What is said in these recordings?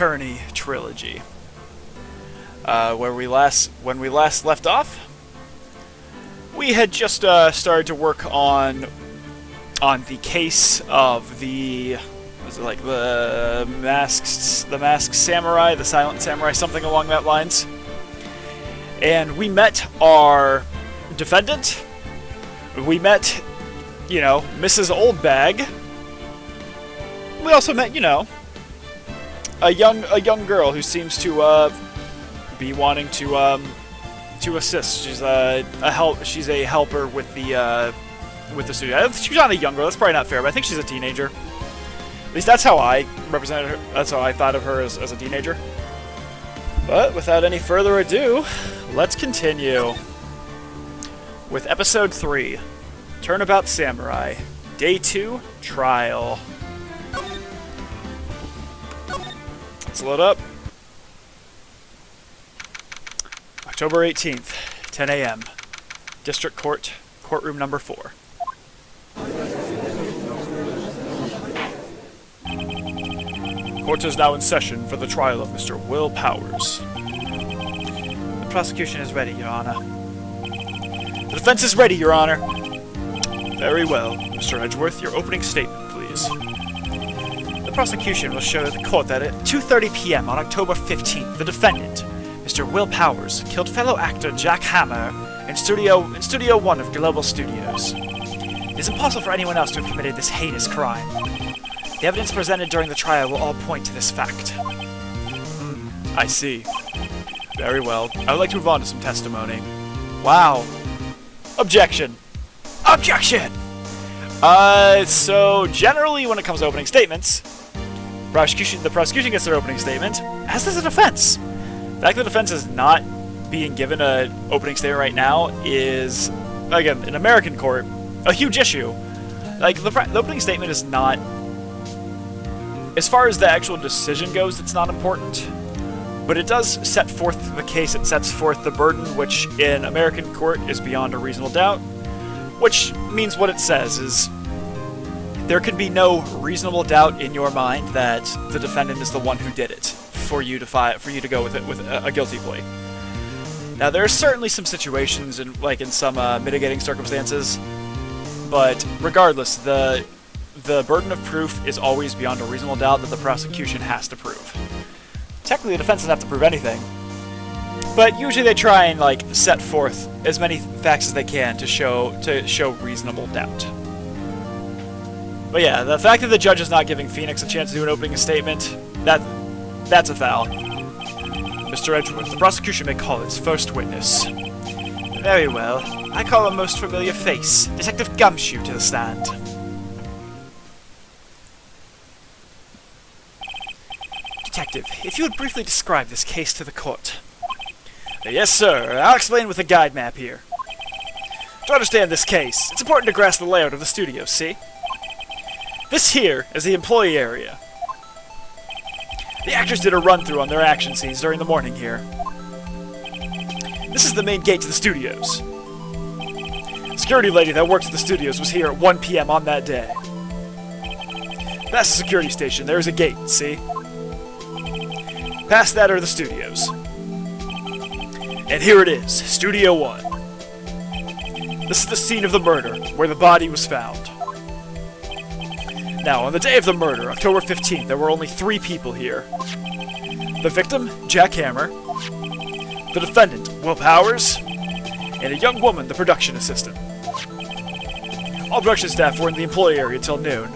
Attorney trilogy. When we last left off, we had just started to work on the case of the masked samurai, the silent samurai, something along that lines. And we met our defendant. We met, Mrs. Oldbag. We also met, a young girl who seems to be wanting to assist. She's she's a helper with the studio. She's not a young girl. That's probably not fair, but I think she's a teenager. At least that's how I represented her. That's how I thought of her as a teenager. But without any further ado, let's continue with Episode 3, Turnabout Samurai, Day 2, Trial. Let's load up. October 18th, 10 a.m. District Court, Courtroom Number 4. Court is now in session for the trial of Mr. Will Powers. The prosecution is ready, Your Honor. The defense is ready, Your Honor. Very well. Mr. Edgeworth, your opening statement, please. The prosecution will show the court that at 2:30 p.m. on October 15th, the defendant, Mr. Will Powers, killed fellow actor Jack Hammer in Studio 1 of Global Studios. It is impossible for anyone else to have committed this heinous crime. The evidence presented during the trial will all point to this fact. I see. Very well. I would like to move on to some testimony. Wow. Objection. Objection! So generally when it comes to opening statements, the prosecution gets their opening statement, as does the defense. The fact that the defense is not being given an opening statement right now is, again, in American court, a huge issue. Like, the opening statement is not... As far as the actual decision goes, it's not important. But it does set forth the case, it sets forth the burden, which in American court is beyond a reasonable doubt. Which means what it says is, there can be no reasonable doubt in your mind that the defendant is the one who did it, for you to go with it with a guilty plea. Now, there are certainly some situations, in some mitigating circumstances, but regardless, the burden of proof is always beyond a reasonable doubt that the prosecution has to prove. Technically, the defense doesn't have to prove anything, but usually they try and set forth as many facts as they can to show reasonable doubt. But yeah, the fact that the judge is not giving Phoenix a chance to do an opening statement, that's a foul. Mr. Edgeworth, the prosecution may call its first witness. Very well. I call a most familiar face, Detective Gumshoe, to the stand. Detective, if you would briefly describe this case to the court. Yes, sir. I'll explain with a guide map here. To understand this case, it's important to grasp the layout of the studio, see? This here is the employee area. The actors did a run-through on their action scenes during the morning here. This is the main gate to the studios. The security lady that works at the studios was here at 1 p.m. on that day. Past the security station, there is a gate, see? Past that are the studios. And here it is, Studio 1. This is the scene of the murder, where the body was found. Now, on the day of the murder, October 15th, there were only 3 people here. The victim, Jack Hammer, the defendant, Will Powers, and a young woman, the production assistant. All production staff were in the employee area till noon.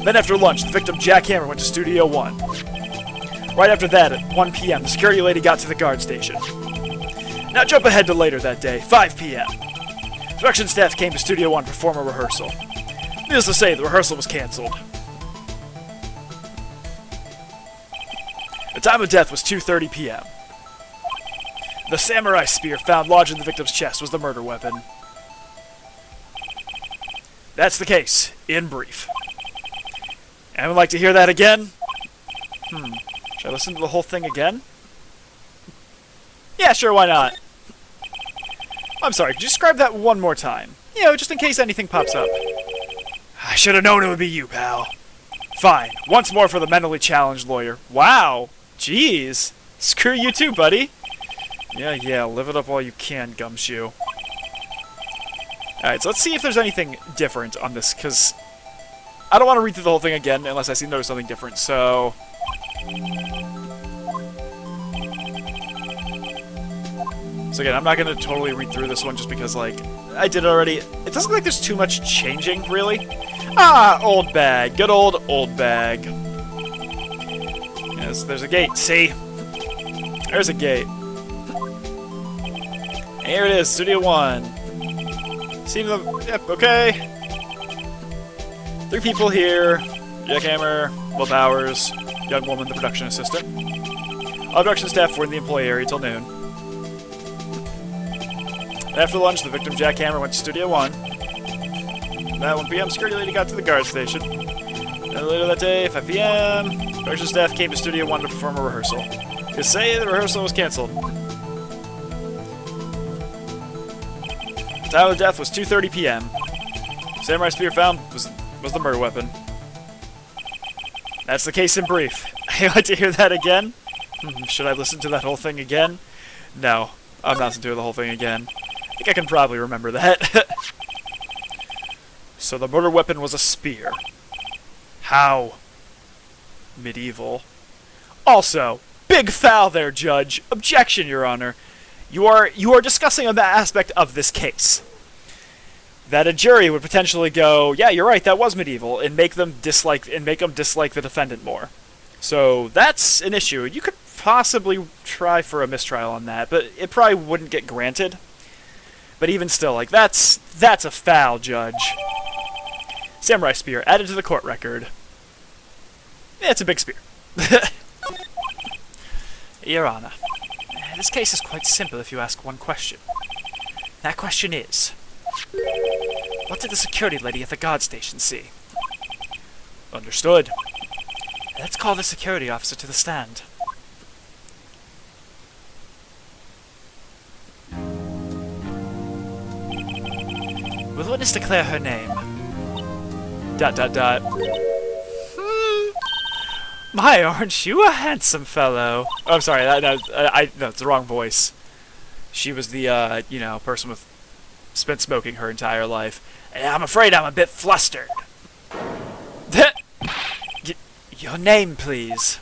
Then after lunch, the victim, Jack Hammer, went to Studio 1. Right after that, at 1 p.m., the security lady got to the guard station. Now jump ahead to later that day, 5 p.m. Production staff came to Studio 1 to perform a rehearsal. Needless to say, the rehearsal was cancelled. The time of death was 2:30 p.m. The samurai spear found lodged in the victim's chest was the murder weapon. That's the case, in brief. Anyone like to hear that again? Should I listen to the whole thing again? Yeah, sure, why not? I'm sorry, could you describe that one more time? Just in case anything pops up. I should have known it would be you, pal. Fine. Once more for the mentally challenged lawyer. Wow. Jeez. Screw you too, buddy. Yeah, live it up while you can, Gumshoe. Alright, so let's see if there's anything different on this, because I don't want to read through the whole thing again unless I notice something different, so... So again, I'm not going to totally read through this one just because, like, I did it already. It doesn't look like there's too much changing, really. Ah, old bag. Good old bag. Yes, there's a gate, see? There's a gate. Here it is, Studio 1. See them? Yep, okay. 3 people here. Jackhammer, Will Powers, young woman, the production assistant. All production staff were in the employee area till noon. After lunch, the victim, Jackhammer, went to Studio 1. At 1 p.m., security lady got to the guard station. And later that day, 5 p.m., production staff came to Studio 1 to perform a rehearsal. They say the rehearsal was cancelled. The time of death was 2:30 p.m. Samurai spear found was the murder weapon. That's the case in brief. I'd like to hear that again? Should I listen to that whole thing again? No, I'm not listening to the whole thing again. I think I can probably remember that. So the murder weapon was a spear. How medieval. Also, big foul there, Judge. Objection, Your Honor. You are discussing an aspect of this case that a jury would potentially go, yeah, you're right, that was medieval, and make them dislike the defendant more. So that's an issue. You could possibly try for a mistrial on that, but it probably wouldn't get granted. But even still, like, that's a foul, Judge. Samurai spear added to the court record. Yeah, it's a big spear. Your Honor, this case is quite simple if you ask one question. That question is, what did the security lady at the guard station see? Understood. Let's call the security officer to the stand. Will the witness declare her name? ... My, aren't you a handsome fellow? Oh, I'm sorry, no, it's the wrong voice. She was the, person with spent smoking her entire life. And I'm afraid I'm a bit flustered. Your name, please.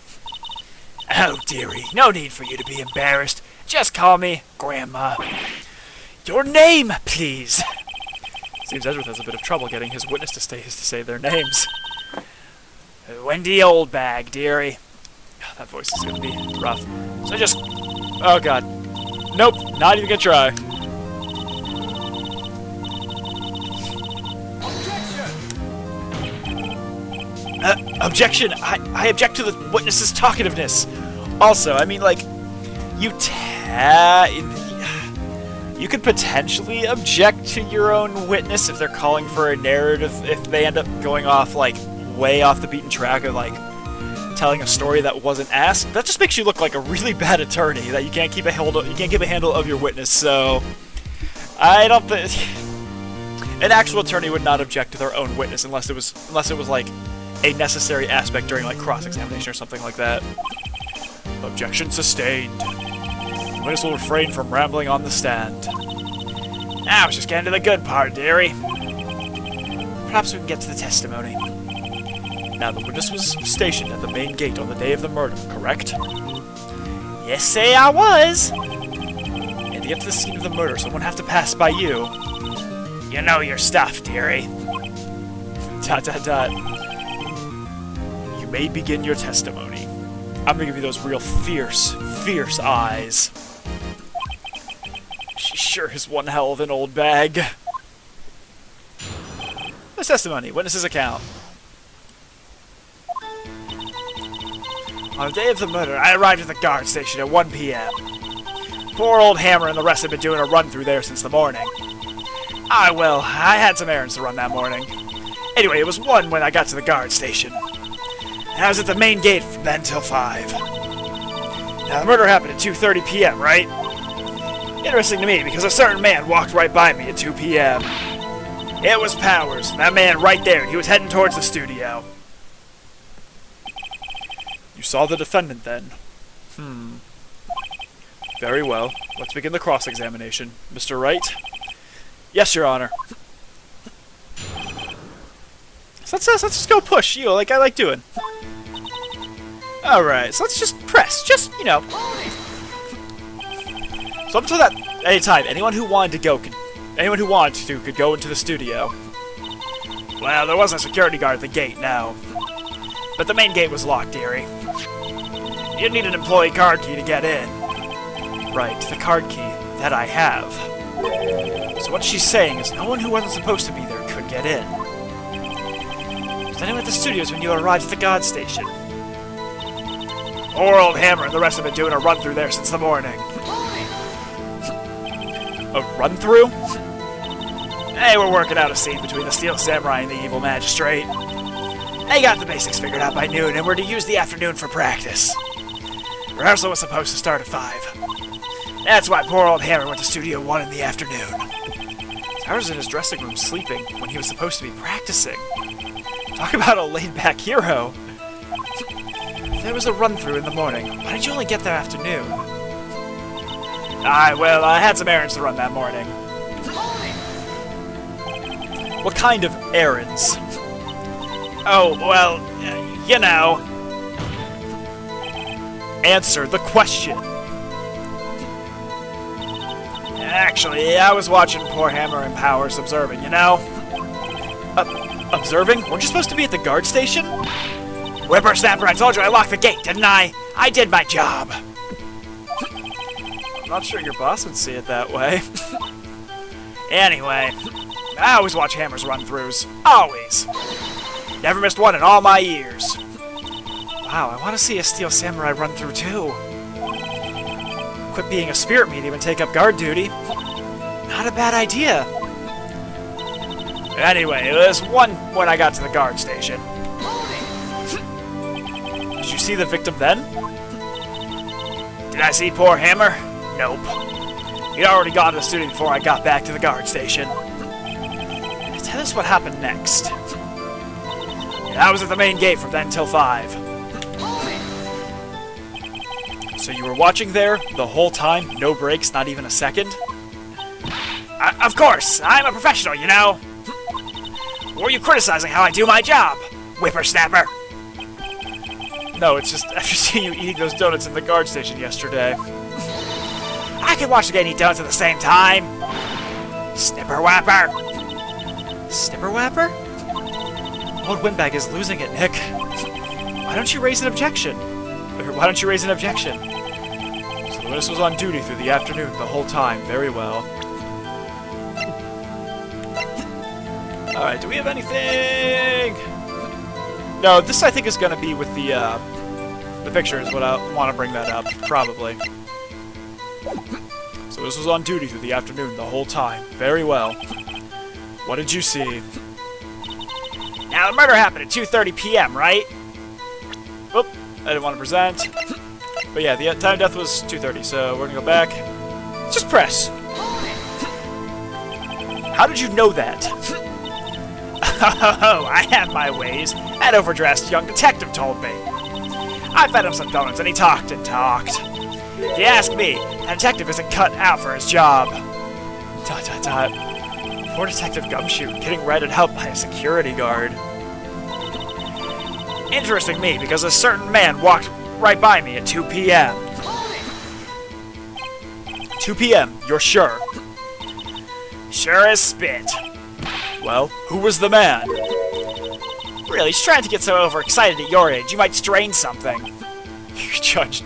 Oh, dearie, no need for you to be embarrassed. Just call me Grandma. Your name, please. Seems Edgeworth has a bit of trouble getting his witness to say their names. Wendy Oldbag, dearie. Oh, that voice is gonna be rough. So just... Oh, God. Nope, not even gonna try. Objection! I object to the witness's talkativeness. Also, I mean, like, you could potentially object to your own witness if they're calling for a narrative, if they end up going off, like, way off the beaten track of, like, telling a story that wasn't asked. That just makes you look like a really bad attorney, that you can't keep a handle of your witness, so... I don't think... An actual attorney would not object to their own witness unless it was, like, a necessary aspect during, like, cross-examination or something like that. Objection sustained. Witness will refrain from rambling on the stand. Now, let's just get into the good part, dearie. Perhaps we can get to the testimony. Now, the witness was stationed at the main gate on the day of the murder, correct? Yes, say I was! And to get to the scene of the murder, someone have to pass by you. You know your stuff, dearie. ... You may begin your testimony. I'm gonna give you those real fierce eyes. She sure is one hell of an old bag. This testimony, witness's account. On the day of the murder, I arrived at the guard station at 1 p.m. Poor old Hammer and the rest had been doing a run through there since the morning. I had some errands to run that morning. Anyway, it was 1 when I got to the guard station. And I was at the main gate from then till 5. Now, the murder happened at 2:30 p.m., right? Interesting to me, because a certain man walked right by me at 2 p.m. It was Powers, that man right there, and he was heading towards the studio. saw the defendant, then? Very well. Let's begin the cross-examination. Mr. Wright? Yes, Your Honor. So let's just go push, like I like doing. Alright, so let's just press. Just, So up until that any time, anyone who wanted to could go into the studio. Well, there wasn't a security guard at the gate, no. But the main gate was locked, dearie. You'd need an employee card key to get in. Right, the card key that I have. So what she's saying is no one who wasn't supposed to be there could get in. Was anyone at the studios when you arrived at the guard station? Poor old Hammer and the rest have been doing a run-through there since the morning. A run-through? Hey, we're working out a scene between the Steel Samurai and the Evil Magistrate. They got the basics figured out by noon, and we're to use the afternoon for practice. Rehearsal was supposed to start at 5. That's why poor old Hammer went to Studio 1 in the afternoon. Towers in his dressing room sleeping when he was supposed to be practicing. Talk about a laid-back hero. If there was a run-through in the morning, why did you only get there afternoon? Well, I had some errands to run that morning. What kind of errands? Oh, well, Answer the question. Actually, I was watching poor Hammer and Powers observing, Observing? Weren't you supposed to be at the guard station? Whippersnapper, I told you I locked the gate, didn't I? I did my job. I'm not sure your boss would see it that way. Anyway, I always watch Hammer's run-throughs. Always. Never missed one in all my years. Wow, I want to see a Steel Samurai run-through too. Quit being a spirit medium and take up guard duty. Not a bad idea. Anyway, it was one when I got to the guard station. Did you see the victim then? Did I see poor Hammer? Nope. He'd already gone to the studio before I got back to the guard station. Tell us what happened next. I was at the main gate from then till 5. So you were watching there the whole time? No breaks, not even a second? Of course! I'm a professional, Or were you criticizing how I do my job, whippersnapper? No, it's just after seeing you eating those donuts in the guard station yesterday. I can watch the game eat donuts at the same time. Snipper-wapper. Snipper-wapper? Old Windbag is losing it, Nick. Why don't you raise an objection? Or why don't you raise an objection? So Lewis was on duty through the afternoon the whole time. Very well. Alright, do we have anything? No, this I think is going to be with the picture is what I want to bring that up, probably. So this was on duty through the afternoon the whole time. Very well. What did you see? Now, the murder happened at 2:30 p.m., right? Oop, I didn't want to present. But yeah, the time of death was 2:30, so we're going to go back. Let's just press. How did you know that? Oh, I have my ways. That overdressed young detective told me. I fed him some donuts and he talked and talked. If you ask me, a detective isn't cut out for his job. ... Poor Detective Gumshoe getting righted out by a security guard. Interesting me, because a certain man walked right by me at 2 p.m. 2 p.m., you're sure? Sure as spit. Well, who was the man? Really, he's trying to get so overexcited at your age, you might strain something. Judge ...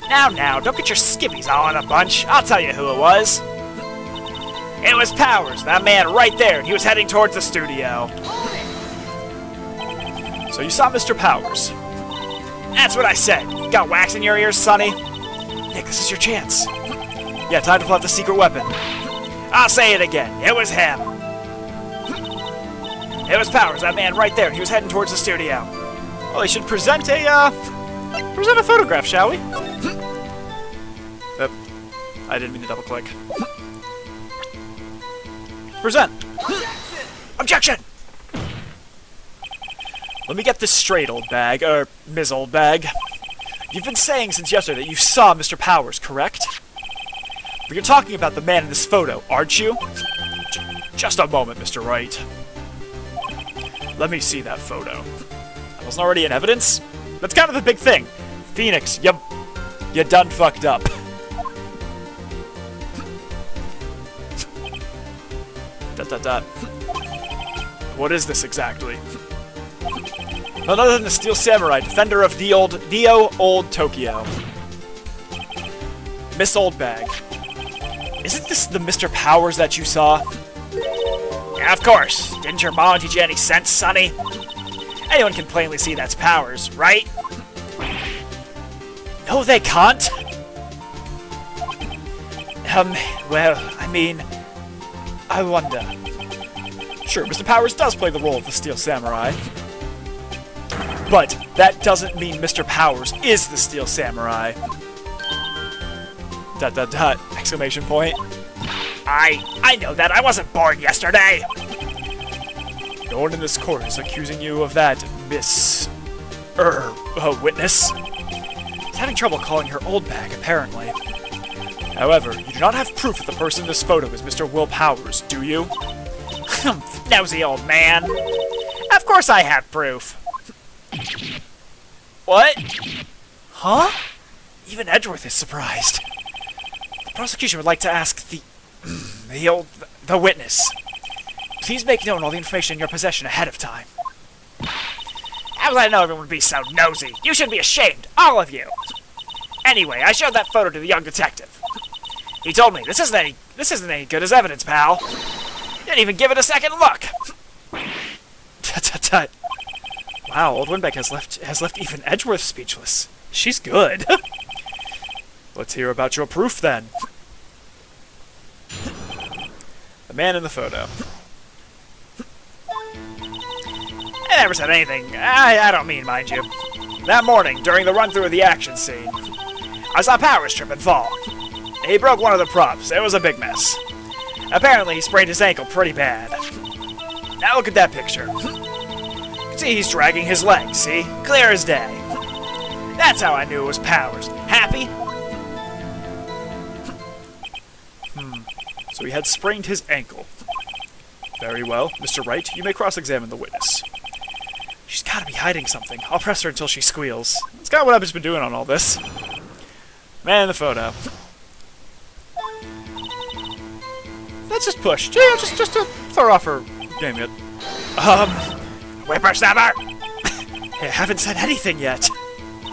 Now, don't get your skippies all in a bunch. I'll tell you who it was. It was Powers, that man right there, and he was heading towards the studio. So you saw Mr. Powers? That's what I said. You got wax in your ears, Sonny? Nick, this is your chance. Yeah, time to pull out the secret weapon. I'll say it again. It was him. It was Powers, that man right there, and he was heading towards the studio. Well, he should present a photograph, shall we? I didn't mean to double-click. Present. Objection! Let me get this straight, old bag, Ms. Old Bag. You've been saying since yesterday that you saw Mr. Powers, correct? But you're talking about the man in this photo, aren't you? Just a moment, Mr. Wright. Let me see that photo. That wasn't already in evidence? That's kind of the big thing. Phoenix, you done fucked up. What is this exactly? None other than the Steel Samurai, defender of Neo Old Tokyo. Miss Old Bag. Isn't this the Mr. Powers that you saw? Yeah, of course. Didn't your mom teach you any sense, Sonny? Anyone can plainly see that's Powers, right? No, they can't. Well, I mean, I wonder. Sure, Mr. Powers does play the role of the Steel Samurai. But that doesn't mean Mr. Powers is the Steel Samurai. ... Exclamation point. I know that. I wasn't born yesterday. No one in this court is accusing you of that, Miss... witness. He's having trouble calling her Old Bag, apparently. However, you do not have proof that the person in this photo is Mr. Will Powers, do you? Nosy old man. Of course I have proof. What? Huh? Even Edgeworth is surprised. The prosecution would like to ask the witness. Please make known all the information in your possession ahead of time. How was I know everyone would be so nosy? You should be ashamed, all of you. Anyway, I showed that photo to the young detective. He told me, this isn't any good as evidence, pal. Didn't even give it a second look. Wow, Old Windbeck has left even Edgeworth speechless. She's good. Let's hear about your proof, then. The man in the photo. I never said anything. I don't mean, mind you. That morning, during the run-through of the action scene, I saw Powers trip and fall. He broke one of the props. It was a big mess. Apparently, he sprained his ankle pretty bad. Now look at that picture. You can see he's dragging his leg, see? Clear as day. That's how I knew it was Powers. Happy? So he had sprained his ankle. Very well. Mr. Wright, you may cross-examine the witness. She's gotta be hiding something. I'll press her until she squeals. That's kind of what I've just been doing on all this. Man in the photo. Let's just push. Yeah, just to throw off her game yet. Whippersnapper! Hey, I haven't said anything yet.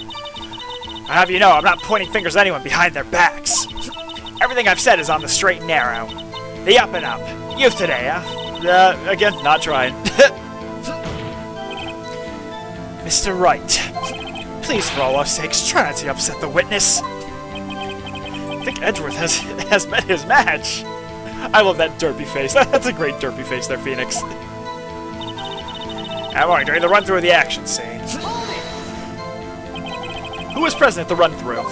I'll have you know, I'm not pointing fingers at anyone behind their backs. Everything I've said is on the straight and narrow. The up and up. Youth today, huh? Again, not trying. Mr. Wright, please, for all our sakes, try not to upset the witness. I think Edgeworth has met his match. I love that derpy face. That's a great derpy face there, Phoenix. That morning, during the run-through of the action scene. Who was present at the run-through?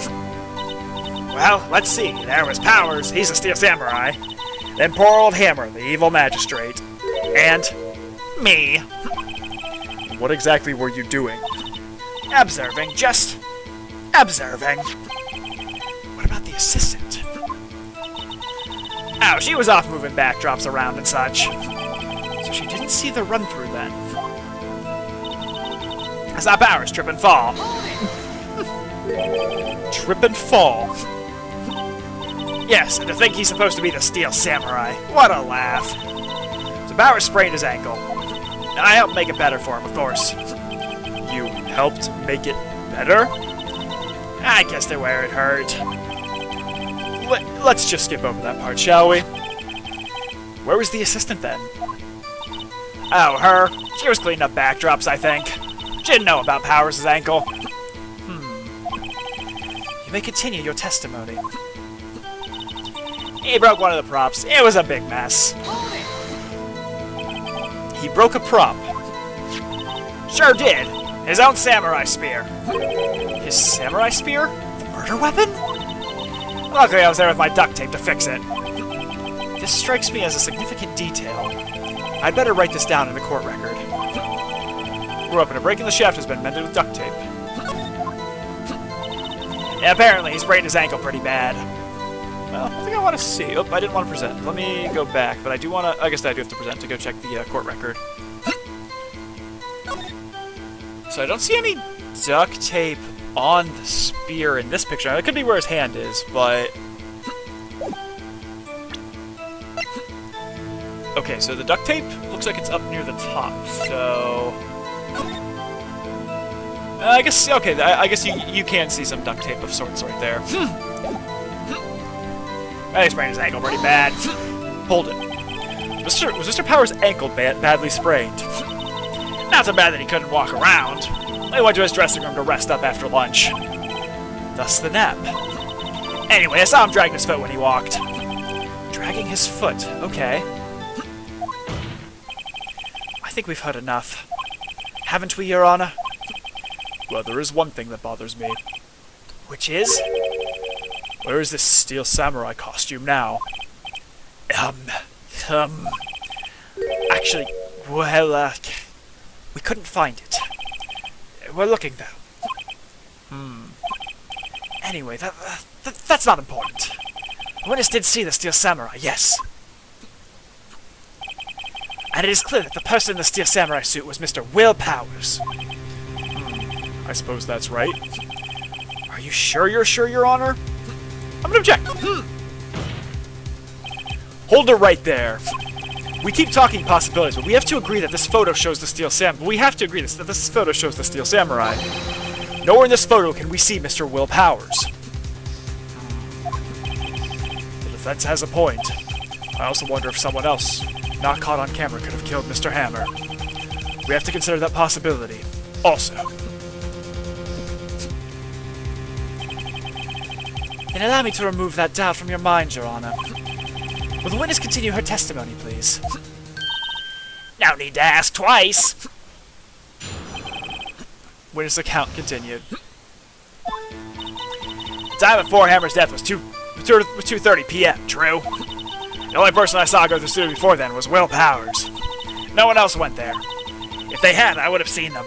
Well, let's see. There was Powers, he's a Steel Samurai. Then poor old Hammer, the evil magistrate. And me. What exactly were you doing? Observing, just observing. What about the assistant? Oh, she was off moving backdrops around and such. So she didn't see the run-through then. I saw Powers trip and fall. Trip and fall? Yes, and to think he's supposed to be the Steel Samurai. What a laugh. So Powers sprained his ankle. I helped make it better for him, of course. You helped make it better? I guessed it where it hurt. Let's just skip over that part, shall we? Where was the assistant then? Oh, her. She was cleaning up backdrops, I think. She didn't know about Powers' ankle. You may continue your testimony. He broke one of the props. It was a big mess. He broke a prop. Sure did. His own samurai spear. His samurai spear? The murder weapon? Luckily, I was there with my duct tape to fix it. This strikes me as a significant detail. I'd better write this down in the court record. We're open. A break in the shaft has been mended with duct tape. Yeah, apparently he sprained his ankle pretty bad. Well, I think I want to see. Oh, I didn't want to present. Let me go back, but I do want to... I guess I do have to present to go check the court record. So I don't see any duct tape on the spear in this picture. It could be where his hand is, but... Okay, so the duct tape looks like it's up near the top, so... I guess, okay, I guess you can see some duct tape of sorts right there. I sprained his ankle pretty bad. Hold it. Was Mr. Power's ankle badly sprained? Not so bad that he couldn't walk around. He went to his dressing room to rest up after lunch. Thus the nap. Anyway, I saw him dragging his foot when he walked. Dragging his foot, okay. I think we've heard enough. Haven't we, Your Honor? Well, there is one thing that bothers me. Which is? Where is this steel samurai costume now? Actually, well, we couldn't find it. We're looking, though. Anyway, that's not important. The witness did see the steel samurai, yes. And it is clear that the person in the steel samurai suit was Mr. Will Powers. I suppose that's right. Are you sure you're sure, Your Honor? I'm gonna object. Hold it right there. We keep talking possibilities, but we have to agree that this photo shows the steel samurai. We have to agree that this photo shows the steel samurai. Nowhere in this photo can we see Mr. Will Powers. The defense has a point. I also wonder if someone else, not caught on camera, could have killed Mr. Hammer. We have to consider that possibility. Also. Then allow me to remove that doubt from your mind, Your Honor. Will the witness continue her testimony, please? No need to ask twice. Witness account continued. The time before Hammer's death was 2:30 p.m., true? The only person I saw go to the studio before then was Will Powers. No one else went there. If they had, I would have seen them.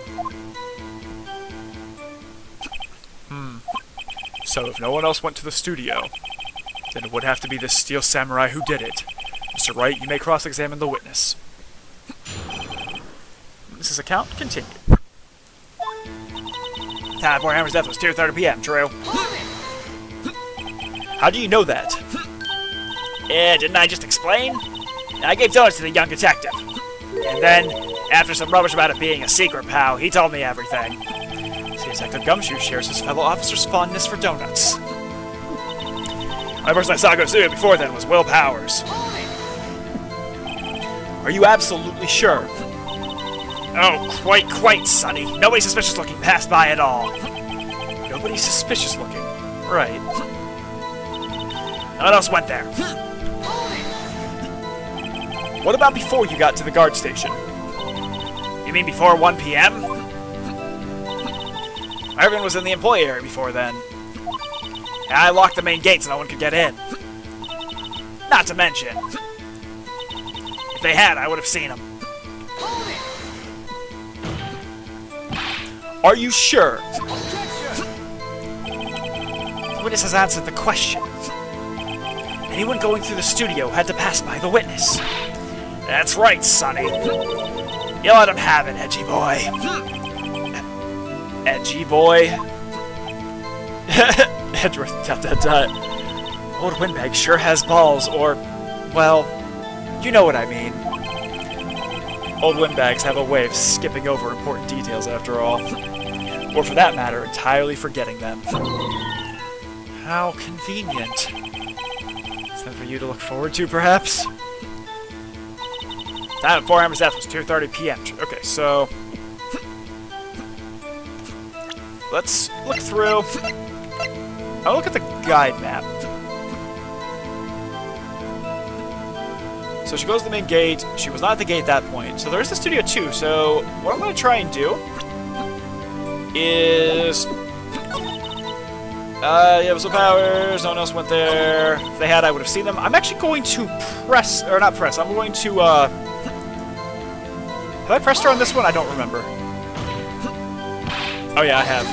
So if no one else went to the studio, then it would have to be the steel samurai who did it. Mr. Wright, you may cross-examine the witness. Mrs. Account, continue. Time before Hammer's death was 2:30 p.m., true? How do you know that? Didn't I just explain? I gave donuts to the young detective. And then, after some rubbish about it being a secret, pal, he told me everything. Detective Gumshoe shares his fellow officer's fondness for donuts. The only person I saw go to the studio before then was Will Powers. Are you absolutely sure? Oh, quite, Sonny. Nobody suspicious looking passed by at all. Nobody suspicious looking? Right. No one else went there. What about before you got to the guard station? You mean before 1 p.m.? Everyone was in the employee area before then. I locked the main gate so no one could get in. Not to mention, if they had, I would have seen them. Are you sure? The witness has answered the question. Anyone going through the studio had to pass by the witness. That's right, Sonny. You let him have it, edgy boy. Edgy boy. Edgeworth, ... Old Windbag sure has balls, or, well, you know what I mean. Old Windbags have a way of skipping over important details after all. Or for that matter, entirely forgetting them. How convenient. Something for you to look forward to, perhaps? Time before Hammer's death was 2:30 p.m. Okay, so... let's look through. I'll look at the guide map. So she goes to the main gate. She was not at the gate at that point. So there's the studio too. So what I'm going to try and do is... yeah, it was Will Powers. No one else went there. If they had, I would have seen them. I'm actually going to press... or not press. I'm going to... have I pressed her on this one? I don't remember. Oh yeah, I have.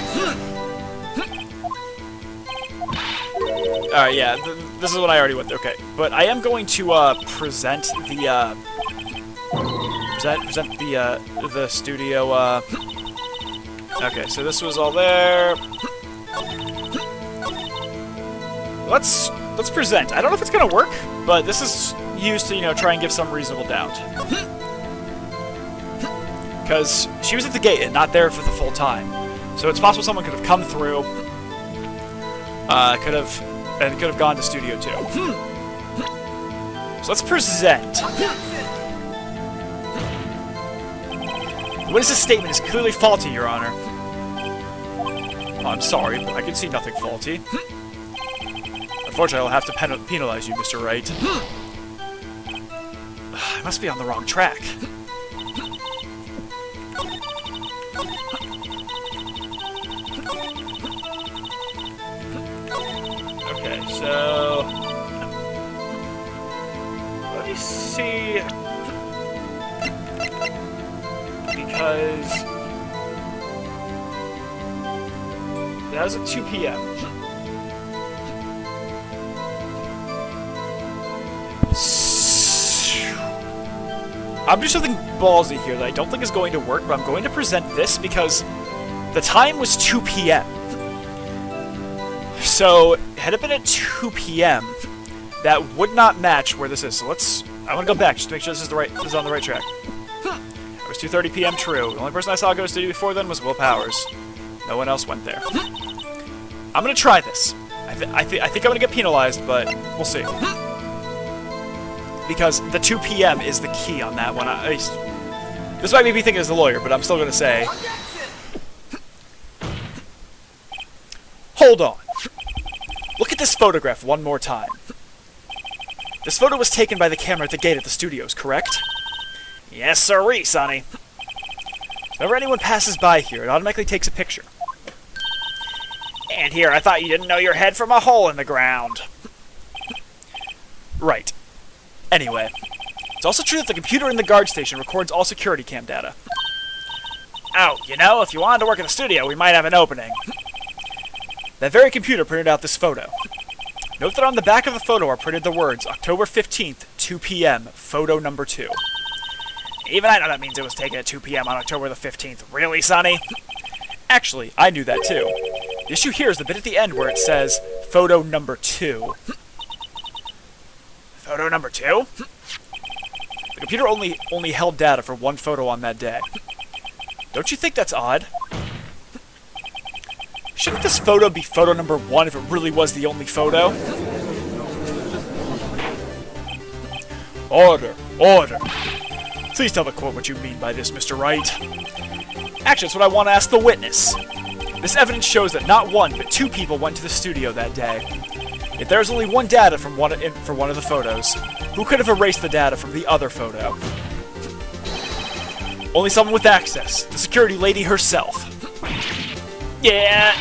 Alright, yeah, this is what I already went through. Okay, but I am going to present the the studio. Okay, so this was all there. Let's present. I don't know if it's gonna work, but this is used to, you know, try and give some reasonable doubt. Because she was at the gate and not there for the full time. So it's possible someone could have come through, could have gone to Studio 2. So let's present. The witness's statement is clearly faulty, Your Honor. I'm sorry, but I can see nothing faulty. Unfortunately, I'll have to penalize you, Mr. Wright. I must be on the wrong track. Okay, so... let me see... because... that was at 2 p.m. I'm doing something ballsy here that I don't think is going to work, but I'm going to present this because the time was 2 p.m. So, had it been at 2 p.m., that would not match where this is. So I want to go back just to make sure this is on the right track. It was 2:30 p.m. True. The only person I saw go to studio before then was Will Powers. No one else went there. I'm gonna try this. I think I'm gonna get penalized, but we'll see. Because the 2 p.m. is the key on that one. This might make me think as a lawyer, but I'm still gonna say. Hold on. Look at this photograph one more time. This photo was taken by the camera at the gate at the studios, correct? Yes, sirree, Sonny. Whenever anyone passes by here, it automatically takes a picture. And here, I thought you didn't know your head from a hole in the ground. Right. Anyway, it's also true that the computer in the guard station records all security cam data. Oh, you know, if you wanted to work in the studio, we might have an opening. That very computer printed out this photo. Note that on the back of the photo are printed the words, October 15th, 2 p.m., photo number 2. Even I know that means it was taken at 2 p.m. on October the 15th. Really, Sonny? Actually, I knew that too. The issue here is the bit at the end where it says, photo number 2. Photo number 2? The computer only held data for one photo on that day. Don't you think that's odd? Shouldn't this photo be photo number 1 if it really was the only photo? Order! Order! Please tell the court what you mean by this, Mr. Wright. Actually, that's what I want to ask the witness. This evidence shows that not one, but 2 people went to the studio that day. Yet there is only one data for one of the photos. Who could have erased the data from the other photo? Only someone with access. The security lady herself. Yeah!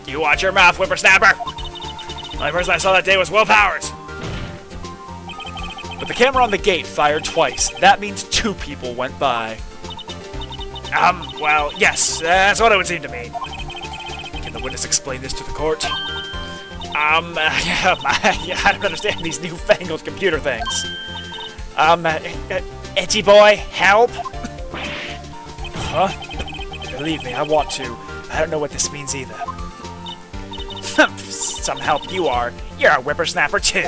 You watch your mouth, whippersnapper! The only person I saw that day was Will Powers. But the camera on the gate fired twice. That means 2 people went by. Well, yes, that's what it would seem to mean. Can the witness explain this to the court? Yeah, I don't understand these newfangled computer things. Edgy boy, help? Huh? Believe me, I want to. I don't know what this means either. Some help you are. You're a whippersnapper too. ...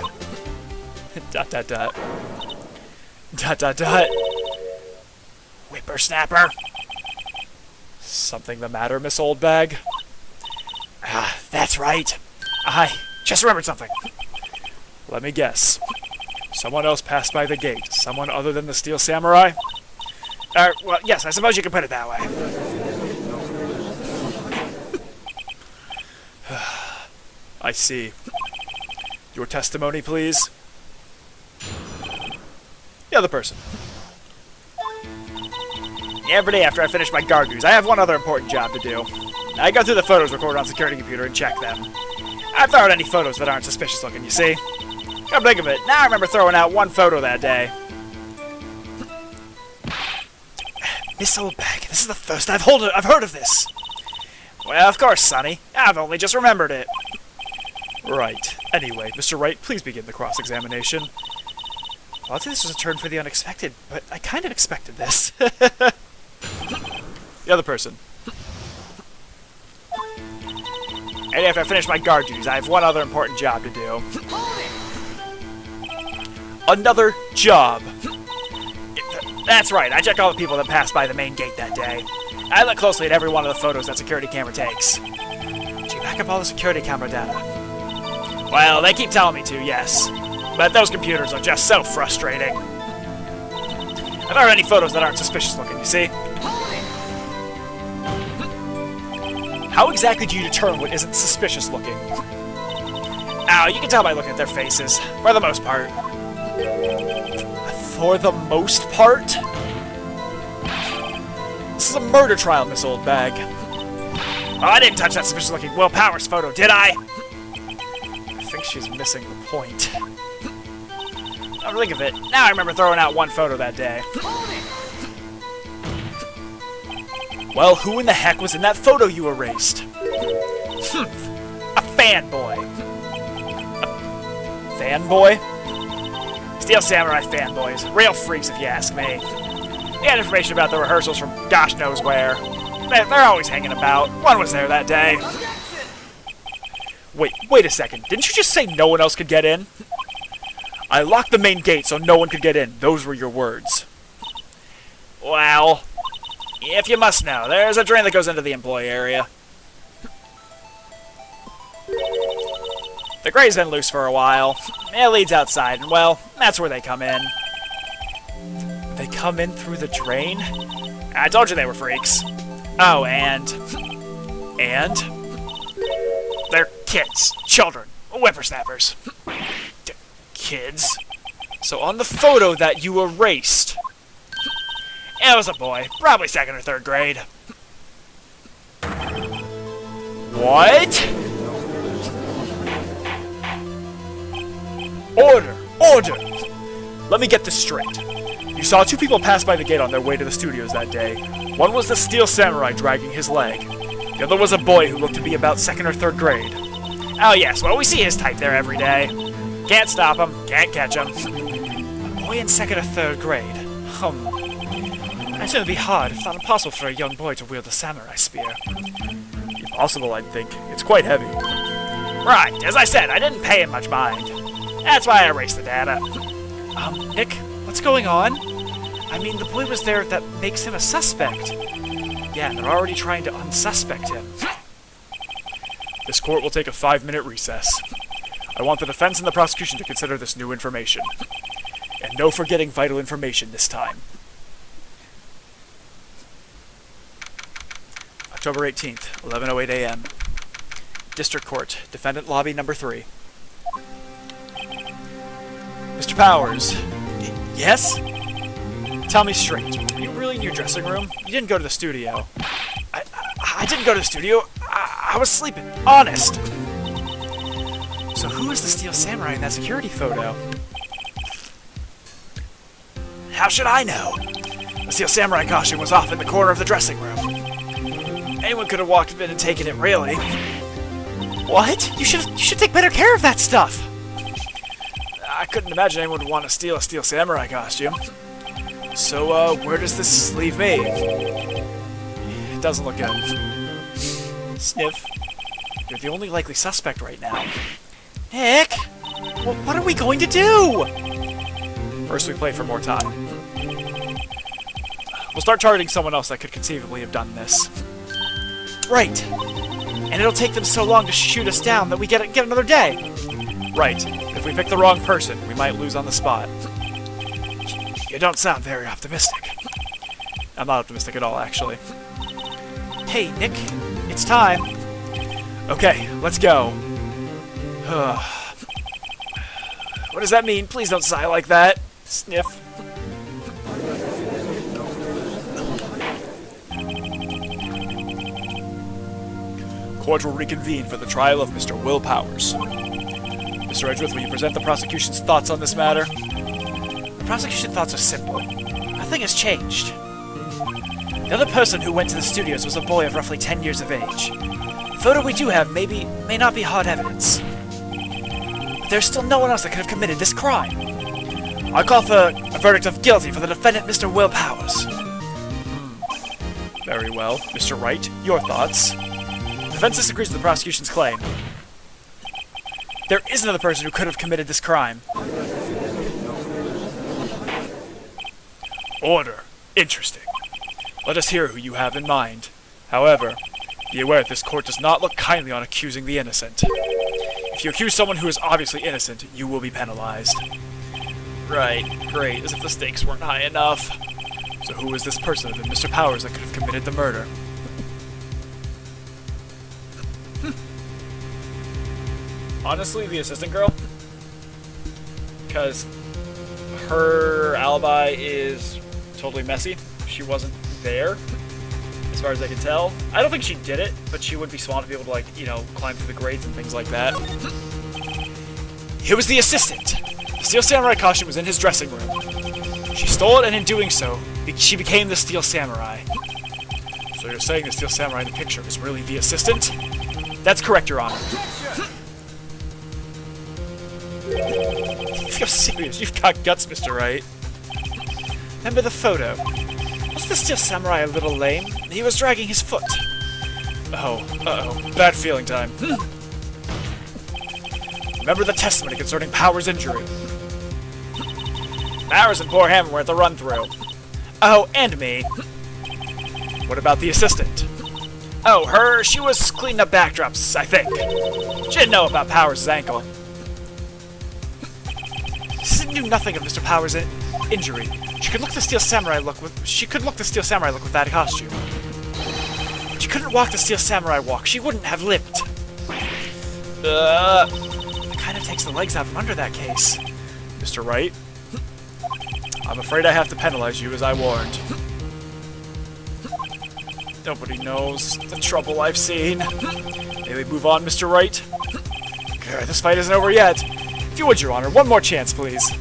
Whippersnapper? Something the matter, Miss Oldbag? That's right. I just remembered something. Let me guess. Someone else passed by the gate. Someone other than the Steel Samurai? Well, yes, I suppose you could put it that way. I see. Your testimony, please? The other person. Every day after I finish my guard duties, I have one other important job to do. I go through the photos recorded on security computer and check them. I throw out any photos that aren't suspicious looking, you see? Come think of it, now I remember throwing out one photo that day. Miss Oldbag, this is the first I've heard of this. Well, of course, Sonny. I've only just remembered it. Right. Anyway, Mr. Wright, please begin the cross-examination. Well, I'd say this was a turn for the unexpected, but I kind of expected this. The other person. And after I finish my guard duties, I have one other important job to do. Another job. That's right, I checked all the people that passed by the main gate that day. I looked closely at every one of the photos that security camera takes. Did you back up all the security camera data? Well, they keep telling me to, yes. But those computers are just so frustrating. I've heard any photos that aren't suspicious looking, you see? How exactly do you determine what isn't suspicious looking? Oh, you can tell by looking at their faces, for the most part. For the most part? This is a murder trial, Miss Oldbag. Oh, I didn't touch that suspicious-looking Will Powers photo, did I? I think she's missing the point. Now think of it. Now I remember throwing out one photo that day. Well, who in the heck was in that photo you erased? A fanboy. A fanboy? Steel Samurai fanboys. Real freaks, if you ask me. They had information about the rehearsals from gosh knows where. They're always hanging about. One was there that day. Wait a second. Didn't you just say no one else could get in? I locked the main gate so no one could get in. Those were your words. Well, if you must know, there's a drain that goes into the employee area. The gray's been loose for a while. It leads outside, and well, that's where they come in. They come in through the drain? I told you they were freaks. Oh, and... they're kids. Children. Whippersnappers. Kids? So on the photo that you erased... it was a boy. Probably 2nd or 3rd grade. What? Order! Order! Let me get this straight. You saw 2 people pass by the gate on their way to the studios that day. One was the Steel Samurai dragging his leg. The other was a boy who looked to be about 2nd or 3rd grade. Oh yes, well we see his type there every day. Can't stop him, can't catch him. A boy in 2nd or 3rd grade. I assume it'd be hard, if not impossible, for a young boy to wield a samurai spear. Impossible, I'd think. It's quite heavy. Right, as I said, I didn't pay him much mind. That's why I erased the data. Nick, what's going on? I mean, the boy was there, that makes him a suspect. Yeah, and they're already trying to unsuspect him. This court will take a 5-minute recess. I want the defense and the prosecution to consider this new information. And no forgetting vital information this time. October 18th, 11:08 a.m. District Court, Defendant Lobby Number 3. Mr. Powers. Yes? Tell me straight. Are you really in your dressing room? You didn't go to the studio. I didn't go to the studio. I was sleeping. Honest. So who is the Steel Samurai in that security photo? How should I know? The Steel Samurai costume was off in the corner of the dressing room. Anyone could have walked in and taken it, really. What? You should take better care of that stuff. I couldn't imagine anyone would want to steal a Steel Samurai costume. So, where does this leave me? It doesn't look good. Sniff. You're the only likely suspect right now. Nick! Well, what are we going to do? First, we play for more time. We'll start targeting someone else that could conceivably have done this. Right. And it'll take them so long to shoot us down that we get another day. Right. If we pick the wrong person, we might lose on the spot. You don't sound very optimistic. I'm not optimistic at all, actually. Hey, Nick. It's time. Okay, let's go. What does that mean? Please don't sigh like that. Sniff. Court will reconvene for the trial of Mr. Will Powers. Mr. Edgeworth, will you present the prosecution's thoughts on this matter? The prosecution's thoughts are simple. Nothing has changed. The other person who went to the studios was a boy of roughly 10 years of age. The photo we do have may not be hard evidence. But there's still no one else that could have committed this crime. I call for a verdict of guilty for the defendant, Mr. Will Powers. Very well. Mr. Wright, your thoughts? The defense disagrees with the prosecution's claim. There is another person who could have committed this crime. Order. Interesting. Let us hear who you have in mind. However, be aware that this court does not look kindly on accusing the innocent. If you accuse someone who is obviously innocent, you will be penalized. Right, great, as if the stakes weren't high enough. So who is this person other than Mr. Powers that could have committed the murder? Honestly, the assistant girl. Because her alibi is totally messy. She wasn't there, as far as I can tell. I don't think she did it, but she would be smart to be able to, like, you know, climb through the grades and things like that. It was the assistant. The Steel Samurai costume was in his dressing room. She stole it, and in doing so, she became the Steel Samurai. So you're saying the Steel Samurai in the picture is really the assistant? That's correct, Your Honor. You're serious. You've got guts, Mr. Wright. Remember the photo? Was the Steel Samurai a little lame? He was dragging his foot. Oh, uh-oh. Bad feeling time. Remember the testimony concerning Powers' injury. Powers and poor Hammer were at the run-through. Oh, and me. What about the assistant? Oh, she was cleaning up backdrops, I think. She didn't know about Powers' ankle. She knew nothing of Mr. Powers' injury. She could look the Steel Samurai look with that costume. But she couldn't walk the Steel Samurai walk. She wouldn't have limped. It kind of takes the legs out from under that case. Mr. Wright, I'm afraid I have to penalize you as I warned. Nobody knows the trouble I've seen. May we move on, Mr. Wright? Good, this fight isn't over yet. If you would, Your Honor, one more chance, please.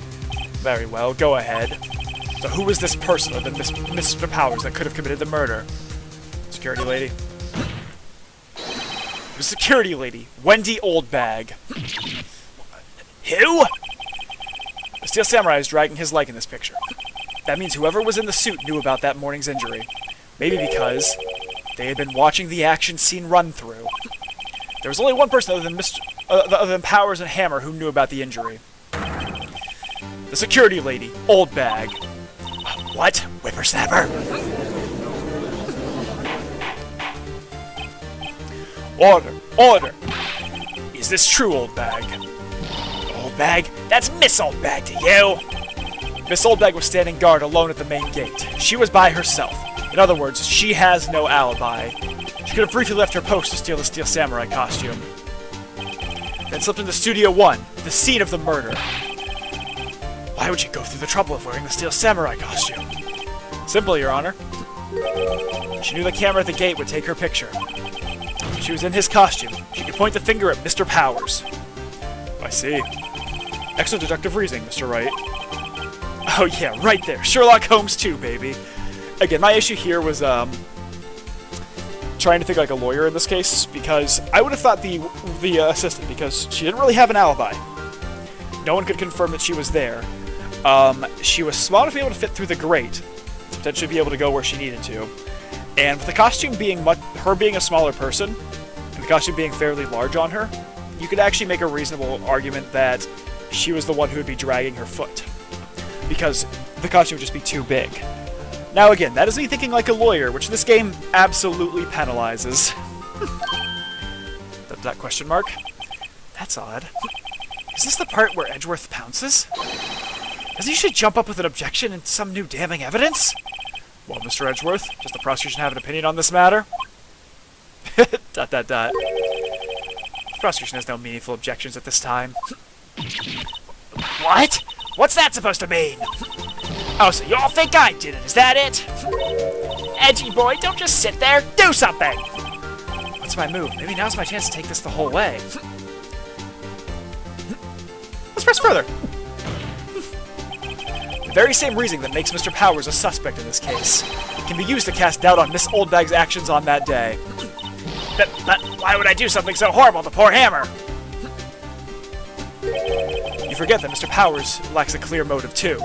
Very well, go ahead. So who was this person other than Mr. Powers that could have committed the murder? Security lady. The security lady, Wendy Oldbag. Who? The Steel Samurai is dragging his leg in this picture. That means whoever was in the suit knew about that morning's injury. Maybe because they had been watching the action scene run through. There was only one person other than Powers and Hammer who knew about the injury. The security lady, Oldbag. What? Whippersnapper? Order! Order! Is this true, Oldbag? Oldbag? That's Miss Oldbag to you! Miss Oldbag was standing guard alone at the main gate. She was by herself. In other words, she has no alibi. She could have briefly left her post to steal the Steel Samurai costume. Then slipped into Studio 1, the scene of the murder. Why would she go through the trouble of wearing the Steel Samurai costume? Simple, Your Honor. She knew the camera at the gate would take her picture. She was in his costume. She could point the finger at Mr. Powers. I see. Excellent deductive reasoning, Mr. Wright. Oh yeah, right there. Sherlock Holmes 2, baby. Again, my issue here was, trying to think like a lawyer in this case, because I would have thought the assistant, because she didn't really have an alibi. No one could confirm that she was there. She was small enough to be able to fit through the grate, to potentially be able to go where she needed to. And with the costume being her being a smaller person, and the costume being fairly large on her, you could actually make a reasonable argument that she was the one who would be dragging her foot. Because the costume would just be too big. Now again, that is me thinking like a lawyer, which this game absolutely penalizes. that question mark? That's odd. Is this the part where Edgeworth pounces? Does he usually jump up with an objection and some new damning evidence? Well, Mr. Edgeworth, does the prosecution have an opinion on this matter? ... The prosecution has no meaningful objections at this time. What? What's that supposed to mean? Oh, so y'all think I did it, is that it? Edgy boy, don't just sit there, do something! What's my move? Maybe now's my chance to take this the whole way. Let's press further. The very same reasoning that makes Mr. Powers a suspect in this case can be used to cast doubt on Miss Oldbag's actions on that day. But why would I do something so horrible to poor Hammer? You forget that Mr. Powers lacks a clear motive, too.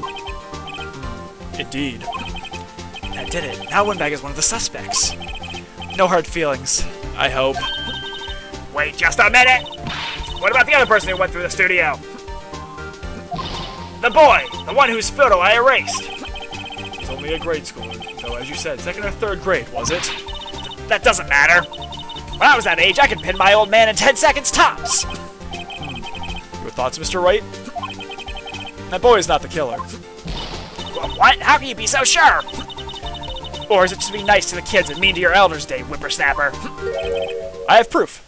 Indeed. That did it. Now Windbag is one of the suspects. No hard feelings, I hope. Wait just a minute! What about the other person who went through the studio? The boy! The one whose photo I erased! He's only a grade schooler, though as you said, 2nd or 3rd grade, was it? That doesn't matter. When I was that age, I could pin my old man in 10 seconds tops! Your thoughts, Mr. Wright? That boy is not the killer. What? How can you be so sure? Or is it just to be nice to the kids and mean to your elders, Dave Whippersnapper? I have proof.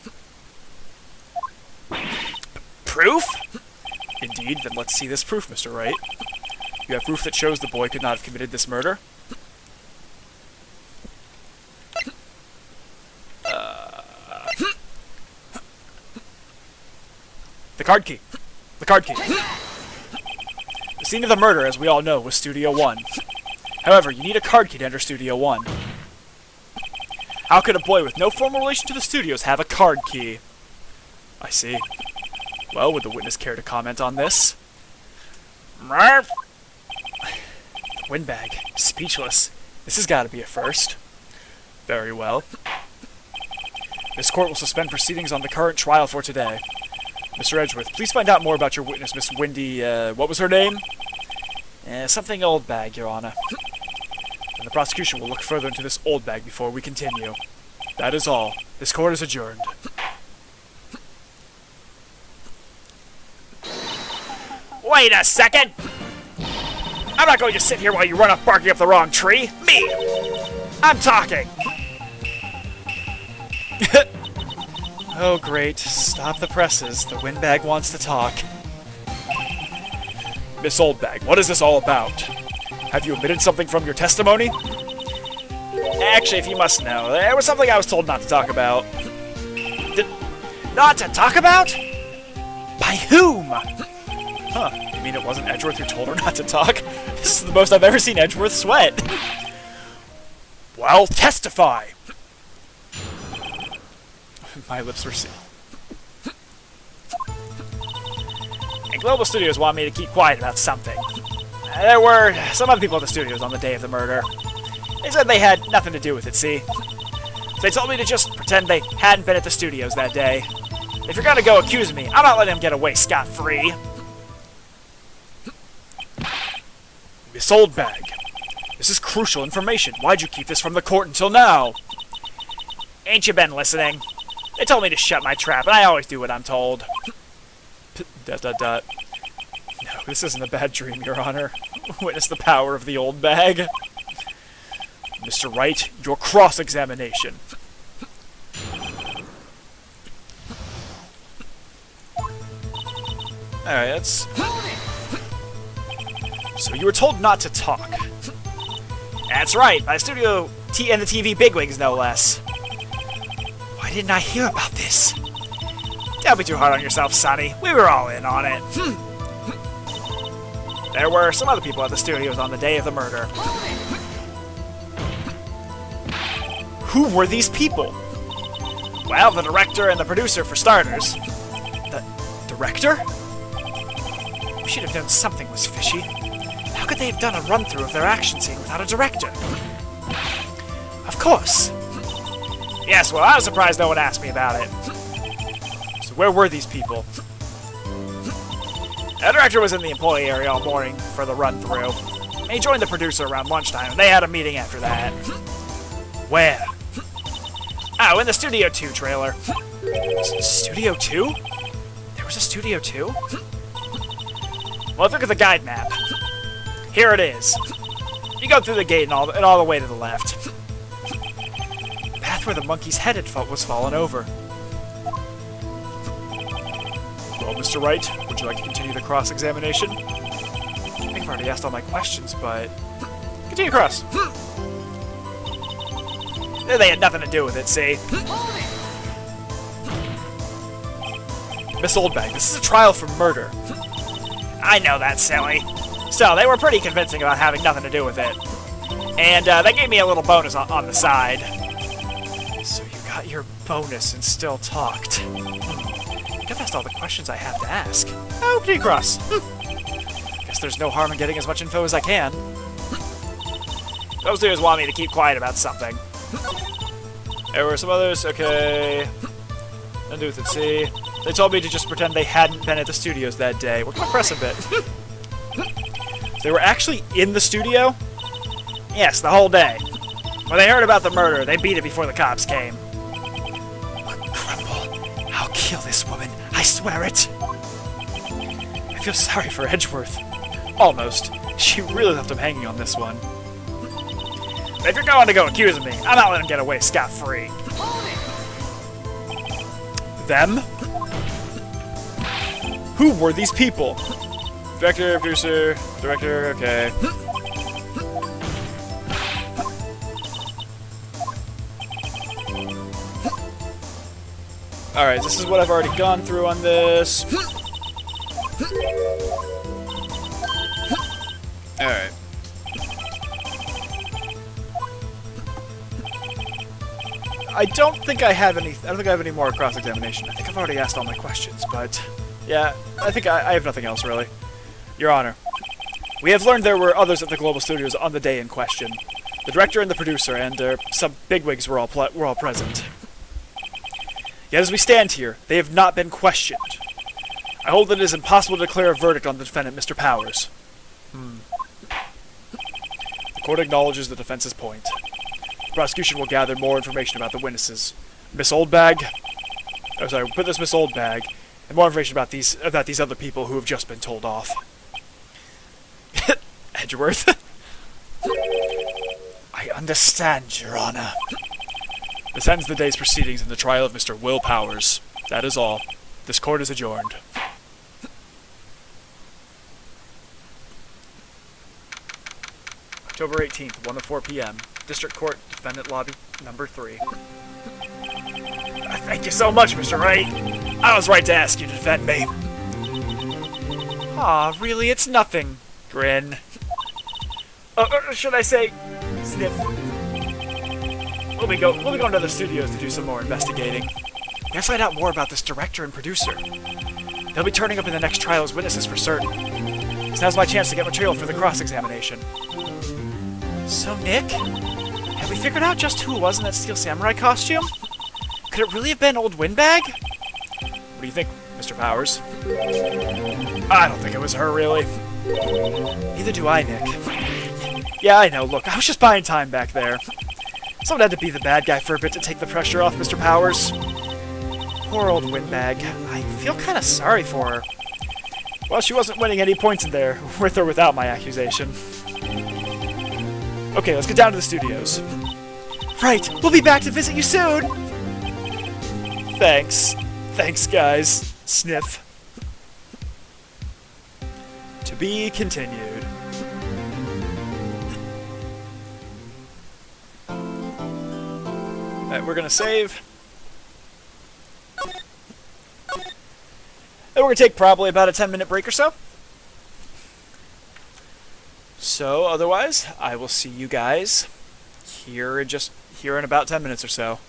Proof? Indeed, then let's see this proof, Mr. Wright. You have proof that shows the boy could not have committed this murder? The card key. The card key. The scene of the murder, as we all know, was Studio 1. However, you need a card key to enter Studio 1. How could a boy with no formal relation to the studios have a card key? I see. Well, would the witness care to comment on this? Murph! Windbag, speechless. This has got to be a first. Very well. This court will suspend proceedings on the current trial for today. Mr. Edgeworth, please find out more about your witness, Miss Windy, what was her name? Something Oldbag, Your Honor. And the prosecution will look further into this Oldbag before we continue. That is all. This court is adjourned. Wait a second! I'm not going to sit here while you run off barking up the wrong tree! Me! I'm talking! Oh great, stop the presses. The Windbag wants to talk. Miss Oldbag, what is this all about? Have you omitted something from your testimony? Actually, if you must know, there was something I was told not to talk about. Not to talk about? By whom? Huh, you mean it wasn't Edgeworth who told her not to talk? This is the most I've ever seen Edgeworth sweat. Well, testify! My lips were sealed. And Global Studios wanted me to keep quiet about something. There were some other people at the studios on the day of the murder. They said they had nothing to do with it, see? So they told me to just pretend they hadn't been at the studios that day. If you're gonna go accuse me, I'm not letting them get away scot-free. Miss Oldbag, this is crucial information. Why'd you keep this from the court until now? Ain't you been listening? They told me to shut my trap, and I always do what I'm told. ... No, this isn't a bad dream, Your Honor. Witness the power of the Oldbag. Mr. Wright, your cross-examination. Alright, that's... So you were told not to talk. That's right, by Studio T and the TV bigwigs, no less. Why didn't I hear about this? Don't be too hard on yourself, Sonny. We were all in on it. There were some other people at the studios on the day of the murder. Who were these people? Well, the director and the producer, for starters. The director? We should have known something was fishy. How could they have done a run-through of their action scene without a director? Of course. Yes, well, I was surprised no one asked me about it. So where were these people? The director was in the employee area all morning for the run-through. He joined the producer around lunchtime, and they had a meeting after that. Where? Oh, in the Studio 2 trailer. Studio 2? There was a Studio 2? Well, look at the guide map. Here it is. You go through the gate and all the way to the left. The path where the monkey's head was fallen over. Well, Mr. Wright, would you like to continue the cross-examination? I think I've already asked all my questions, but... Continue cross. They had nothing to do with it, see? Miss Oldbag, this is a trial for murder. I know that, silly. Still, they were pretty convincing about having nothing to do with it. And they gave me a little bonus on the side. So you got your bonus and still talked. I think I've asked all the questions I have to ask. Oh, pretty cross. Guess there's no harm in getting as much info as I can. Those dudes want me to keep quiet about something. There were some others, okay. Nothing to do with it, see. They told me to just pretend they hadn't been at the studios that day. We're gonna press a bit. They were actually in the studio? Yes, the whole day. When they heard about the murder, they beat it before the cops came. Crumble. I'll kill this woman. I swear it. I feel sorry for Edgeworth. Almost. She really left him hanging on this one. But if you're going to go accuse me, I'm not letting him get away scot-free. Them? Who were these people? Director, producer, director, okay. Alright, this is what I've already gone through on this. Alright. I don't think I have any more cross-examination. I think I've already asked all my questions, but yeah, I think I have nothing else really. Your Honor, we have learned there were others at the Global Studios on the day in question. The director and the producer and some bigwigs were all present. Yet as we stand here, they have not been questioned. I hold that it is impossible to declare a verdict on the defendant, Mr. Powers. The court acknowledges the defense's point. The prosecution will gather more information about the witnesses. Miss Oldbag... Oh, sorry, witness Miss Oldbag, and more information about these other people who have just been told off. Edgeworth. I understand, Your Honor. This ends the day's proceedings in the trial of Mr. Will Powers. That is all. This court is adjourned. October 18th, 1:04 p.m. District Court, Defendant Lobby, number 3. Thank you so much, Mr. Wright. I was right to ask you to defend me. Aw, really? It's nothing. Grin. Should I say... sniff? We'll be going to the studios to do some more investigating. We gotta find out more about this director and producer. They'll be turning up in the next trial as witnesses for certain. So now's my chance to get material for the cross-examination. So, Nick? Have we figured out just who it was in that Steel Samurai costume? Could it really have been Old Windbag? What do you think, Mr. Powers? I don't think it was her, really. Neither do I, Nick. Yeah, I know. Look, I was just buying time back there. Someone had to be the bad guy for a bit to take the pressure off Mr. Powers. Poor Old Windbag. I feel kind of sorry for her. Well, she wasn't winning any points in there, with or without my accusation. Okay, let's get down to the studios. Right, we'll be back to visit you soon! Thanks. Thanks, guys. Sniff. To be continued. Alright, we're gonna save. And we're gonna take probably about a 10-minute break or so. So, otherwise, I will see you guys here in about 10 minutes or so.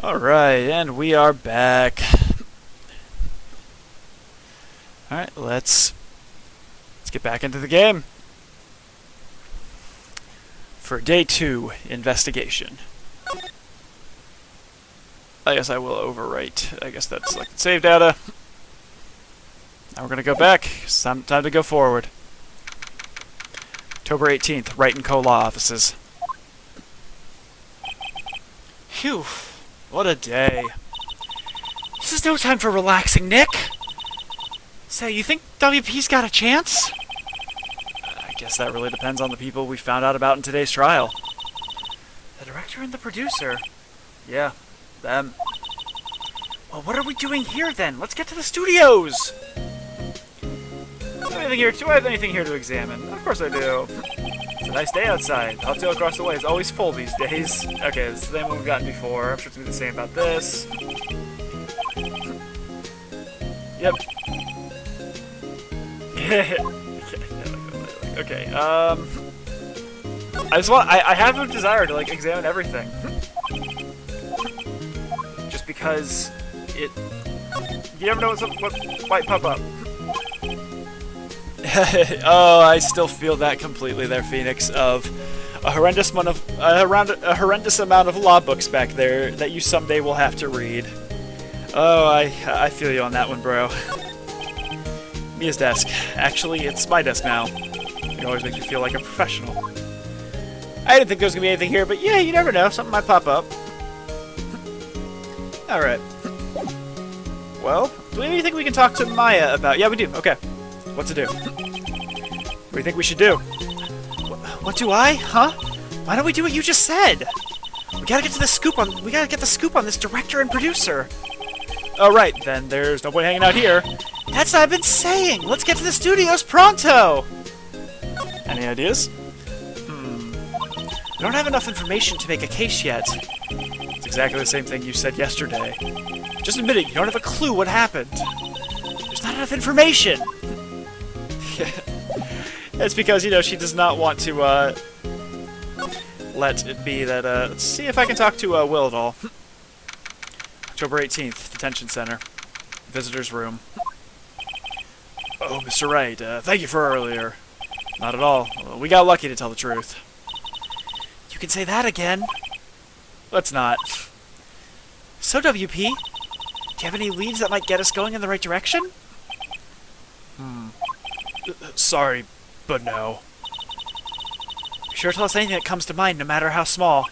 Alright, and we are back. Alright, let's get back into the game. For day 2 investigation. I guess I will overwrite. I guess that's selected save data. Now we're gonna go back. Time to go forward. October 18th, Wright & Co. Law Offices. Phew. What a day. This is no time for relaxing, Nick. Say, you think WP's got a chance? I guess that really depends on the people we found out about in today's trial. The director and the producer. Yeah, them. Well, what are we doing here then? Let's get to the studios! Do I have anything here to examine? Of course I do. It's a nice day outside. Hotel across the way is always full these days. Okay, it's the same one we've gotten before. I'm sure it's going to be the same about this. Yep. Okay, I have no desire to, examine everything. Just because you never know what might pop up. Oh, I still feel that completely there, Phoenix, of a horrendous amount of law books back there that you someday will have to read. Oh, I feel you on that one, bro. Mia's desk. Actually, it's my desk now. It always makes me feel like a professional. I didn't think there was going to be anything here, but yeah, you never know. Something might pop up. Alright. Well, do we have anything we can talk to Maya about? Yeah, we do. Okay. What to do? What do you think we should do? What do I? Huh? Why don't we do what you just said? We gotta get the scoop on this director and producer. Oh, right. Then there's no point hanging out here. That's what I've been saying. Let's get to the studios pronto. Any ideas? I don't have enough information to make a case yet. It's exactly the same thing you said yesterday. Just admit it. You don't have a clue what happened. There's not enough information. It's because, she does not want to, let it be that, let's see if I can talk to, Will at all. October 18th, Detention Center. Visitor's room. Oh, Mr. Wright, thank you for earlier. Not at all. We got lucky, to tell the truth. You can say that again. Let's not. So, WP, do you have any leads that might get us going in the right direction? Sorry, but no. Be sure to tell us anything that comes to mind, no matter how small.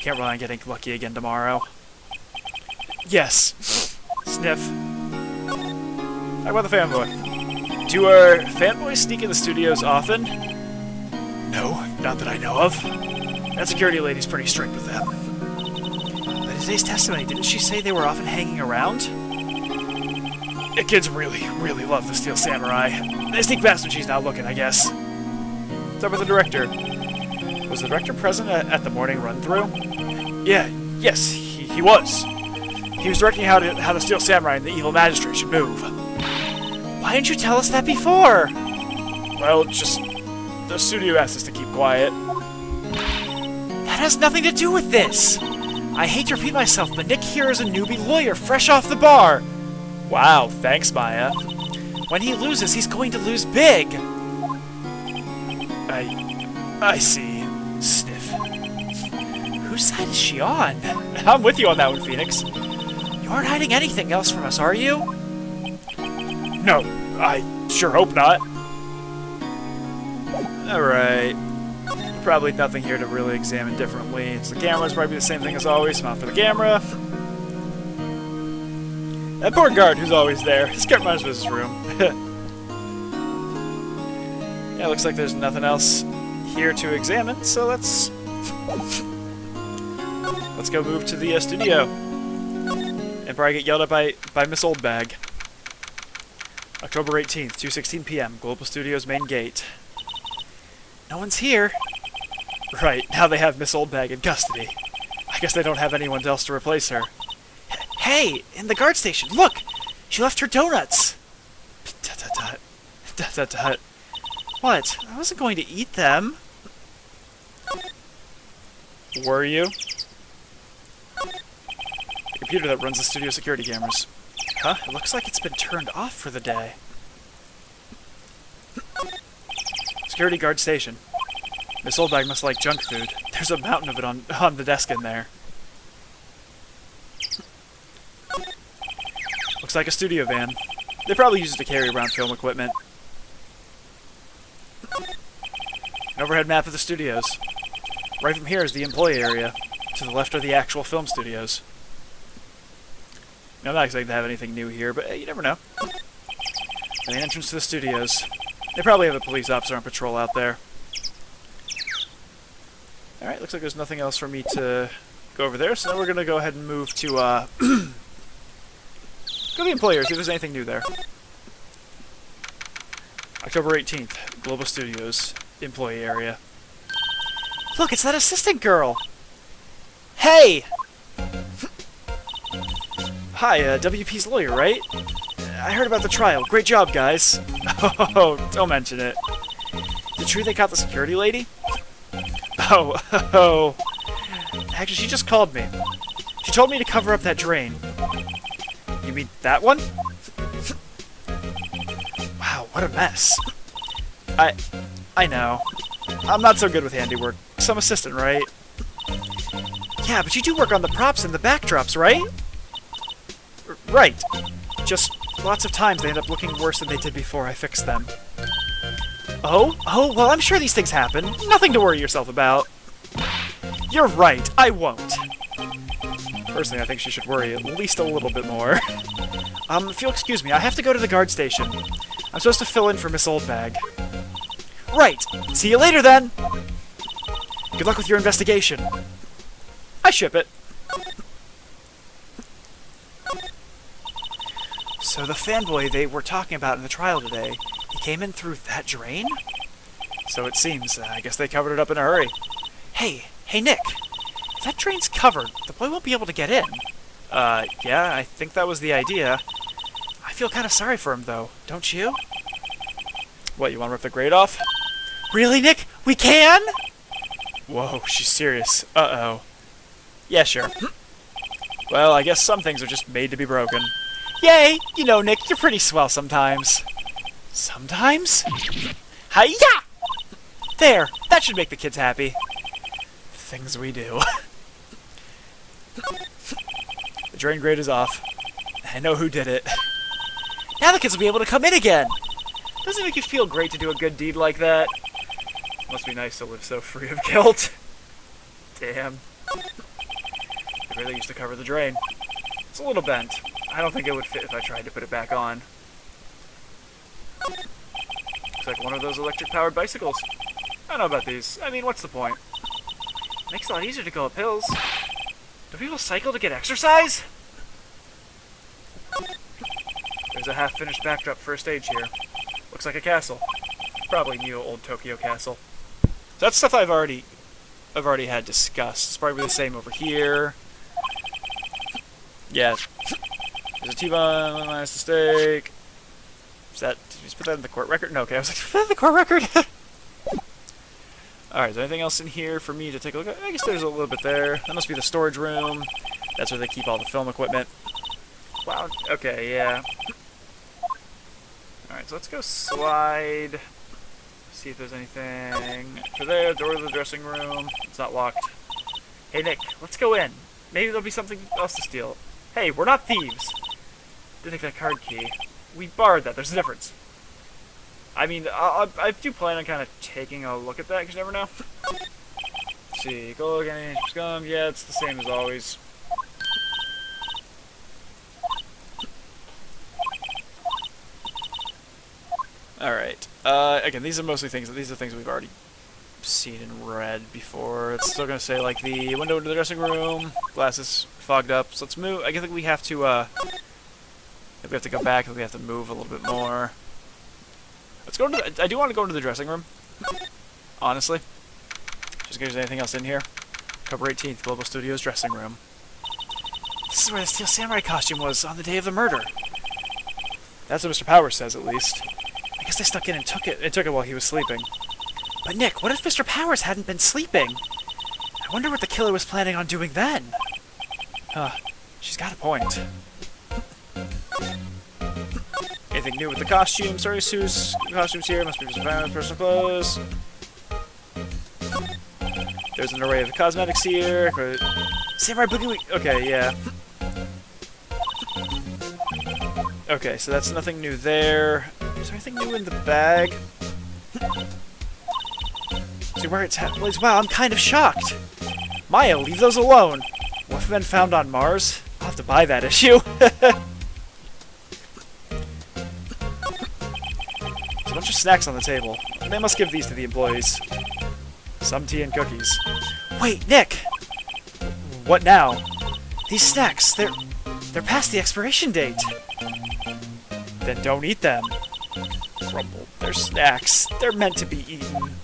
Can't rely on getting lucky again tomorrow. Yes. Sniff. How about the fanboy? Do our fanboys sneak in the studios often? No, not that I know of. That security lady's pretty strict with them. But in today's testimony, didn't she say they were often hanging around? The kids really, really love the Steel Samurai. They sneak past when she's not looking, I guess. What's up with the director? Was the director present at the morning run-through? Yes, he was. He was directing how the Steel Samurai and the Evil Magistrate should move. Why didn't you tell us that before? Well, just the studio asked us to keep quiet. That has nothing to do with this. I hate to repeat myself, but Nick here is a newbie lawyer fresh off the bar. Wow, thanks, Maya. When he loses, he's going to lose big. I see. Sniff. Whose side is she on? I'm with you on that one, Phoenix. You aren't hiding anything else from us, are you? No, I sure hope not. Alright. Probably nothing here to really examine differently. It's the camera's probably the same thing as always. Not for the camera. That poor guard who's always there. This guy reminds me of his room. Yeah, looks like there's nothing else here to examine, so let's go move to the studio. And probably get yelled at by Miss Oldbag. October 18th, 2:16 p.m. Global Studios main gate. No one's here. Right, now they have Miss Oldbag in custody. I guess they don't have anyone else to replace her. Hey, in the guard station, look! She left her donuts! Tut. What? I wasn't going to eat them. Were you? computer that runs the studio security cameras. Huh? It looks like it's been turned off for the day. Security guard station. Miss Oldbag must like junk food. There's a mountain of it on the desk in there. Looks like a studio van. They probably use it to carry around film equipment. An overhead map of the studios. Right from here is the employee area. To the left are the actual film studios. Now, I'm not expecting to have anything new here, but you never know. The main entrance to the studios. They probably have a police officer on patrol out there. Alright, looks like there's nothing else for me to go over there, so now we're going to go ahead and move to, go to the employer, see if there's anything new there. October 18th, Global Studios, employee area. Look, it's that assistant girl! Hey! Hi, WP's lawyer, right? I heard about the trial. Great job, guys. Oh, don't mention it. Is it true they caught the security lady? Oh. Actually, she just called me. She told me to cover up that drain. You mean that one? Wow, what a mess. I know. I'm not so good with handiwork. Some assistant, right? Yeah, but you do work on the props and the backdrops, right? Right. Just lots of times they end up looking worse than they did before I fixed them. Oh, well, I'm sure these things happen. Nothing to worry yourself about. You're right, I won't. Personally, I think she should worry at least a little bit more. If you'll excuse me, I have to go to the guard station. I'm supposed to fill in for Miss Oldbag. Right. See you later, then. Good luck with your investigation. I ship it. So the fanboy they were talking about in the trial today, he came in through that drain? So it seems. I guess they covered it up in a hurry. Hey, Nick. If that drain's covered, the boy won't be able to get in. Yeah, I think that was the idea. I feel kind of sorry for him, though. Don't you? What, you want to rip the grate off? Really, Nick? We can?! Whoa, she's serious. Uh-oh. Yeah, sure. Well, I guess some things are just made to be broken. Yay! You know, Nick, you're pretty swell sometimes. Sometimes? Hi-ya! There! That should make the kids happy. Things we do. The drain grate is off. I know who did it. Now the kids will be able to come in again! Doesn't it make you feel great to do a good deed like that? Must be nice to live so free of guilt. Damn. They really used to cover the drain. It's a little bent. I don't think it would fit if I tried to put it back on. Looks like one of those electric-powered bicycles. I don't know about these. I mean, what's the point? Makes it a lot easier to go up hills. Do people cycle to get exercise? There's a half-finished backdrop for a stage here. Looks like a castle. Probably new old Tokyo castle. That's stuff I've already had discussed. It's probably the same over here. Yeah. There's a T-bone minus the steak. Is that... Did you just put that in the court record? No, okay. I was like, put that in the court record? Alright, is there anything else in here for me to take a look at? I guess there's a little bit there. That must be the storage room. That's where they keep all the film equipment. Wow. Okay, yeah. Alright, so let's go slide. See if there's anything for there. Door to the dressing room. It's not locked. Hey, Nick, let's go in. Maybe there'll be something else to steal. Hey, we're not thieves. Didn't take that card key. We borrowed that. There's a difference. I mean, I do plan on kind of taking a look at that, because you never know. Let's see. Go look at scum. Yeah, it's the same as always. Alright. Again, these are mostly things. These are things we've already seen and read before. It's still going to say, like, the window into the dressing room. Glasses fogged up. So let's move. I think we have to, if we have to go back, we have to move a little bit more. Let's go into the, I do want to go into the dressing room. Honestly. Just in case there's anything else in here. October 18th, Global Studios dressing room. This is where the Steel Samurai costume was on the day of the murder. That's what Mr. Powers says, at least. I guess they snuck in and took it while he was sleeping. But Nick, what if Mr. Powers hadn't been sleeping? I wonder what the killer was planning on doing then. Huh. She's got a point. Anything new with the costumes? Sorry, Sue's costumes here. Must be personal clothes. There's an array of cosmetics here. Samurai Boogie Week. Okay, yeah. Okay, so that's nothing new there. Is there anything new in the bag? See where it's at? Wow, I'm kind of shocked. Maya, leave those alone. What have been found on Mars? I'll have to buy that issue. There's a bunch of snacks on the table. They must give these to the employees. Some tea and cookies. Wait, Nick! What now? These snacks, they're past the expiration date. Then don't eat them. Grumble. They're snacks. They're meant to be eaten.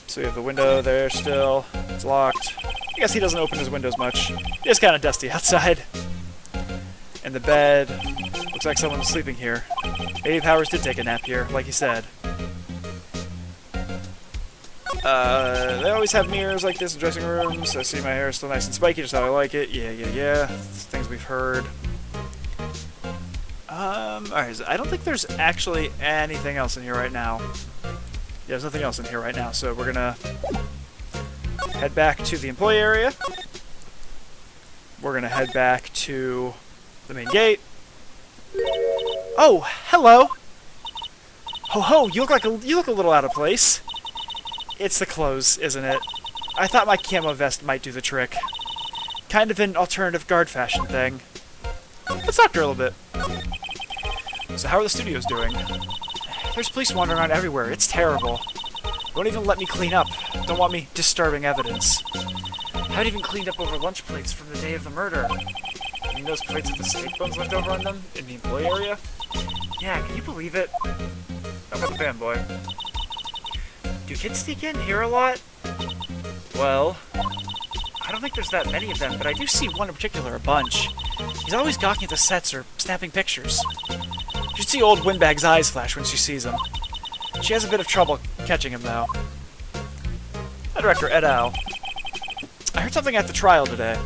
So we have the window there still. It's locked. I guess he doesn't open his windows much. It's kind of dusty outside. And the bed. Looks like someone's sleeping here. Maybe Powers did take a nap here, like he said. They always have mirrors like this in dressing rooms. I see my hair is still nice and spiky, just how I like it. Yeah. Things we've heard. Alright, I don't think there's actually anything else in here right now. Yeah, there's nothing else in here right now, so we're gonna head back to the employee area. We're gonna head back to the main gate. Oh, hello! Ho, you look a little out of place. It's the clothes, isn't it? I thought my camo vest might do the trick. Kind of an alternative guard fashion thing. Let's talk to her a little bit. So how are the studios doing? There's police wandering around everywhere. It's terrible. Won't even let me clean up. Don't want me disturbing evidence. Haven't even cleaned up over lunch plates from the day of the murder. I mean those plates with the steak bones left over on them in the employee area? Yeah, can you believe it? How about the fanboy? Do kids sneak in here a lot? Well, I don't think there's that many of them, but I do see one in particular a bunch. He's always gawking at the sets or snapping pictures. You should see old Windbag's eyes flash when she sees him. She has a bit of trouble catching him, though. Hi, Director Ed Al. I heard something at the trial today.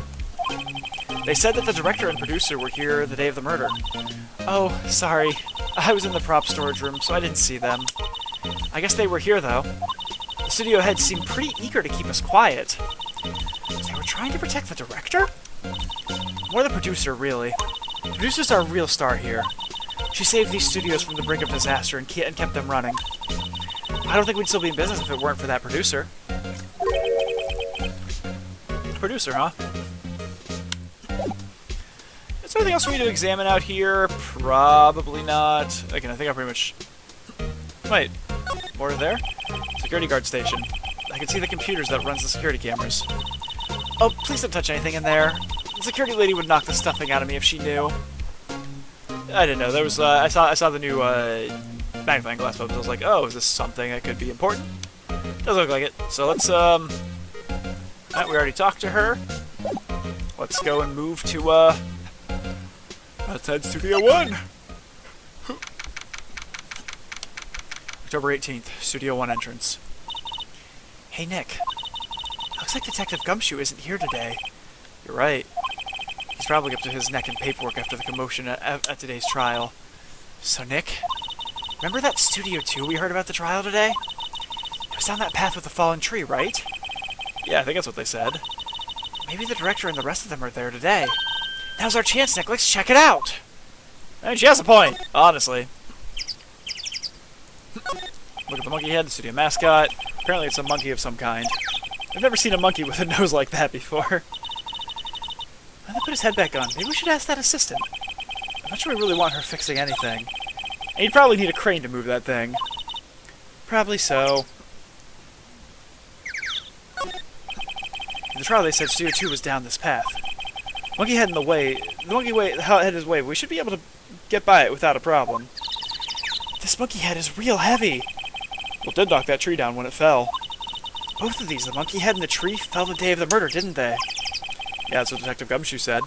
They said that the director and producer were here the day of the murder. Oh, sorry. I was in the prop storage room, so I didn't see them. I guess they were here, though. The studio heads seemed pretty eager to keep us quiet. They were trying to protect the director? More the producer, really. The producer's our real star here. She saved these studios from the brink of disaster and kept them running. I don't think we'd still be in business if it weren't for that producer. Producer, huh? Is there anything else for me to examine out here? Probably not. Again, I think I pretty much... Wait. More there? Security guard station. I can see the computers that runs the security cameras. Oh, please don't touch anything in there. The security lady would knock the stuffing out of me if she knew. I didn't know. There was, I saw the new, magnifying glass photos. I was like, oh, is this something that could be important? Doesn't look like it. So let's, alright, we already talked to her. Let's go and move to, let's head Studio 1! October 18th, Studio 1 entrance. Hey, Nick. Looks like Detective Gumshoe isn't here today. You're right. He's probably up to his neck in paperwork after the commotion at today's trial. So, Nick, remember that Studio 2 we heard about the trial today? It was down that path with the fallen tree, right? Yeah, I think that's what they said. Maybe the director and the rest of them are there today. Now's our chance, Nick. Let's check it out! And she has a point, honestly. Look at the monkey head, the studio mascot. Apparently it's a monkey of some kind. I've never seen a monkey with a nose like that before. Why did they put his head back on? Maybe we should ask that assistant. I'm not sure we really want her fixing anything. And you'd probably need a crane to move that thing. Probably so. In the trial they said Studio 2 was down this path. Monkey head in the way. The monkey head is way. We should be able to get by it without a problem. This monkey head is real heavy. Well, it did knock that tree down when it fell. Both of these, the monkey head and the tree, fell the day of the murder, didn't they? Yeah, that's what Detective Gumshoe said.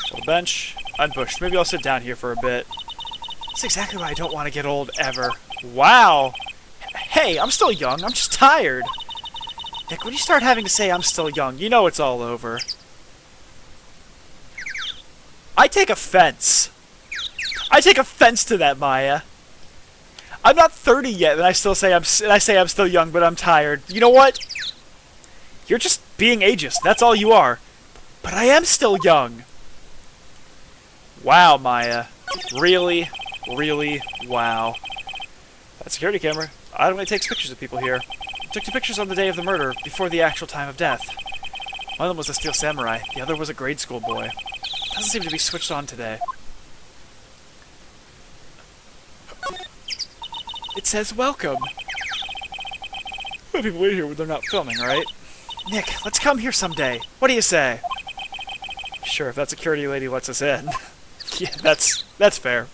So the bench, unpushed. Maybe I'll sit down here for a bit. That's exactly why I don't want to get old, ever. Wow! Hey, I'm still young, I'm just tired. Nick, when you start having to say I'm still young, you know it's all over. I take offense. I take offense to that, Maya. I'm not 30 yet, and I say I'm still young, but I'm tired. You know what? You're just being ageist. That's all you are. But I am still young. Wow, Maya. Really, really, wow. That security camera. I only takes pictures of people here. Took 2 pictures on the day of the murder, before the actual time of death. One of them was a steel samurai. The other was a grade school boy. Doesn't seem to be switched on today. It says welcome. People wait here when they're not filming, right? Nick, let's come here someday. What do you say? Sure, if that security lady lets us in. Yeah, that's fair.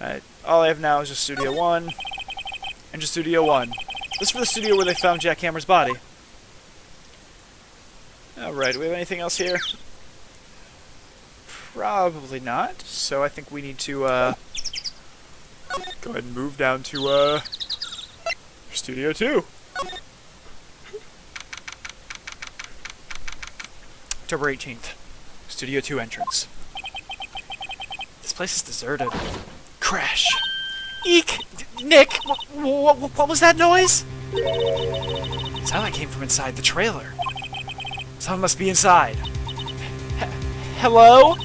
Alright, all I have now is just Studio 1. And just Studio 1. This is for the studio where they found Jack Hammer's body. Alright, do we have anything else here? Probably not. So I think we need to, go ahead and move down to, Studio 2. October 18th. Studio 2 entrance. This place is deserted. Crash! Eek! Nick! What was that noise? It sounded like it came from inside the trailer. Someone must be inside. Hello? ...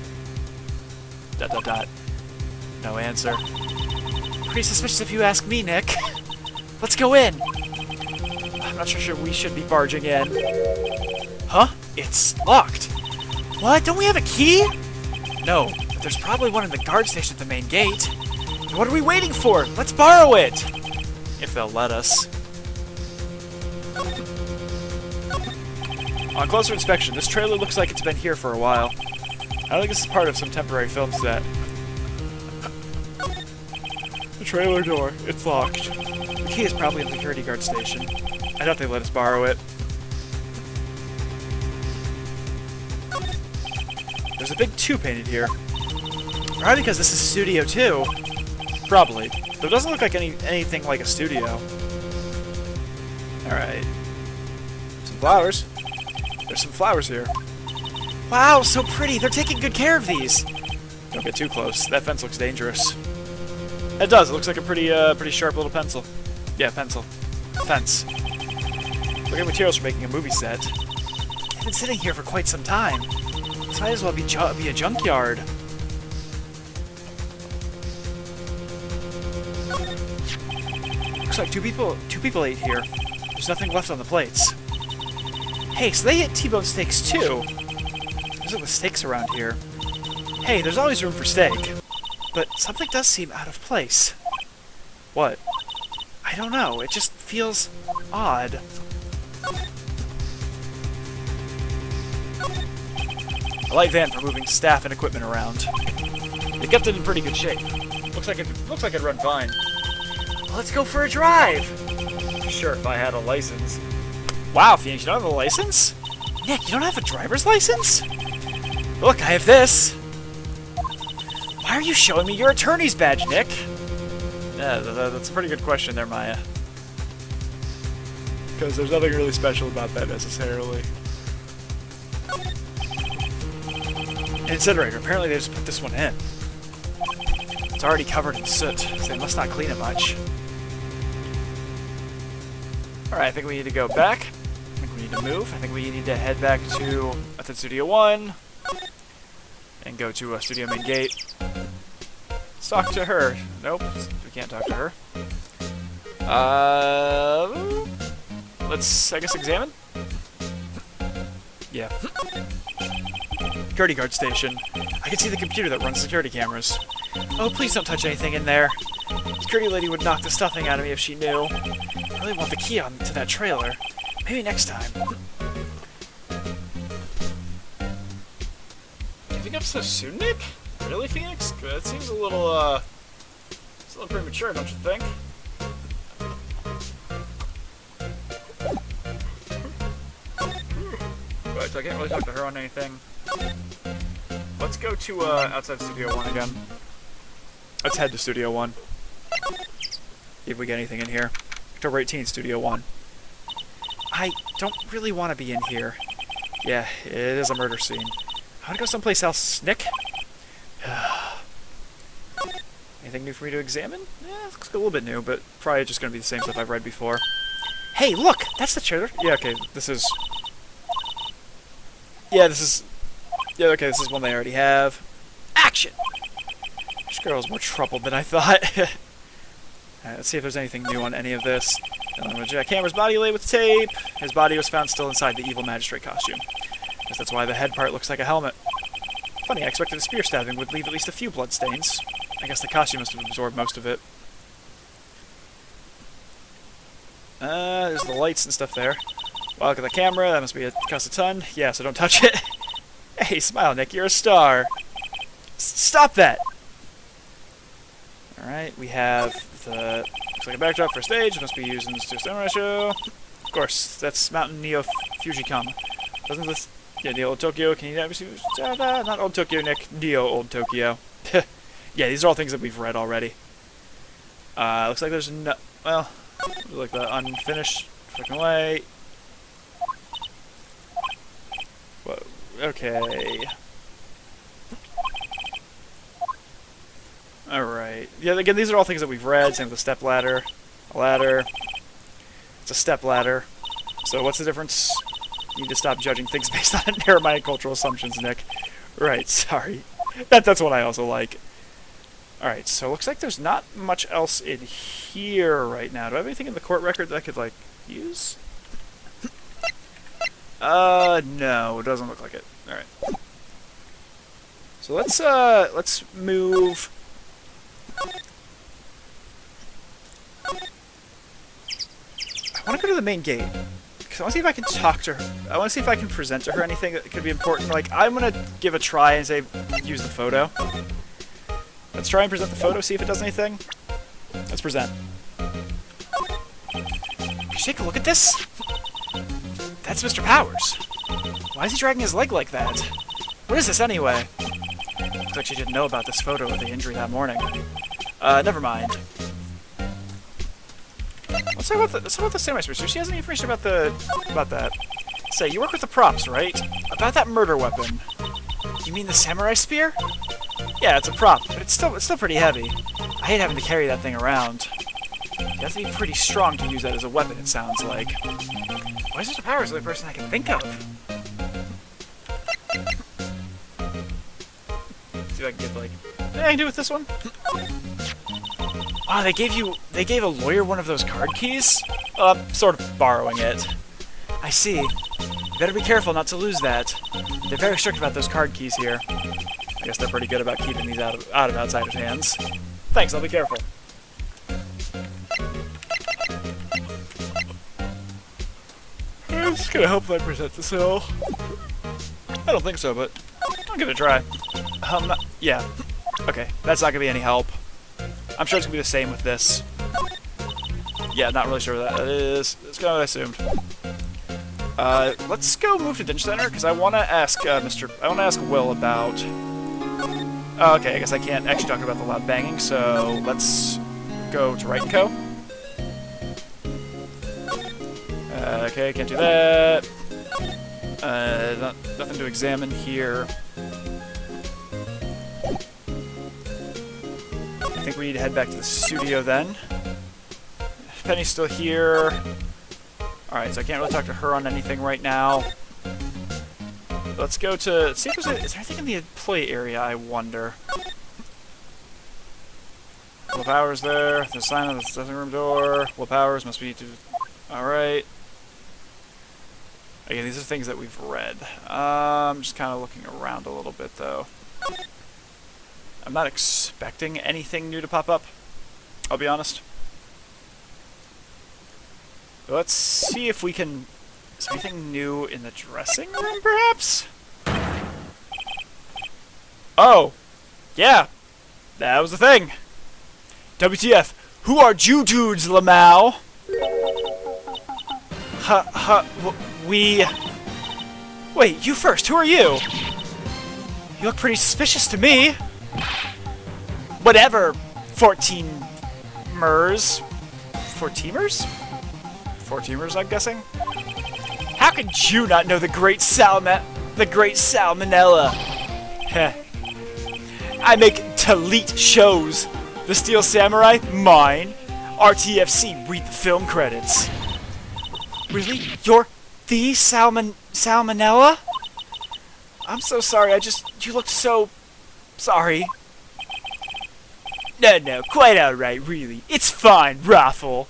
No answer. Pretty suspicious if you ask me, Nick. Let's go in. I'm not sure we should be barging in. Huh? It's locked. What? Don't we have a key? No, but there's probably one in the guard station at the main gate. What are we waiting for? Let's borrow it! If they'll let us. On closer inspection, this trailer looks like it's been here for a while. I don't think this is part of some temporary film set. The trailer door, it's locked. The key is probably in the security guard station. I doubt they let us borrow it. There's a big 2 painted here. Probably because this is Studio 2. Probably. But it doesn't look like anything like a studio. Alright. Some flowers. There's some flowers here. Wow, so pretty! They're taking good care of these! Don't get too close. That fence looks dangerous. It does. It looks like a pretty sharp little pencil. Yeah, pencil. Fence. Look at materials for making a movie set. I've been sitting here for quite some time. This might as well be a junkyard. Looks like two people ate here. There's nothing left on the plates. Hey, so they ate T-bone steaks too. Those are the steaks around here. Hey, there's always room for steak. But something does seem out of place. What? I don't know. It just feels odd. A light van for moving staff and equipment around. They kept it in pretty good shape. Looks like it'd run fine. Let's go for a drive! Sure, if I had a license. Wow, Phoenix, you don't have a license? Nick, you don't have a driver's license? Look, I have this! Why are you showing me your attorney's badge, Nick? Yeah, that's a pretty good question there, Maya. Because there's nothing really special about that, necessarily. Incinerator. Apparently they just put this one in. It's already covered in soot, so they must not clean it much. Alright, I think we need to go back. I think we need to move. I think we need to head back to Studio 1. And go to Studio Main Gate. Let's talk to her. Nope, we can't talk to her. Let's, I guess, examine? Yeah. Security guard station. I can see the computer that runs security cameras. Oh, please don't touch anything in there. Security lady would knock the stuffing out of me if she knew. I really want the key to that trailer. Maybe next time. Giving up so soon, Nick? Really, Phoenix? That seems a little premature, don't you think? But I can't really talk to her on anything. Let's go to outside Studio 1 again. Let's head to Studio 1. See if we get anything in here. October 18th, Studio 1. I don't really want to be in here. Yeah, it is a murder scene. I want to go someplace else. Nick? Anything new for me to examine? Looks a little bit new, but probably just going to be the same stuff I've read before. Hey, look! That's the chair. Yeah, okay, this is... Yeah, this is... Yeah, okay, this is one they already have. Action! This girl's more troubled than I thought. Let's see if there's anything new on any of this. Jack Hammer's body lay with tape. His body was found still inside the evil magistrate costume. Guess that's why the head part looks like a helmet. Funny, I expected a spear stabbing would leave at least a few bloodstains. I guess the costume must have absorbed most of it. There's the lights and stuff there. Wow, look at the camera. That must cost a ton. Yeah, so don't touch it. Hey, smile, Nick. You're a star. Stop that! Alright, we have the... Looks like a backdrop for a stage. It must be used in the samurai show. Of course, that's Mountain Neo Fujikama. Doesn't this... Yeah, Neo Old Tokyo. Can you never see... Not Old Tokyo, Nick. Neo Old Tokyo. Yeah, these are all things that we've read already. Looks like there's no... Well, like the unfinished fucking way. Whoa, okay. Alright. Yeah, again, these are all things that we've read. Same with the step ladder. A ladder. It's a step ladder. So what's the difference? You need to stop judging things based on narrow-minded cultural assumptions, Nick. Right, sorry. That's what I also like. Alright, so it looks like there's not much else in here right now. Do I have anything in the court record that I could, like, use? No, it doesn't look like it. Alright. So let's move... I want to go to the main gate. Because I want to see if I can talk to her. I want to see if I can present to her anything that could be important. Like, I'm going to give a try and say, use the photo. Let's try and present the photo, see if it does anything. Let's present. Can you take a look at this? That's Mr. Powers. Why is he dragging his leg like that? What is this anyway? Looks like she didn't know about this photo of the injury that morning. Never mind. Let's talk about the samurai spear. She has any information about that. Say, you work with the props, right? About that murder weapon. You mean the samurai spear? Yeah, it's a prop, but it's still pretty heavy. I hate having to carry that thing around. You have to be pretty strong to use that as a weapon, it sounds like. Why is Mr. Powers the only person I can think of? See if I can get, like... Anything I can do with this one? Oh, they gave a lawyer one of those card keys? I'm sort of borrowing it. I see. You better be careful not to lose that. They're very strict about those card keys here. I guess they're pretty good about keeping these out of outsiders' hands. Thanks, I'll be careful. I'm just gonna hope I present this hill. I don't think so, but I'll give it a try. Yeah. Okay, that's not gonna be any help. I'm sure it's gonna be the same with this. Yeah, not really sure what that is. That's kind of what I assumed. Let's go move to Dinge Center, because I want to ask, I want to ask Will about... Oh, okay, I guess I can't actually talk about the loud banging, so let's go to Wright & Co. Okay, can't do that. Nothing to examine here. I think we need to head back to the studio then. Penny's still here. Alright, so I can't really talk to her on anything right now. Let's go to... see if there's is there anything in the employee area, I wonder. Will Powers there. There's a sign on the dressing room door. Will Powers must be to... Alright. Again, these are things that we've read. I'm just kind of looking around a little bit, though. I'm not expecting anything new to pop up. I'll be honest. Let's see if we can... Is there anything new in the dressing room, perhaps? Oh! Yeah! That was the thing! WTF! Who are you dudes, Lamau? We... Wait, you first! Who are you? You look pretty suspicious to me! Whatever, 14-mers. 14-mers? 14-mers, I'm guessing? How could you not know the great salmonella? Heh. I make Talit shows. The Steel Samurai, mine. RTFC, read the film credits. Really? You're the salmonella? I'm so sorry, you looked so... sorry. No, quite alright, really. It's fine, Raffle.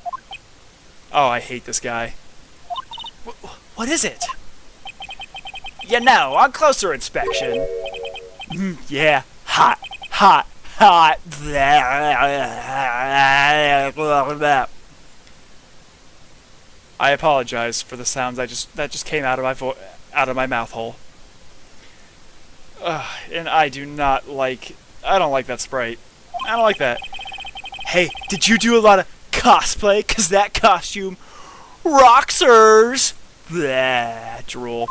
Oh, I hate this guy. What is it? You know, on closer inspection. Yeah, hot. I apologize for the sounds that just came out of my mouth hole. And I don't like that Sprite. I don't like that. Hey, did you do a lot of cosplay? 'Cause that costume rocksers. Blah, drool.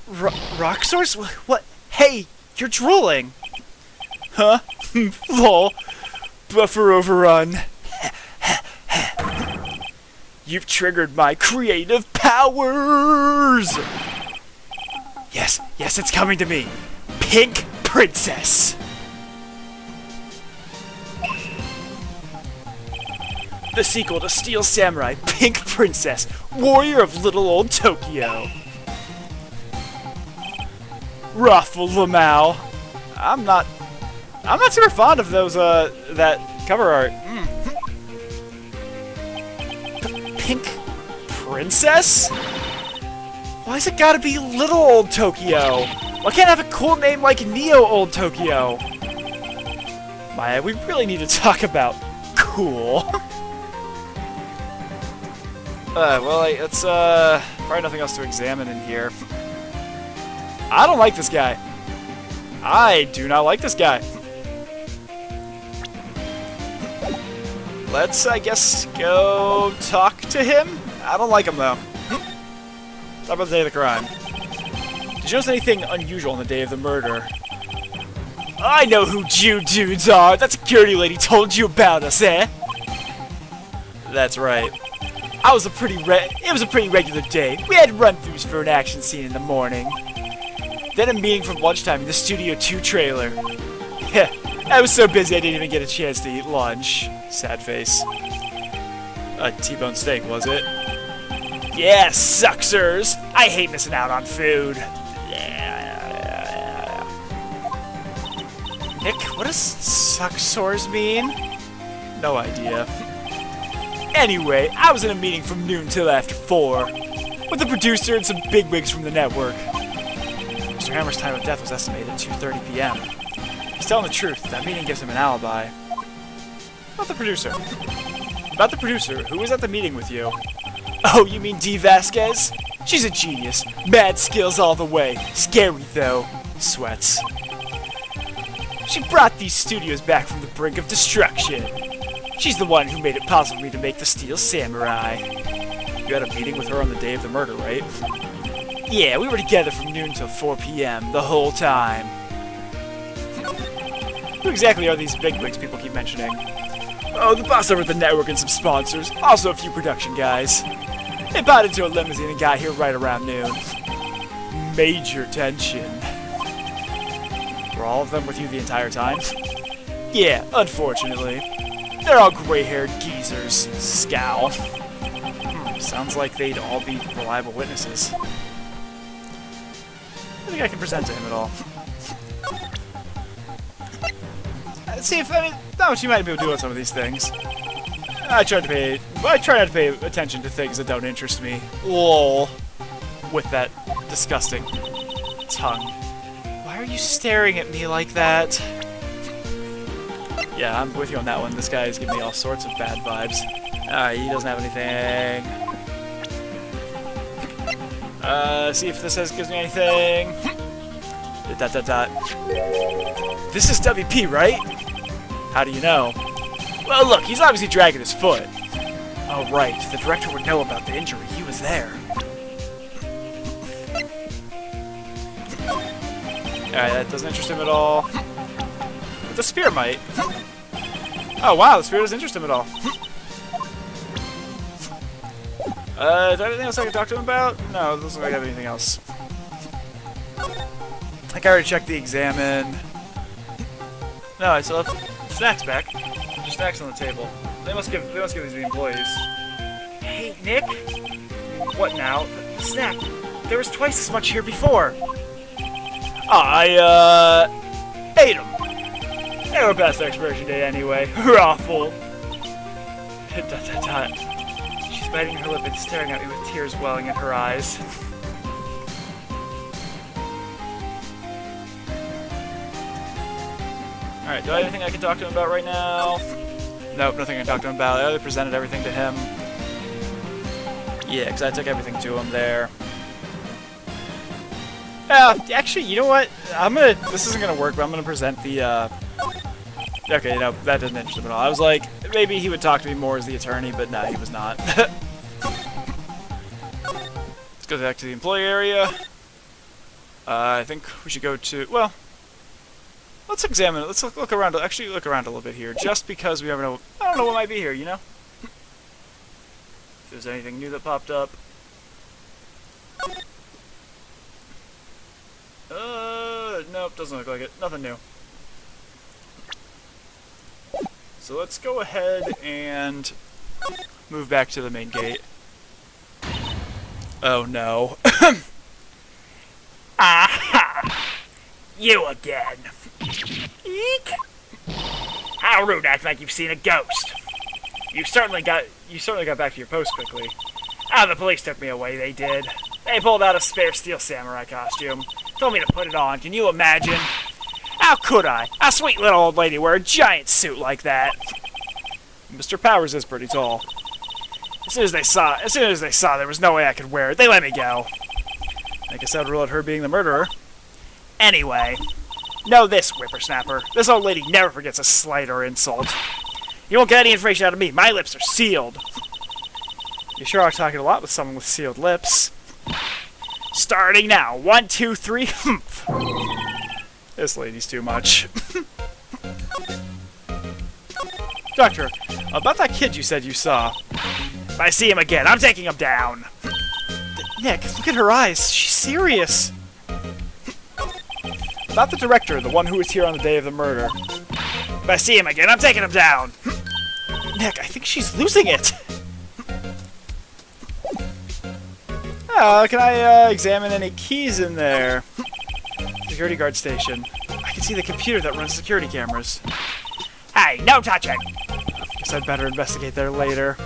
Rocksers? What? Hey, you're drooling. Huh? Lol. Buffer overrun. You've triggered my creative powers! Yes, it's coming to me. Pink Princess! The sequel to Steel Samurai, Pink Princess, Warrior of Little Old Tokyo. Raffle Lamau. I'm not super fond of those, that cover art. Pink Princess? Why's it gotta be Little Old Tokyo? Why can't I have a cool name like Neo Old Tokyo? Maya, we really need to talk about cool. Well, it's, probably nothing else to examine in here. I don't like this guy. I do not like this guy. Let's, I guess, go talk to him? I don't like him, though. Talk about the day of the crime. Did you notice anything unusual on the day of the murder? I know who you dudes are! That security lady told you about us, eh? That's right. It was a pretty regular day. We had run-throughs for an action scene in the morning. Then a meeting from lunchtime in the Studio 2 trailer. Heh, I was so busy I didn't even get a chance to eat lunch. Sad face. A T-bone steak, was it? Yeah, sucksers! I hate missing out on food. Nick, what does sucksores mean? No idea. Anyway, I was in a meeting from noon till after 4, with the producer and some bigwigs from the network. Mr. Hammer's time of death was estimated at 2:30 p.m. He's telling the truth. That meeting gives him an alibi. About the producer, who was at the meeting with you? Oh, you mean Dee Vasquez? She's a genius. Mad skills all the way. Scary, though. Sweats. She brought these studios back from the brink of destruction. She's the one who made it possible for me to make the Steel Samurai. You had a meeting with her on the day of the murder, right? Yeah, we were together from noon till 4 p.m. the whole time. Who exactly are these bigwigs people keep mentioning? Oh, the boss over at the network and some sponsors. Also a few production guys. They bought into a limousine and got here right around noon. Major tension. Were all of them with you the entire time? Yeah, unfortunately. They're all gray-haired geezers. Scowl. Sounds like they'd all be reliable witnesses. I think I can present to him at all. See if, not much you might be able to do on some of these things. I try not to pay attention to things that don't interest me. Lol. With that disgusting tongue. Why are you staring at me like that? Yeah, I'm with you on that one. This guy is giving me all sorts of bad vibes. Alright, he doesn't have anything. See if this gives me anything. ... This is WP, right? How do you know? Well, look, he's obviously dragging his foot. Oh, right. The director would know about the injury. He was there. Alright, that doesn't interest him at all. But the spear might. Oh, wow, the spear doesn't interest him at all. Is there anything else I can talk to him about? No, it doesn't look like I have anything else. I think I already checked the examine. No, I still have snacks back. There's snacks on the table. They must give these to the employees. Hey, Nick. What now? The snack. There was twice as much here before. I ate them. They were past their expiration date anyway. Awful. She's biting her lip and staring at me with tears welling in her eyes. Alright, do I have anything I can talk to him about right now? Nope, nothing I can talk to him about. I already presented everything to him. Yeah, because I took everything to him there. Actually, you know what? This isn't gonna work, but I'm gonna present the, okay, no, that didn't interest him at all. I was like, maybe he would talk to me more as the attorney, but no, he was not. Let's go back to the employee area. I think we should go to, well, let's examine it. Let's look around, actually look around a little bit here, just because we never know, I don't know what might be here, you know? If there's anything new that popped up. Nope, doesn't look like it. Nothing new. So let's go ahead and move back to the main gate. Oh no. Aha! You again. Eek! How rude, act like you've seen a ghost. You certainly got back to your post quickly. The police took me away, they did. They pulled out a spare steel samurai costume. Told me to put it on. Can you imagine? How could I? A sweet little old lady wear a giant suit like that. Mr. Powers is pretty tall. As soon as they saw there was no way I could wear it, they let me go. I guess I'd rule out her being the murderer. Anyway, know this, whippersnapper. This old lady never forgets a slight or insult. You won't get any information out of me. My lips are sealed. You sure are talking a lot with someone with sealed lips. Starting now. 1, 2, 3. Humph. This lady's too much. Doctor, about that kid you said you saw. If I see him again, I'm taking him down. Nick, look at her eyes. She's serious. About the director, the one who was here on the day of the murder. If I see him again, I'm taking him down. Nick, I think she's losing it. Can I examine any keys in there? Security guard station. I can see the computer that runs security cameras. Hey, no touching! Guess I'd better investigate there later.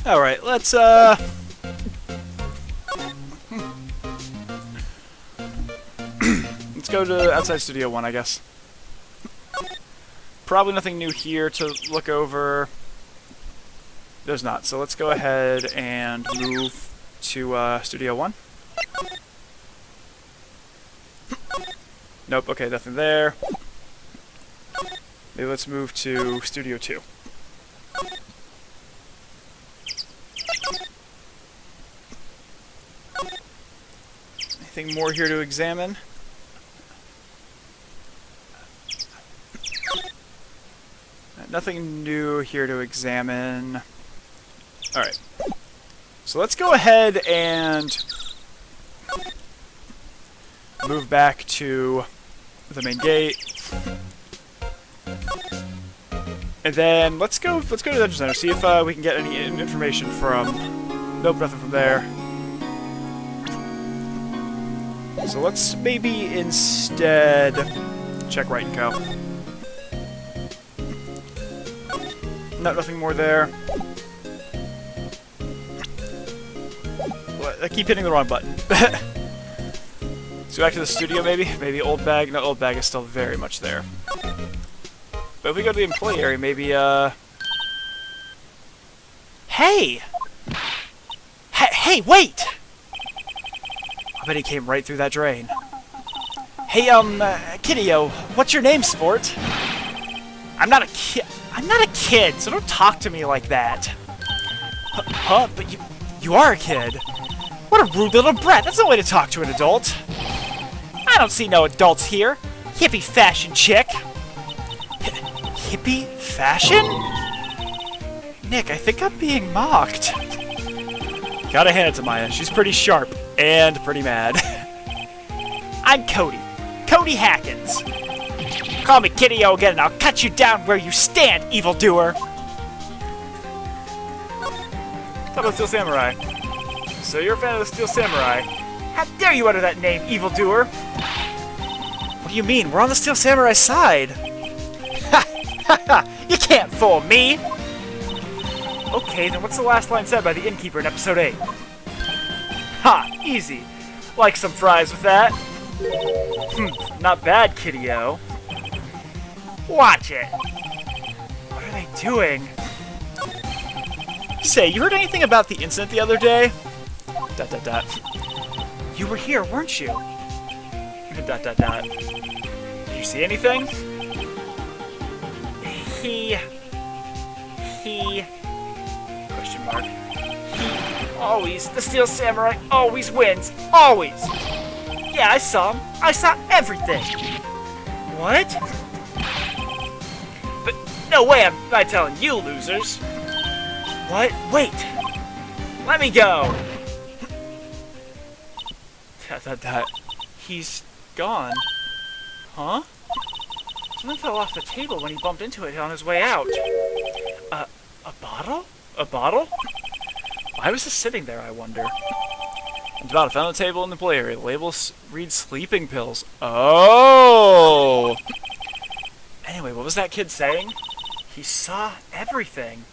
Alright, let's let's go to outside Studio 1, I guess. Probably nothing new here to look over. There's not, so let's go ahead and move to Studio 1. Nope, okay, nothing there. Maybe let's move to Studio 2. Anything more here to examine? Nothing new here to examine. Alright. So let's go ahead and move back to the main gate. And then let's go to the Dungeon Center, see if we can get any information from... Nope, nothing from there. So let's maybe instead check Wright and Co. No, nothing more there. I keep hitting the wrong button. So back to the studio, maybe? Maybe old bag? No, old bag is still very much there. But if we go to the employee area, maybe, Hey! Hey, wait! I bet he came right through that drain. Hey, Kiddio, what's your name, sport? I'm not a kid, so don't talk to me like that. Huh? But you are a kid. What a rude little brat. That's no way to talk to an adult. I don't see no adults here. Hippie fashion chick. Hippie fashion? Nick, I think I'm being mocked. Gotta hand it to Maya. She's pretty sharp and pretty mad. I'm Cody. Cody Hackins. Call me Kitty-O again and I'll cut you down where you stand, evildoer. How about Steel Samurai? So you're a fan of the Steel Samurai? How dare you utter that name, evildoer? What do you mean? We're on the Steel Samurai side. Ha! Ha ha! You can't fool me! Okay, then what's the last line said by the innkeeper in episode 8? Ha! Easy. Like some fries with that. Not bad, Kitty-O. Watch it. What are they doing? Say, you heard anything about the incident the other day? ... You were here, weren't you? ... Did you see anything? He... Question mark. Always, the Steel Samurai always wins. Always! Yeah, I saw him. I saw everything. What? But no way am I telling you, losers. What? Wait! Let me go! He's gone. Huh? Something fell off the table when he bumped into it on his way out. A bottle? A bottle? Why was this sitting there, I wonder? It's about found on the table in the play area. The label reads sleeping pills. Oh! Anyway, what was that kid saying? He saw everything.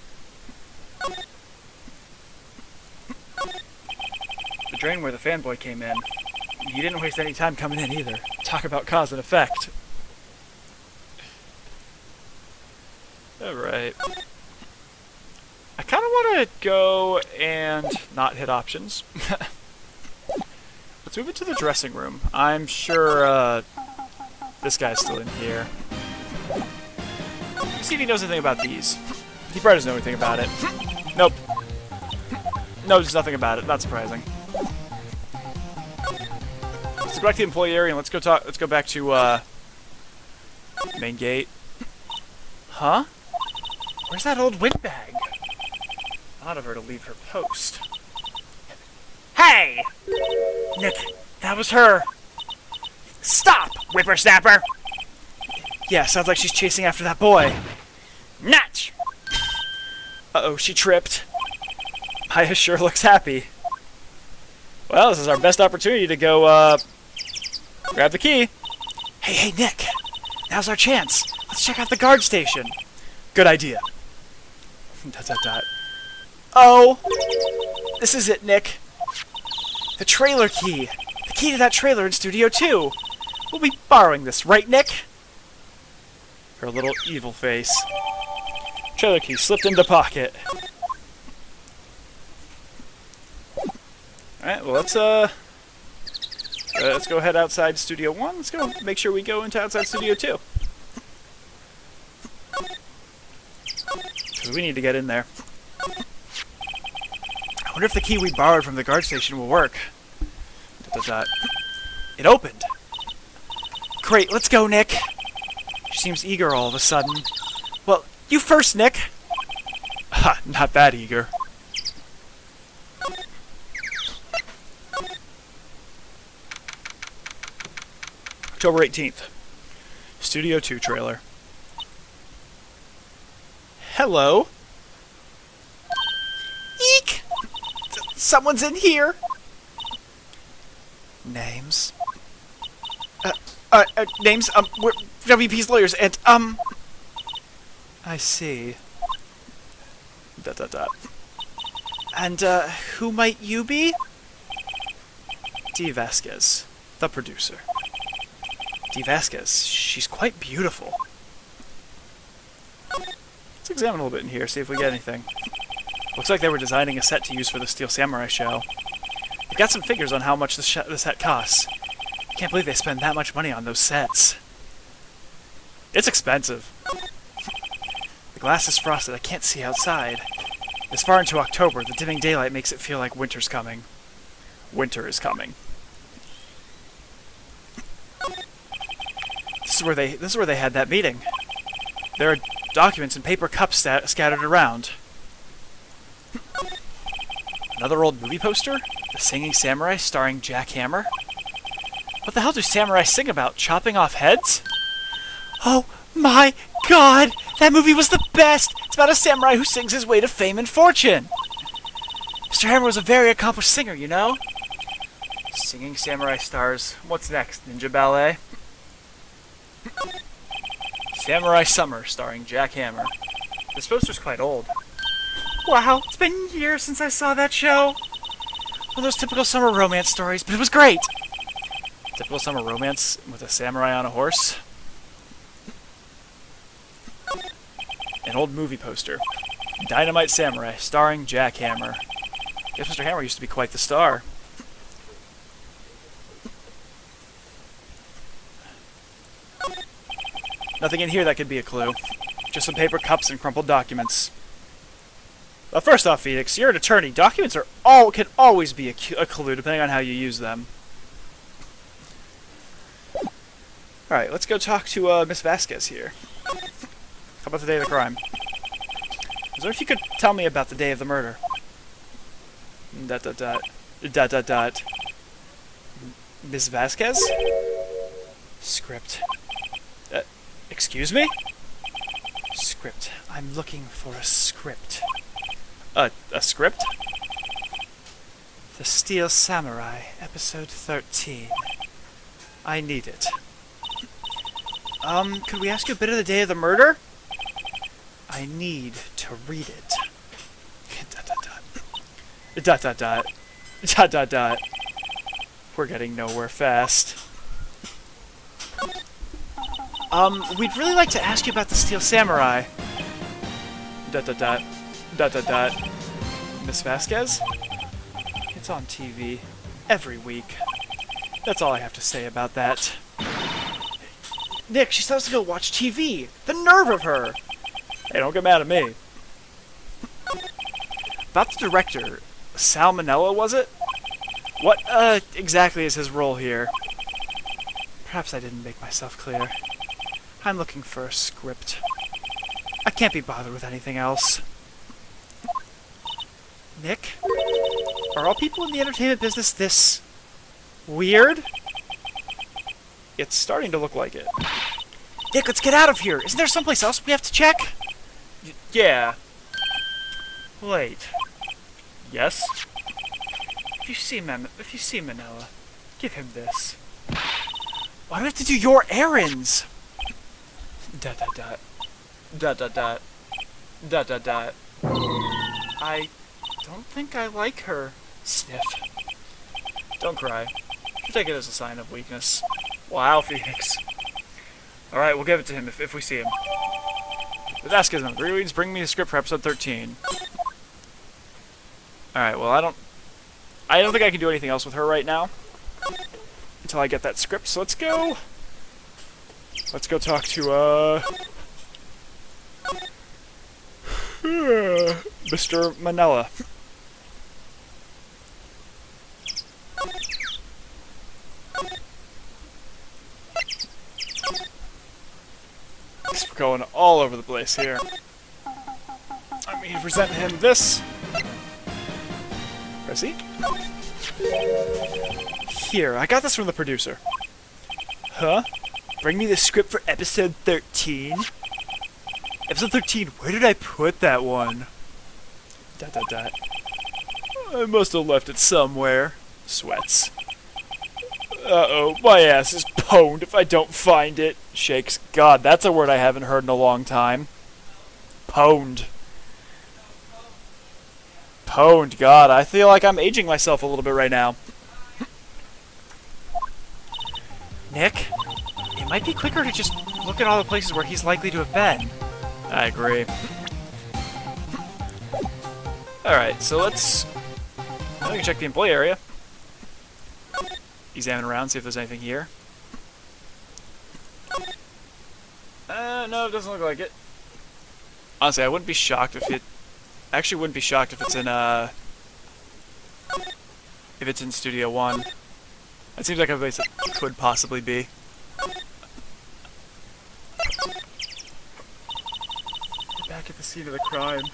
The drain where the fanboy came in. He didn't waste any time coming in either. Talk about cause and effect. Alright. I kind of want to go and not hit options. Let's move it to the dressing room. I'm sure this guy's still in here. Let's see if he knows anything about these. He probably doesn't know anything about it. Nope. Knows nothing about it. Not surprising. Let's go back to the employee area and let's go back to main gate. Huh? Where's that old windbag? Odd of her to leave her post. Hey! Nick, that was her. Stop, whippersnapper! Yeah, sounds like she's chasing after that boy. Natch! Uh-oh, she tripped. Maya sure looks happy. Well, this is our best opportunity to go, grab the key. Hey, Nick. Now's our chance. Let's check out the guard station. Good idea. ... Oh! This is it, Nick. The trailer key. The key to that trailer in Studio 2. We'll be borrowing this, right, Nick? Her little evil face. Trailer key slipped into pocket. Alright, well, let's go head outside Studio 1. Let's go make sure we go into outside Studio 2. Because we need to get in there. I wonder if the key we borrowed from the guard station will work. ... It opened. Great, let's go, Nick. She seems eager all of a sudden. Well, you first, Nick. Ha, not that eager. October 18th. Studio 2 trailer. Hello? Eek! Someone's in here! Names? Names? We're WP's lawyers, and, I see. ... And, who might you be? Dee Vasquez, the producer. Dee Vasquez, she's quite beautiful. Let's examine a little bit in here, see if we get anything. Looks like they were designing a set to use for the Steel Samurai show. They got some figures on how much the set costs. Can't believe they spend that much money on those sets. It's expensive. The glass is frosted, I can't see outside. This far into October, the dimming daylight makes it feel like winter's coming. Winter is coming. This is where they had that meeting. There are documents and paper cups scattered around. Another old movie poster? The Singing Samurai starring Jack Hammer? What the hell do samurai sing about? Chopping off heads? Oh my god! That movie was the best! It's about a samurai who sings his way to fame and fortune! Mr. Hammer was a very accomplished singer, you know? Singing Samurai stars. What's next? Ninja Ballet? Samurai Summer starring Jack Hammer. This poster's quite old. Wow, it's been years since I saw that show! One of those typical summer romance stories, but it was great! Typical summer romance with a samurai on a horse? An old movie poster. Dynamite Samurai, starring Jack Hammer. Guess Mr. Hammer used to be quite the star. Nothing in here that could be a clue. Just some paper cups and crumpled documents. Well, first off, Phoenix, you're an attorney. Documents can always be a clue, depending on how you use them. Alright, let's go talk to Miss Vasquez here. How about the day of the crime? I was wondering if you could tell me about the day of the murder. ... Miss Vasquez? Script. Excuse me? Script. I'm looking for a script. A script? The Steel Samurai, episode 13. I need it. Could we ask you a bit of the day of the murder? I need to read it. ... We're getting nowhere fast. We'd really like to ask you about the Steel Samurai. ... Miss Vasquez? It's on TV. Every week. That's all I have to say about that. Nick, she's supposed to go watch TV! The nerve of her! Hey, don't get mad at me. About the director, Salmonella, was it? What, exactly is his role here? Perhaps I didn't make myself clear. I'm looking for a script. I can't be bothered with anything else. Nick? Are all people in the entertainment business this... weird? It's starting to look like it. Nick, let's get out of here! Isn't there someplace else we have to check? Yeah. Wait. Yes? If you see Manila, give him this. Why do we have to do your errands? ... I don't think I like her. Sniff. Don't cry. She'll take it as a sign of weakness. Wow, Phoenix. Alright, we'll give it to him if we see him. With Vasquez, reads, bring me the script for episode 13. Alright, well, I don't think I can do anything else with her right now. Until I get that script, so let's go talk to, Mr. Manila. We're going all over the place here. I mean, present him this. Proceed. Here, I got this from the producer. Huh? Bring me the script for episode 13? Episode 13, where did I put that one? ... I must have left it somewhere. Sweats. Uh-oh, my ass is pwned if I don't find it. Shakes. God, that's a word I haven't heard in a long time. Pwned. Pwned, God, I feel like I'm aging myself a little bit right now. Nick, it might be quicker to just look at all the places where he's likely to have been. I agree. Alright, so let's... I can check the employee area. Examine around, see if there's anything here. No, it doesn't look like it. Honestly, I wouldn't be shocked if it... I actually wouldn't be shocked if it's in, if it's in Studio 1. That seems like a place it could possibly be. Back at the scene of the crime.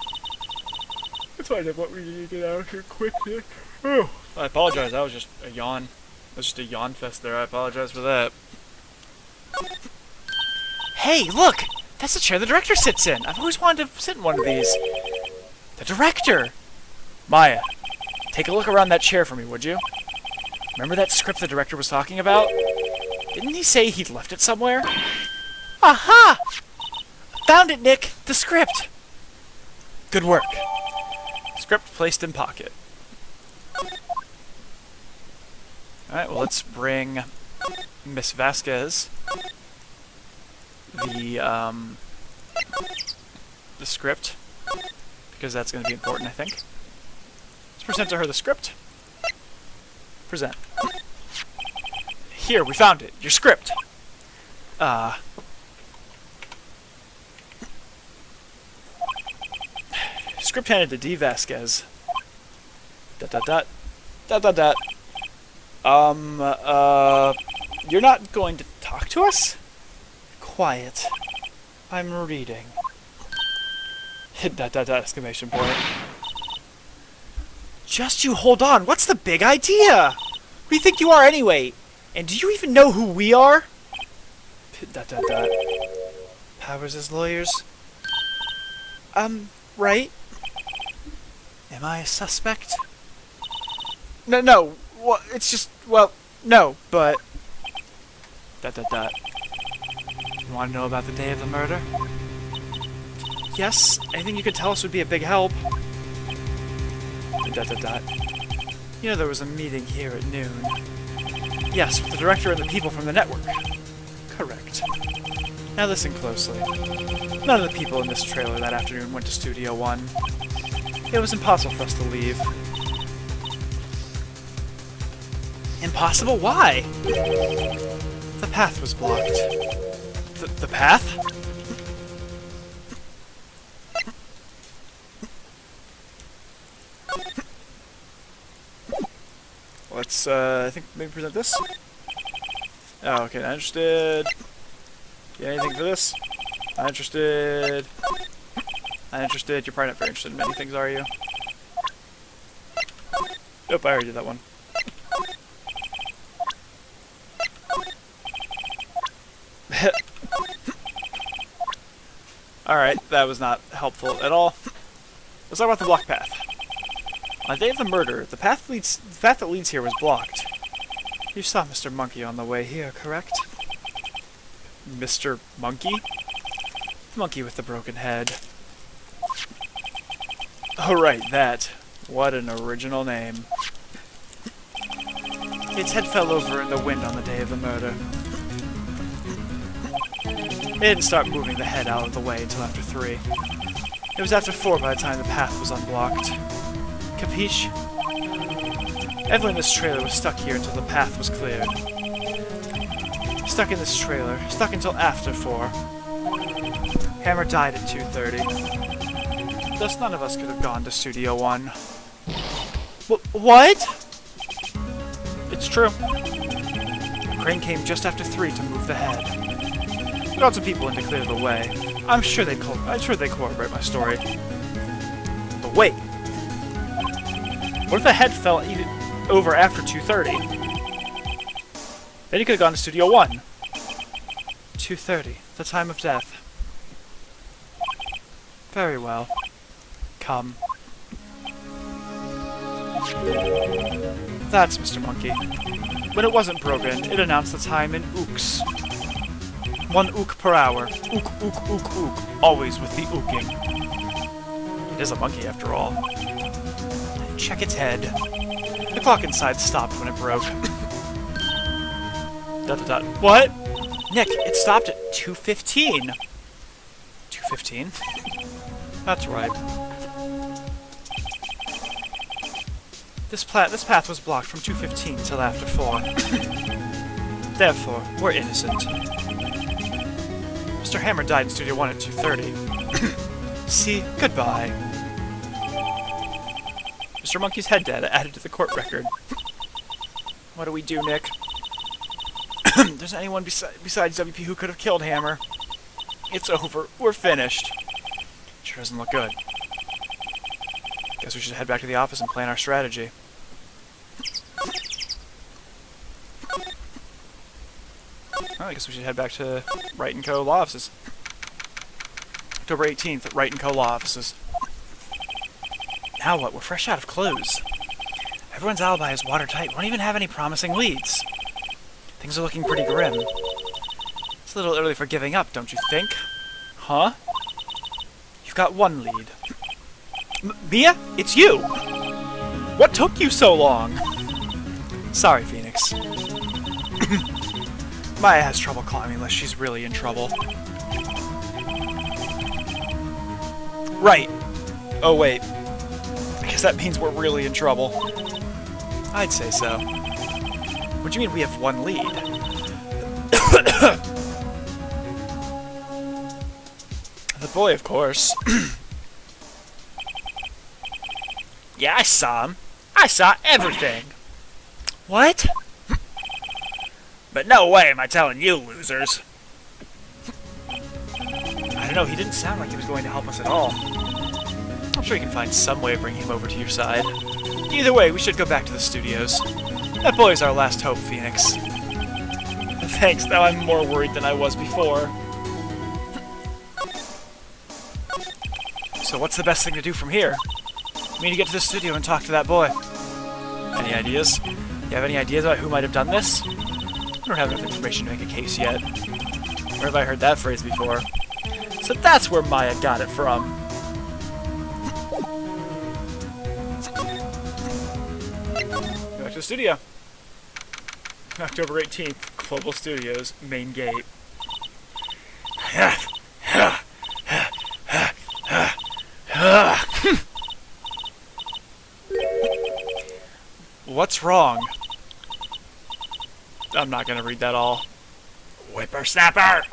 Let's find out what we need to get out of here quick, Nick. Oh, I apologize. That was just a yawn. That was just a yawn fest there. I apologize for that. Hey, look! That's the chair the director sits in. I've always wanted to sit in one of these. The director! Maya, take a look around that chair for me, would you? Remember that script the director was talking about? Didn't he say he'd left it somewhere? Aha! Found it, Nick! The script! Good work. Script placed in pocket. Alright, well, let's bring Miss Vasquez the script, because that's going to be important, I think. Let's present to her the script. Present. Here, we found it. Your script. Script handed to D. Vasquez. Dot dot dot. Dot dot dot. You're not going to talk to us? Quiet. I'm reading. Hit dot dot dot exclamation point. Just you hold on. What's the big idea? Who do you think you are anyway? And do you even know who we are? Hit dot dot dot. Powers as lawyers. Right? Am I a suspect? No. Well, it's just, well, no, but... Dot dot dot. You want to know about the day of the murder? Yes, anything you could tell us would be a big help. Dot dot dot. You know there was a meeting here at noon. Yes, with the director and the people from the network. Correct. Now listen closely. None of the people in this trailer that afternoon went to Studio One. It was impossible for us to leave. Impossible? Why? The path was blocked. The path? Let's, I think maybe present this? Oh, okay, not interested. Yeah, anything for this? Not interested. Not interested. You're probably not very interested in many things, are you? Nope, I already did that one. Alright, that was not helpful at all. Let's talk about the block path. On the day of the murder, the path that leads here was blocked. You saw Mr. Monkey on the way here, correct? Mr. Monkey? The monkey with the broken head. Oh right, that. What an original name. Its head fell over in the wind on the day of the murder. It didn't start moving the head out of the way until after 3. It was after 4 by the time the path was unblocked. Capiche? Everyone in this trailer was stuck here until the path was cleared. Stuck in this trailer, stuck until after 4. Hammer died at 2:30. Thus none of us could have gone to Studio One. What? It's true. The crane came just after 3 to move the head. We got some people in to clear the way. I'm sure they corroborate my story. But wait. What if the head fell over after 2:30? Then you could have gone to Studio One. 2:30, the time of death. Very well. Come. That's Mr. Monkey. When it wasn't broken, it announced the time in ooks. 1 ook per hour. Ook, ook, ook, ook. Always with the ooking. It is a monkey after all. Check its head. The clock inside stopped when it broke. Dot dot dot. What? Nick, it stopped at 2:15. 2:15? That's right. This path was blocked from 2:15 till after 4. Therefore, we're innocent. Mr. Hammer died in Studio One at 2:30. See, goodbye. Mr. Monkey's head data added to the court record. What do we do, Nick? There's anyone besides WP who could have killed Hammer. It's over. We're finished. Sure doesn't look good. Guess we should head back to the office and plan our strategy. Well, I guess we should head back to Wright & Co. law offices. October 18th, Wright & Co. law offices. Now what? We're fresh out of close. Everyone's alibi is watertight. Won't even have any promising leads. Things are looking pretty grim. It's a little early for giving up, don't you think? Huh? You've got one lead. Mia? It's you! What took you so long? Sorry, Phoenix. Maya has trouble climbing unless she's really in trouble. Right. Oh, wait. I guess that means we're really in trouble. I'd say so. What do you mean we have one lead? The boy, of course. Yeah, I saw him. I saw everything. What? But no way am I telling you, losers. I don't know, he didn't sound like he was going to help us at all. I'm sure you can find some way of bringing him over to your side. Either way, we should go back to the studios. That boy's our last hope, Phoenix. Thanks, now I'm more worried than I was before. So what's the best thing to do from here? We need to get to the studio and talk to that boy. Any ideas? You have any ideas about who might have done this? I don't have enough information to make a case yet. Where have I heard that phrase before? So that's where Maya got it from. Go back to the studio. October 18th, Global Studios, main gate. What's wrong? I'm not gonna read that all. Whippersnapper!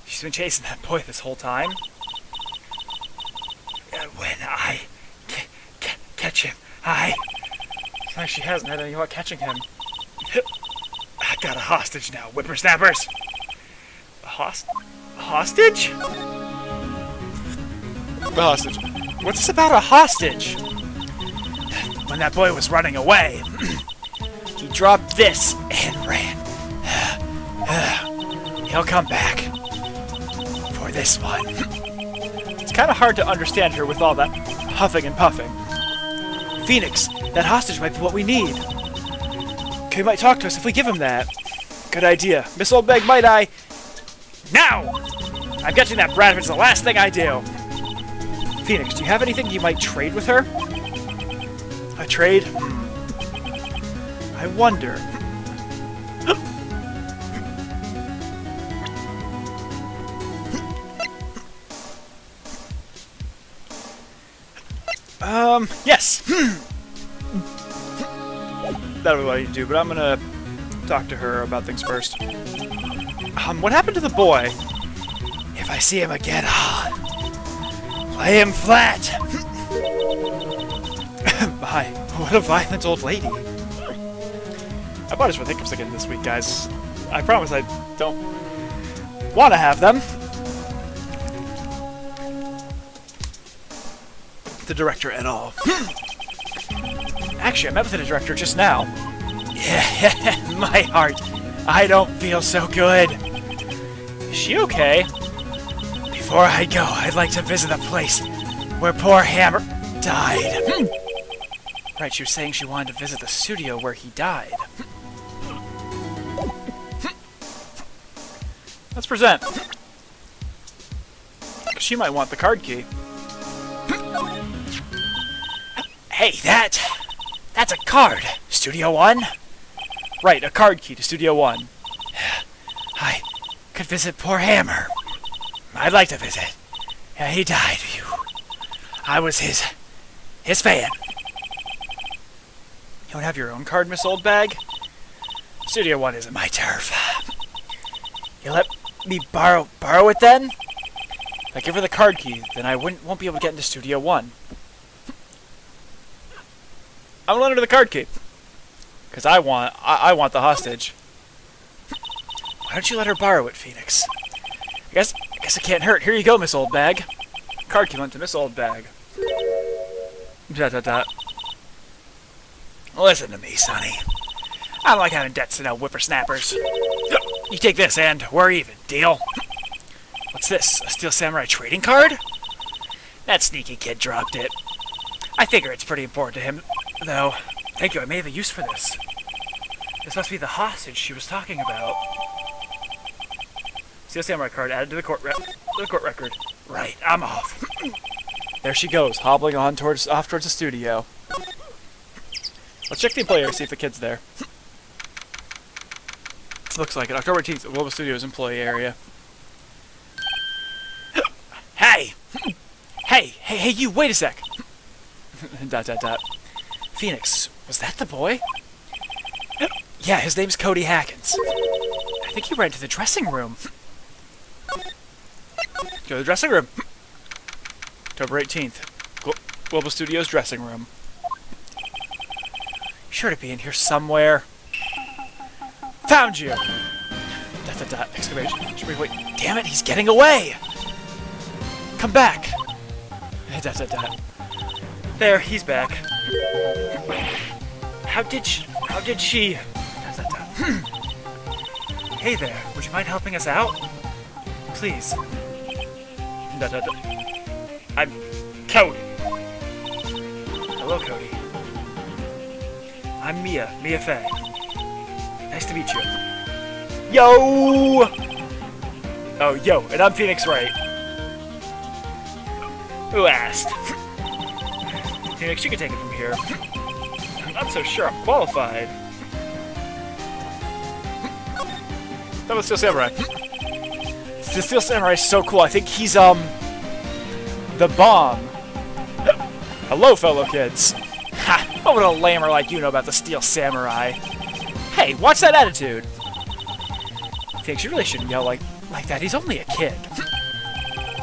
She's been chasing that boy this whole time. When I catch him, It's like she hasn't had any luck catching him. I got a hostage now, whippersnappers! A hostage? A hostage. What's this about a hostage? When that boy was running away, he dropped this and ran. He'll come back. For this one. It's kind of hard to understand her with all that huffing and puffing. Phoenix, that hostage might be what we need. Okay, he might talk to us if we give him that. Good idea. Miss Oldbag, might I? Now! I'm getting that brat if it's the last thing I do. Phoenix, do you have anything you might trade with her? A trade? I wonder. Yes. That'll be what I need to do, but I'm gonna talk to her about things first. What happened to the boy? If I see him again, I'll play him flat. My, what a violent old lady. I bought us for hiccups again this week, guys. I promise I don't want to have them. The director at all. Actually, I met with the director just now. Yeah, my heart. I don't feel so good. Is she okay? Before I go, I'd like to visit the place where poor Hammer died. Right, she was saying she wanted to visit the studio where he died. Let's present. She might want the card key. Hey, that's a card. Studio 1? Right, a card key to Studio 1. I could visit poor Hammer. I'd like to visit. Yeah, he died. I was his fan. You don't have your own card, Miss Oldbag? Studio 1 isn't my turf. You let me borrow it then? If I give her the card key, then I won't be able to get into Studio 1. I'm gonna lend her the card key. Because I want the hostage. Why don't you let her borrow it, Phoenix? I guess it can't hurt. Here you go, Miss Oldbag. Card key lent to Miss Oldbag. Dot dot dot. Listen to me, Sonny. I don't like having debts to no whippersnappers. You take this and we're even, deal? What's this? A Steel Samurai trading card? That sneaky kid dropped it. I figure it's pretty important to him, though. Thank you, I may have a use for this. This must be the hostage she was talking about. Steel Samurai card added to the court record. Right, I'm off. There she goes, hobbling off towards the studio. Let's check the employee area, see if the kid's there. Looks like it. October 18th, Global Studios employee area. Hey! Hey, you, wait a sec! Dot, dot, dot. Phoenix, was that the boy? Yeah, his name's Cody Hackins. I think he ran to the dressing room. Go to the dressing room. October 18th, Global Studios dressing room. Sure to be in here somewhere. Found you! Dot, dot, dot. Exclamation. Wait, damn it, he's getting away! Come back! Dot, dot, dot. There, he's back. How did she... Dot, dot, dot. Hey there, would you mind helping us out? Please. Dot, dot, dot. I'm Cody. Hello, Cody. I'm Mia Fey. Nice to meet you. Yo! Oh, yo, and I'm Phoenix Wright. Who asked? Phoenix, you can take it from here. I'm not so sure I'm qualified. That was Steel Samurai. The Steel Samurai is so cool. I think he's, the bomb. Hello, fellow kids. Ha! What would a lamer like you know about the Steel Samurai? Hey, watch that attitude! Phoenix, you really shouldn't yell like that. He's only a kid.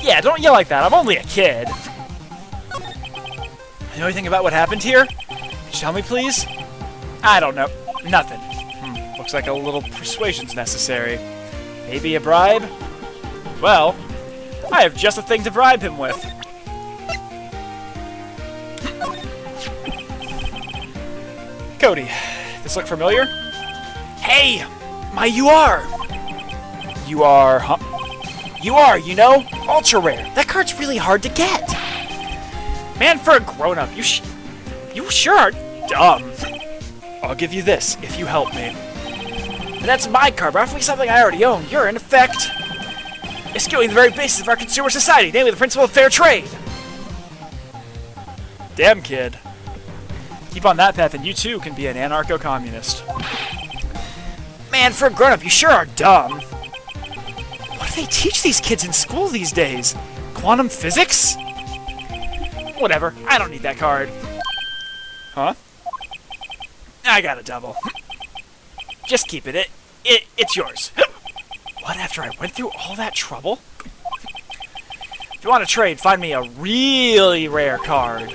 Yeah, don't yell like that. I'm only a kid. You know anything about what happened here? Could you tell me, please? I don't know. Nothing. Looks like a little persuasion's necessary. Maybe a bribe? Well, I have just the thing to bribe him with. Cody, this look familiar? Hey! You are, huh? You are, you know? Ultra rare. That card's really hard to get. Man, for a grown-up, you sure are dumb. I'll give you this, if you help me. And that's my card, but offering something I already own, you're, in effect, eschewing the very basis of our consumer society, namely the principle of fair trade. Damn, kid. Keep on that path and you too can be an anarcho-communist. Man, for a grown-up, you sure are dumb. What do they teach these kids in school these days? Quantum physics? Whatever, I don't need that card. Huh? I got a double. Just keep it. It's yours. What, after I went through all that trouble? If you want to trade, find me a really rare card.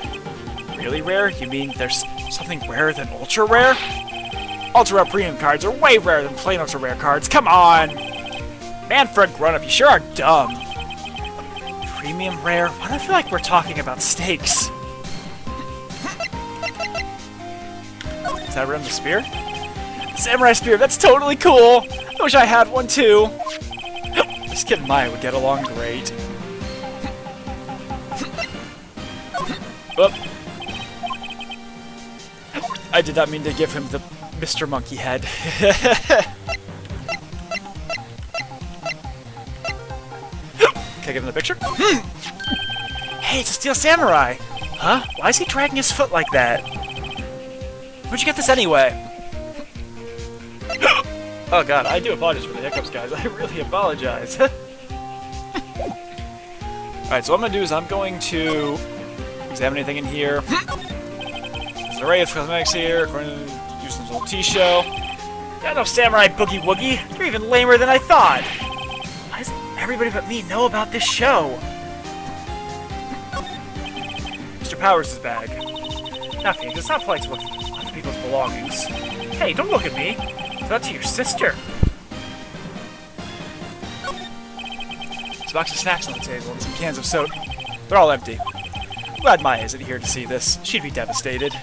Really rare? You mean there's something rarer than ultra rare? Ultra rare premium cards are way rarer than plain ultra rare cards. Come on! Man, for a grown-up, you sure are dumb. Premium rare? Why do I feel like we're talking about steaks? Is that around the spear? The samurai spear, that's totally cool! I wish I had one too! This kid and I would get along great. Oop. I did not mean to give him the Mr. Monkey head. Can I give him the picture? Hey, it's a Steel Samurai! Huh? Why is he dragging his foot like that? Where'd you get this anyway? Oh god, I do apologize for the hiccups, guys. I really apologize. Alright, so what I'm going to do is I'm going to examine anything in here. There's an array of cosmetics here, according to Houston's old T-show. Got no Samurai Boogie Woogie. You're even lamer than I thought. Why does everybody but me know about this show? Mr. Powers' bag. Nothing. It's not polite to look at other people's belongings. Hey, don't look at me. That's your sister. There's a box of snacks on the table and some cans of soda. They're all empty. glad Maya isn't here to see this. She'd be devastated.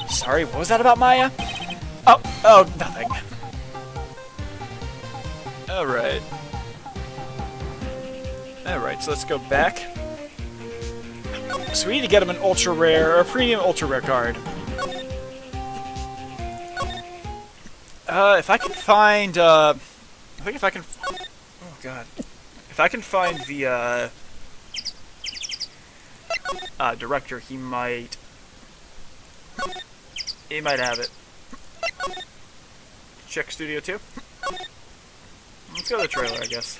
Sorry, what was that about Maya? Oh, nothing. Alright. Alright, so let's go back. So we need to get him an ultra rare, or a premium ultra rare card. If I can find, I think if I can... Oh, God. If I can find the, director, he might have it. Check Studio 2. Let's go to the trailer, I guess.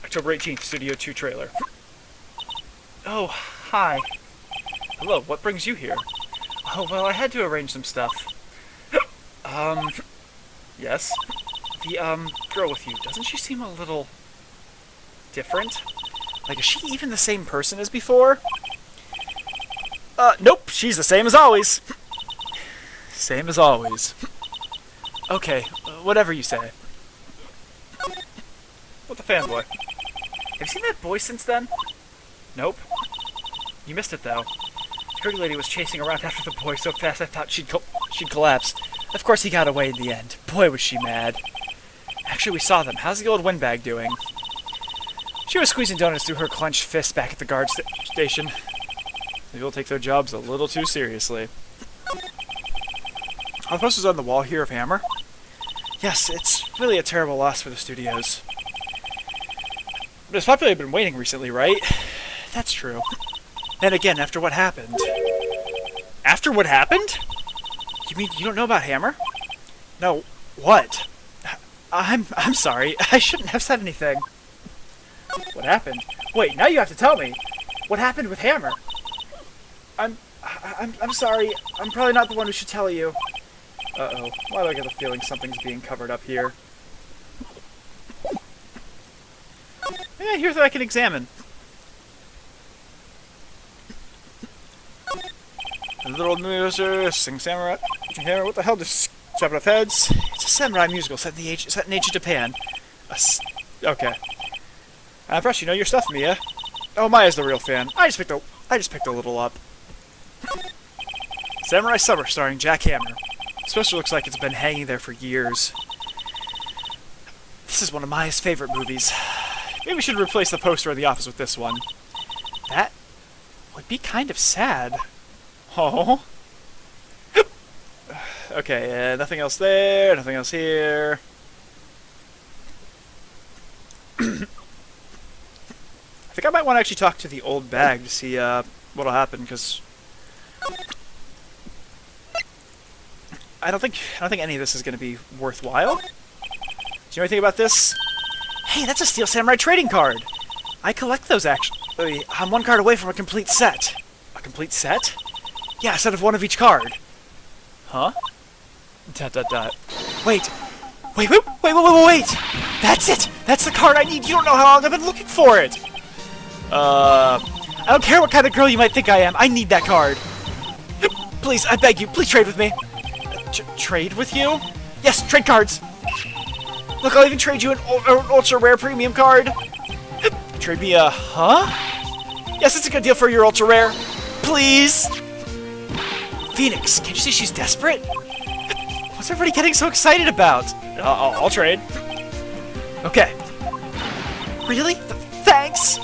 October 18th, Studio 2 trailer. Oh, hi. Hello, what brings you here? Oh, well, I had to arrange some stuff. Yes? The, girl with you, doesn't she seem a little... different? Like, is she even the same person as before? Nope, she's the same as always. Same as always. Okay, whatever you say. What the fanboy? Have you seen that boy since then? Nope. You missed it, though. The pretty lady was chasing around after the boy so fast I thought she'd collapsed. Of course he got away in the end. Boy, was she mad. Actually, we saw them. How's the old windbag doing? She was squeezing donuts through her clenched fist back at the guard station. People take their jobs a little too seriously. Are the posters on the wall here of Hammer? Yes, it's really a terrible loss for the studios. But it's probably been waiting recently, right? That's true. Then again, after what happened... After what happened? You mean you don't know about Hammer? No, what? I'm sorry. I shouldn't have said anything. What happened? Wait, now you have to tell me. What happened with Hammer? I'm sorry. I'm probably not the one who should tell you. Uh-oh. Why do I get a feeling something's being covered up here? Yeah, here's what I can examine. A little music, sing samurai. Hammer, what the hell? Just chopping off heads. It's a samurai musical set in ancient Japan. Okay. Perhaps you know your stuff, Mia. Oh, Maya's the real fan. I just picked a little up. Samurai Summer, starring Jack Hammer. This poster looks like it's been hanging there for years. This is one of Maya's favorite movies. Maybe we should replace the poster in the office with this one. That would be kind of sad. Oh. Okay, nothing else there, nothing else here. I think I might want to actually talk to the old bag to see what'll happen, because I don't think any of this is going to be worthwhile. Do you know anything about this? Hey, that's a Steel Samurai trading card. I collect those actually. I'm one card away from a complete set. A complete set? Yeah, a set of one of each card. Huh? ... Wait. Wait! That's it! That's the card I need! You don't know how long I've been looking for it! I don't care what kind of girl you might think I am. I need that card. Please, I beg you, please trade with me. Trade with you? Yes, trade cards! Look, I'll even trade you an ultra rare premium card. Trade me a... Huh? Yes, it's a good deal for your ultra rare. Please! Phoenix, can't you see she's desperate? What's everybody getting so excited about? I'll trade. Okay. Really? Thanks!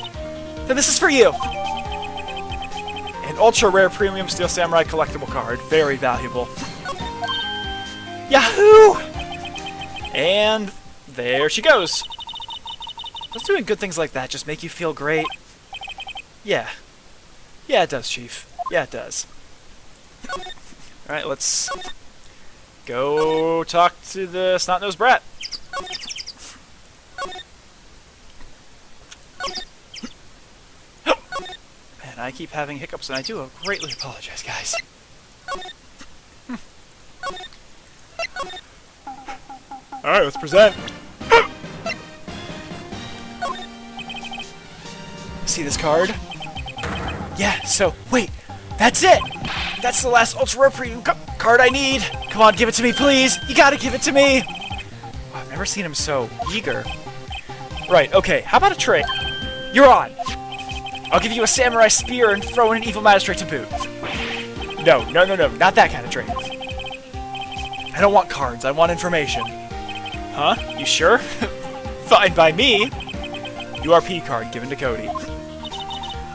Then this is for you. An ultra rare premium Steel Samurai collectible card. Very valuable. Yahoo! And there she goes. Does doing good things like that just make you feel great? Yeah. Yeah, it does, Chief. Yeah, it does. Alright, let's go talk to the snot-nosed brat. Man, I keep having hiccups, and I do greatly apologize, guys. Alright, let's present. See this card? Yeah, so, wait, that's it! That's the last ultra rare premium card I need! Come on, give it to me, please! You gotta give it to me! Oh, I've never seen him so eager. Right, okay, how about a trade? You're on! I'll give you a samurai spear and throw in an evil magistrate to boot. No, no, no, no, not that kind of training. I don't want cards, I want information. Huh? You sure? Fine by me. URP card given to Cody.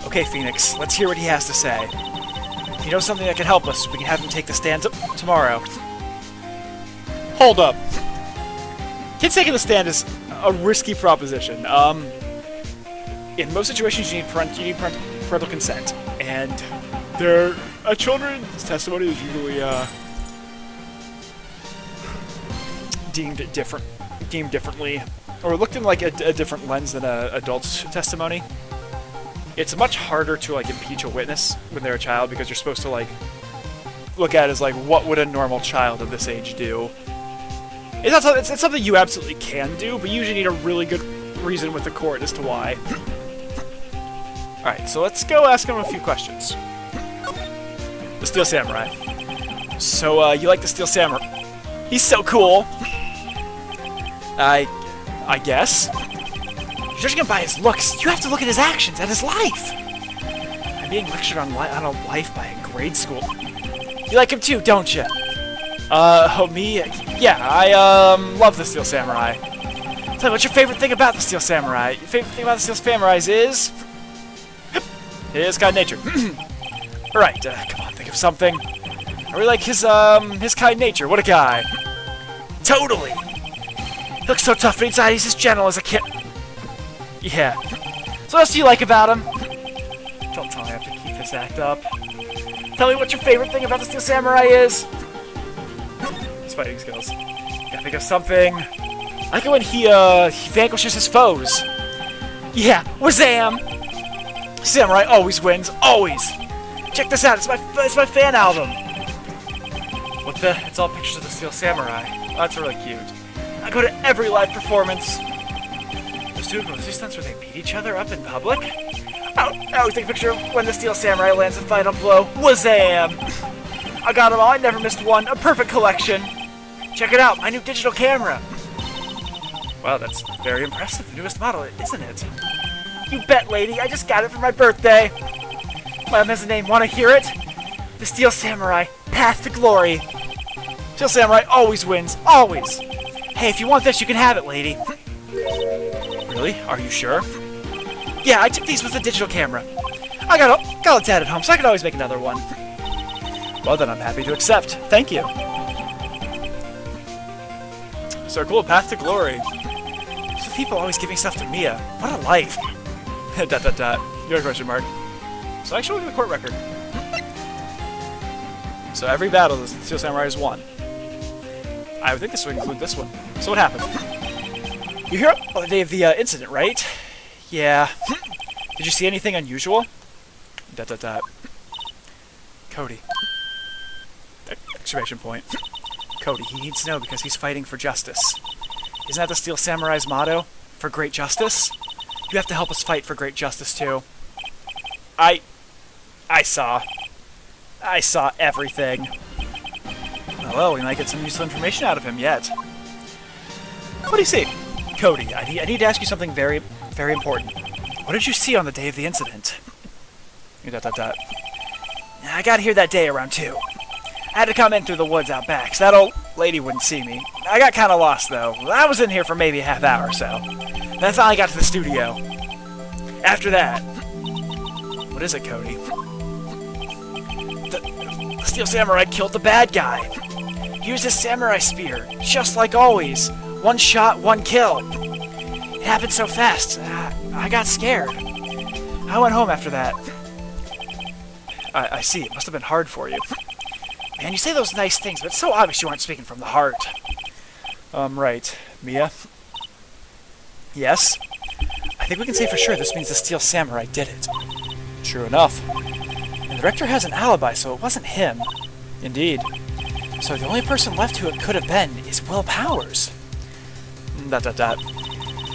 Okay, Phoenix, let's hear what he has to say. If you know something that can help us, we can have him take the stand tomorrow. Hold up. Kids taking the stand is a risky proposition. In most situations, you need parental consent, and a children's testimony is usually deemed differently, or looked in like a different lens than an adult's testimony. It's much harder to like impeach a witness when they're a child because you're supposed to like look at it as like, what would a normal child of this age do? It's something you absolutely can do, but you usually need a really good reason with the court as to why. Alright, so let's go ask him a few questions. The Steel Samurai. So, you like the Steel Samurai? He's so cool! I guess. You're judging him by his looks. You have to look at his actions and his life! I'm being lectured on a life by a grade school. You like him too, don't you? Oh, me? Yeah, I, love the Steel Samurai. Tell me, what's your favorite thing about the Steel Samurai? Your favorite thing about the Steel Samurais is... his kind nature. Alright, come on, think of something. I really like his kind nature. What a guy. Totally! He looks so tough, but inside he's as gentle as a kid. Yeah. So what else do you like about him? Don't tell me I have to keep this act up. Tell me what your favorite thing about the Steel Samurai is. His fighting skills. Gotta think of something. I like it when he vanquishes his foes. Yeah, Wazam! Samurai always wins, always! Check this out, it's my fan album! What the? It's all pictures of the Steel Samurai. Oh, that's really cute. I go to every live performance. Those two movie stunts where they beat each other up in public? I always take a picture of when the Steel Samurai lands the final blow. Wazam! I got them all, I never missed one. A perfect collection. Check it out, my new digital camera. Wow, that's very impressive. The newest model, isn't it? You bet, lady. I just got it for my birthday. Mom has a name. Want to hear it? The Steel Samurai. Path to Glory. Steel Samurai always wins. Always. Hey, if you want this, you can have it, lady. Really? Are you sure? Yeah, I took these with the digital camera. I got a dad at home, so I could always make another one. Well, then I'm happy to accept. Thank you. So cool. Path to Glory. So people always giving stuff to Mia. What a life. ... Your question mark. So actually look at the court record. So every battle the Steel Samurai has won. I would think this would include this one. So what happened? You're here on the day of the incident, right? Yeah. Did you see anything unusual? ... Cody. Exclamation point. Cody, he needs to know because he's fighting for justice. Isn't that the Steel Samurai's motto? For great justice? You have to help us fight for great justice, too. I saw everything. Oh, well, we might get some useful information out of him yet. What do you see? Cody, I need to ask you something very, very important. What did you see on the day of the incident? ... I got here that day around 2. I had to come in through the woods out back, so that old lady wouldn't see me. I got kind of lost, though. I was in here for maybe a half hour or so. Then I finally got to the studio. After that... What is it, Cody? The Steel Samurai killed the bad guy. He used his samurai spear, just like always. One shot, one kill. It happened so fast, I got scared. I went home after that. I see, it must have been hard for you. Man, you say those nice things, but it's so obvious you aren't speaking from the heart. Right. Mia? Yes? I think we can say for sure this means the Steel Samurai did it. True enough. And the Rector has an alibi, so it wasn't him. Indeed. So the only person left who it could have been is Will Powers. ... I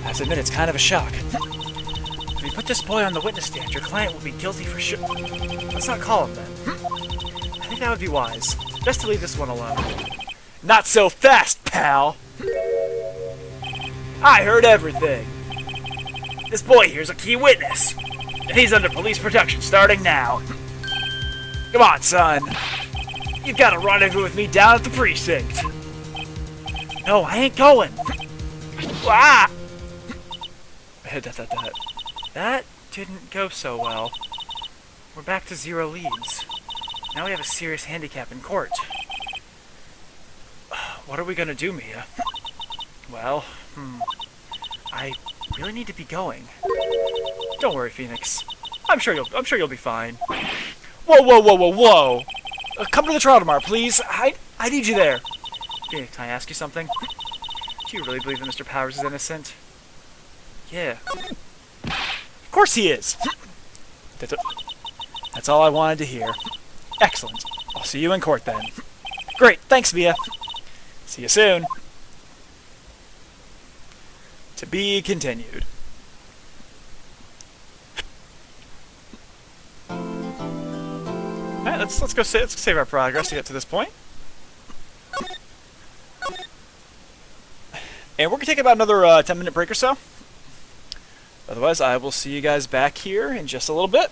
have to admit, it's kind of a shock. If you put this boy on the witness stand, your client will be guilty for sure. Let's not call him then. I think that would be wise. Best to leave this one alone. Not so fast, pal! I heard everything. This boy here's a key witness. and he's under police protection starting now. Come on, son. You've got a rendezvous with me down at the precinct. No, I ain't going. Ah! That didn't go so well. We're back to 0 leads. Now we have a serious handicap in court. What are we gonna do, Mia? Well, I really need to be going. Don't worry, Phoenix. I'm sure you'll be fine. Whoa! Come to the trial tomorrow, please. I need you there. Phoenix, can I ask you something? Do you really believe that Mr. Powers is innocent? Yeah. Of course he is. That's all I wanted to hear. Excellent. I'll see you in court then. Great. Thanks, Mia. See you soon. To be continued. Alright, let's go save our progress to get to this point. And we're gonna take about another 10-minute break or so. Otherwise, I will see you guys back here in just a little bit.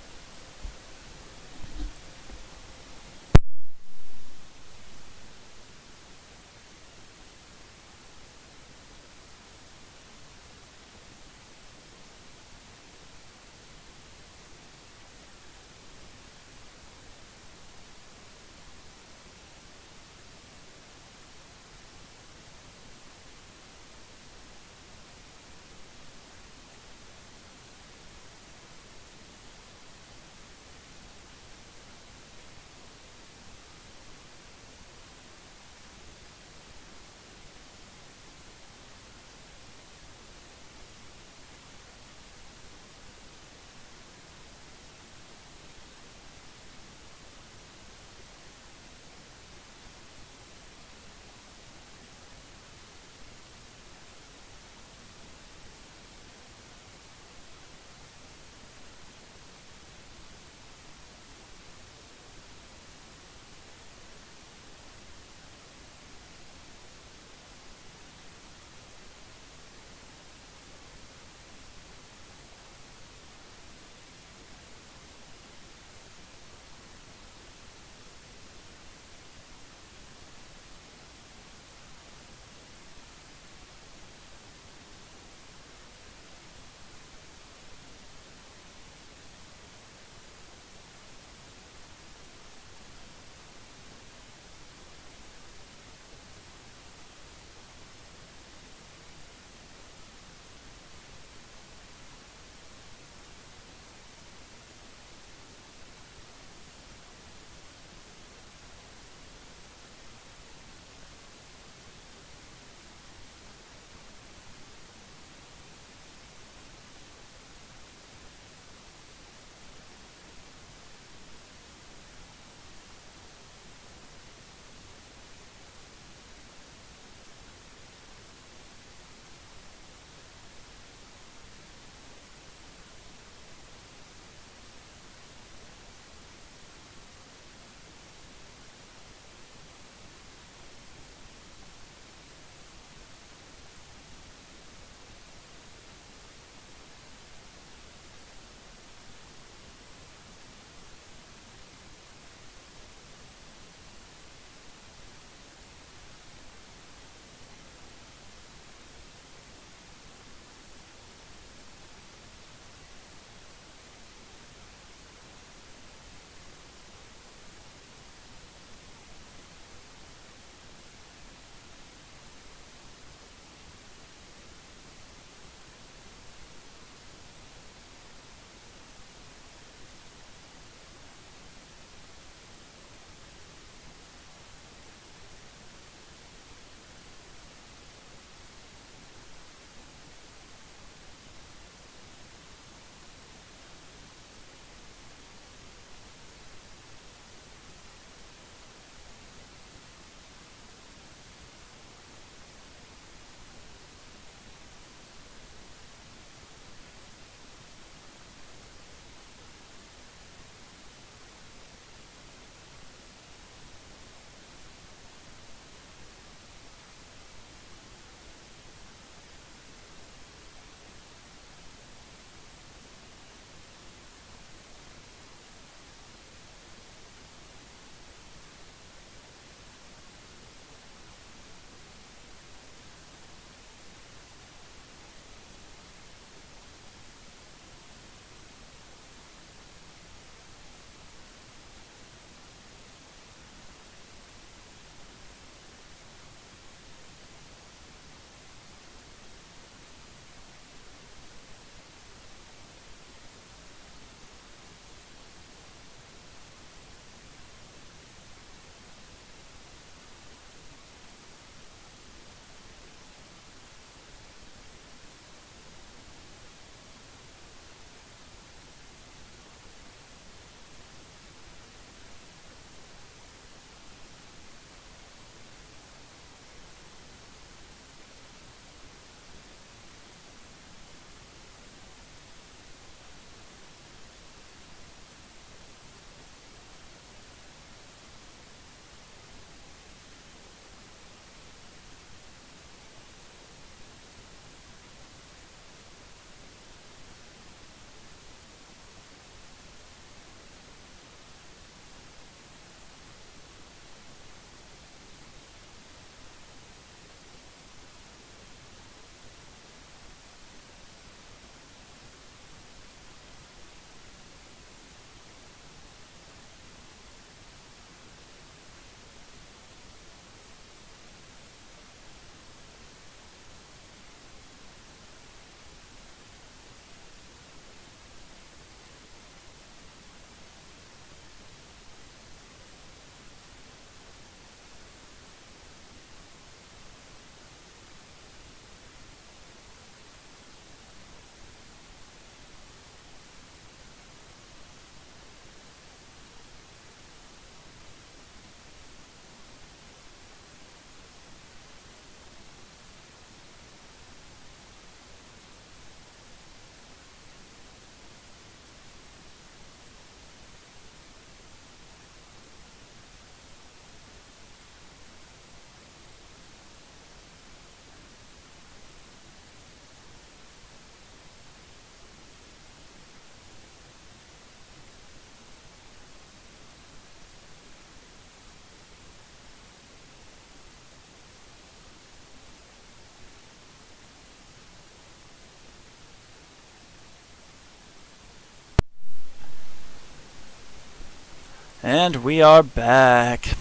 And we are back.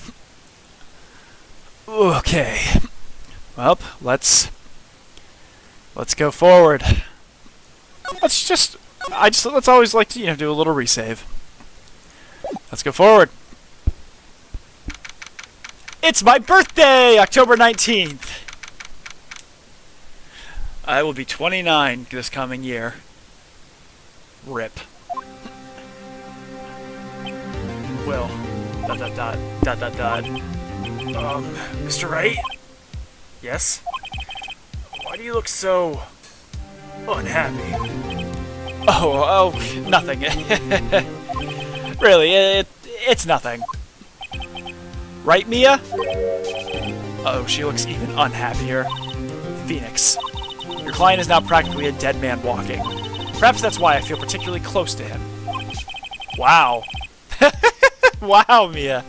Okay. Well, let's go forward. Let's always like to, do a little resave. Let's go forward. It's my birthday, October 19th. I will be 29 this coming year. Rip. Will. ... Mr. Wright? Yes? Why do you look so... unhappy? Oh, nothing. Really, it's nothing. Right, Mia? Oh, she looks even unhappier. Phoenix. Your client is now practically a dead man walking. Perhaps that's why I feel particularly close to him. Wow. Wow, Mia.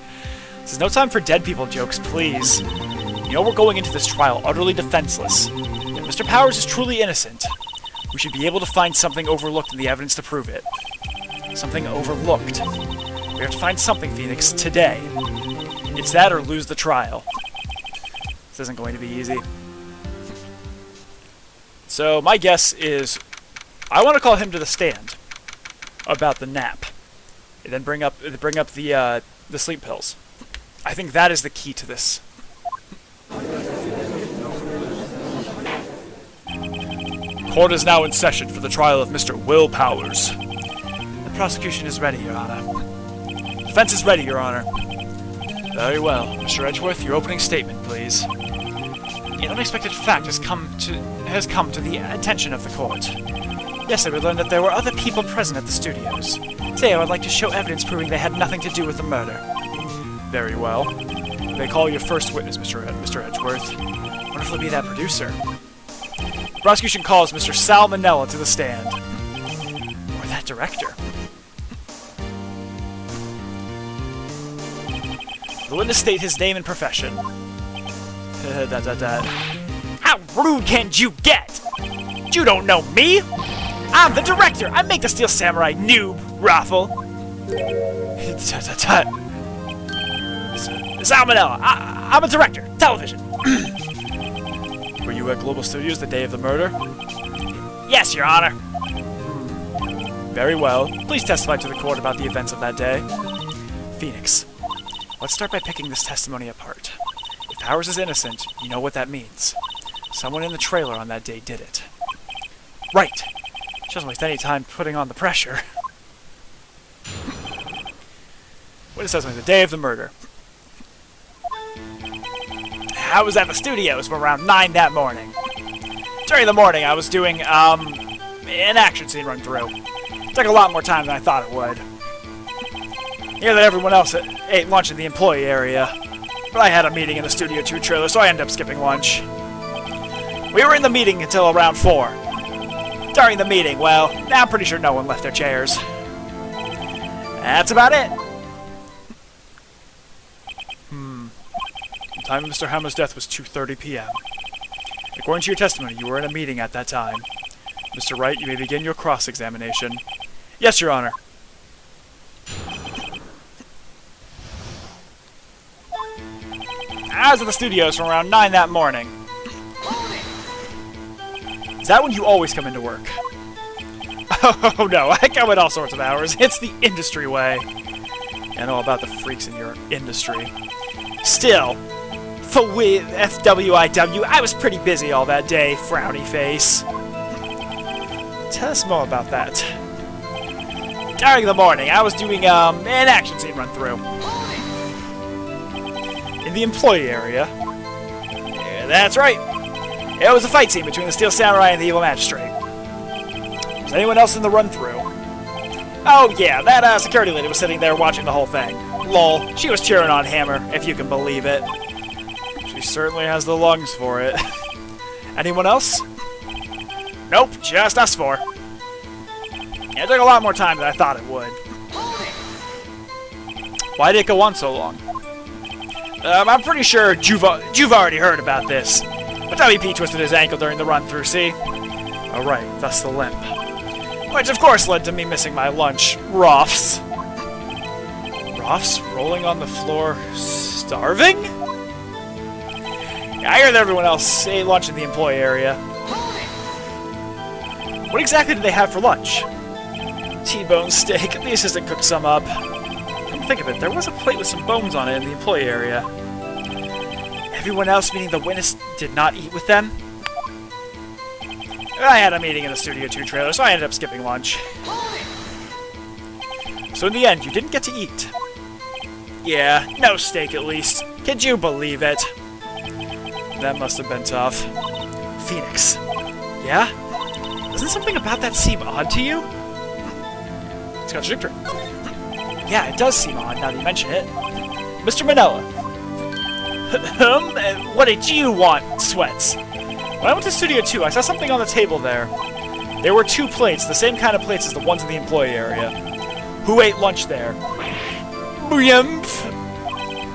This is no time for dead people jokes, please. You know we're going into this trial utterly defenseless. If Mr. Powers is truly innocent, we should be able to find something overlooked in the evidence to prove it. Something overlooked. We have to find something, Phoenix, today. It's that or lose the trial. This isn't going to be easy. So, my guess is... I want to call him to the stand about the nap. And then bring up the sleep pills. I think that is the key to this. Court is now in session for the trial of Mr. Will Powers. The prosecution is ready, Your Honor. Defense is ready, Your Honor. Very well. Mr. Edgeworth, your opening statement, please. An unexpected fact has come to the attention of the court. Yesterday we learned that there were other people present at the studios. Today I would like to show evidence proving they had nothing to do with the murder. Very well. They call your first witness, Mr. Edgeworth. I wonder if it'll be that producer. The prosecution calls Mr. Salmonella to the stand. Or that director. The witness state his name and profession. How rude can you get? You don't know me? I'm the director! I make the Steel Samurai, noob! Raffle! Salmonella! I'm a director! Television! Were you at Global Studios the day of the murder? Yes, Your Honor! Very well. Please testify to the court about the events of that day. Phoenix. Let's start by picking this testimony apart. If Powers is innocent, you know what that means. Someone in the trailer on that day did it. Right! She doesn't waste any time putting on the pressure. Witness testimony, the day of the murder. I was at the studios from around 9 that morning. During the morning, I was doing, an action scene run-through. It took a lot more time than I thought it would. Here that everyone else ate lunch in the employee area. But I had a meeting in the Studio 2 trailer, so I ended up skipping lunch. We were in the meeting until around 4. During the meeting, well, I'm pretty sure no one left their chairs. That's about it. The time of Mr. Hammer's death was 2:30 p.m. According to your testimony, you were in a meeting at that time. Mr. Wright, you may begin your cross-examination. Yes, Your Honor. I was at the studios from around 9 that morning. Is that when you always come into work? Oh no, I come at all sorts of hours. It's the industry way. I know about the freaks in your industry. Still, for with FWIW, I was pretty busy all that day, frowny face. Tell us more about that. During the morning, I was doing an action scene run-through. In the employee area. Yeah, that's right. It was a fight scene between the Steel Samurai and the Evil Magistrate. Was anyone else in the run-through? Oh yeah, that security lady was sitting there watching the whole thing. Lol, she was cheering on Hammer, if you can believe it. She certainly has the lungs for it. Anyone else? Nope, just us 4. Yeah, it took a lot more time than I thought it would. Why did it go on so long? I'm pretty sure you've already heard about this. But WP twisted his ankle during the run-through, see? Alright, thus the limp. Which of course led to me missing my lunch. Ruffs. Roth's rolling on the floor, starving? Yeah, I heard everyone else ate lunch in the employee area. What exactly did they have for lunch? T-bone steak. The assistant cooked some up. Come think of it, there was a plate with some bones on it in the employee area. Everyone else, meaning the witness, did not eat with them? I had a meeting in the Studio 2 trailer, so I ended up skipping lunch. So in the end, you didn't get to eat. Yeah, no steak at least. Could you believe it? That must have been tough. Phoenix. Yeah? Doesn't something about that seem odd to you? It's contradictory. Yeah, it does seem odd now that you mention it. Mr. Manella. What did you want, Sweats? When I went to Studio 2, I saw something on the table there. There were 2 plates, the same kind of plates as the ones in the employee area. Who ate lunch there?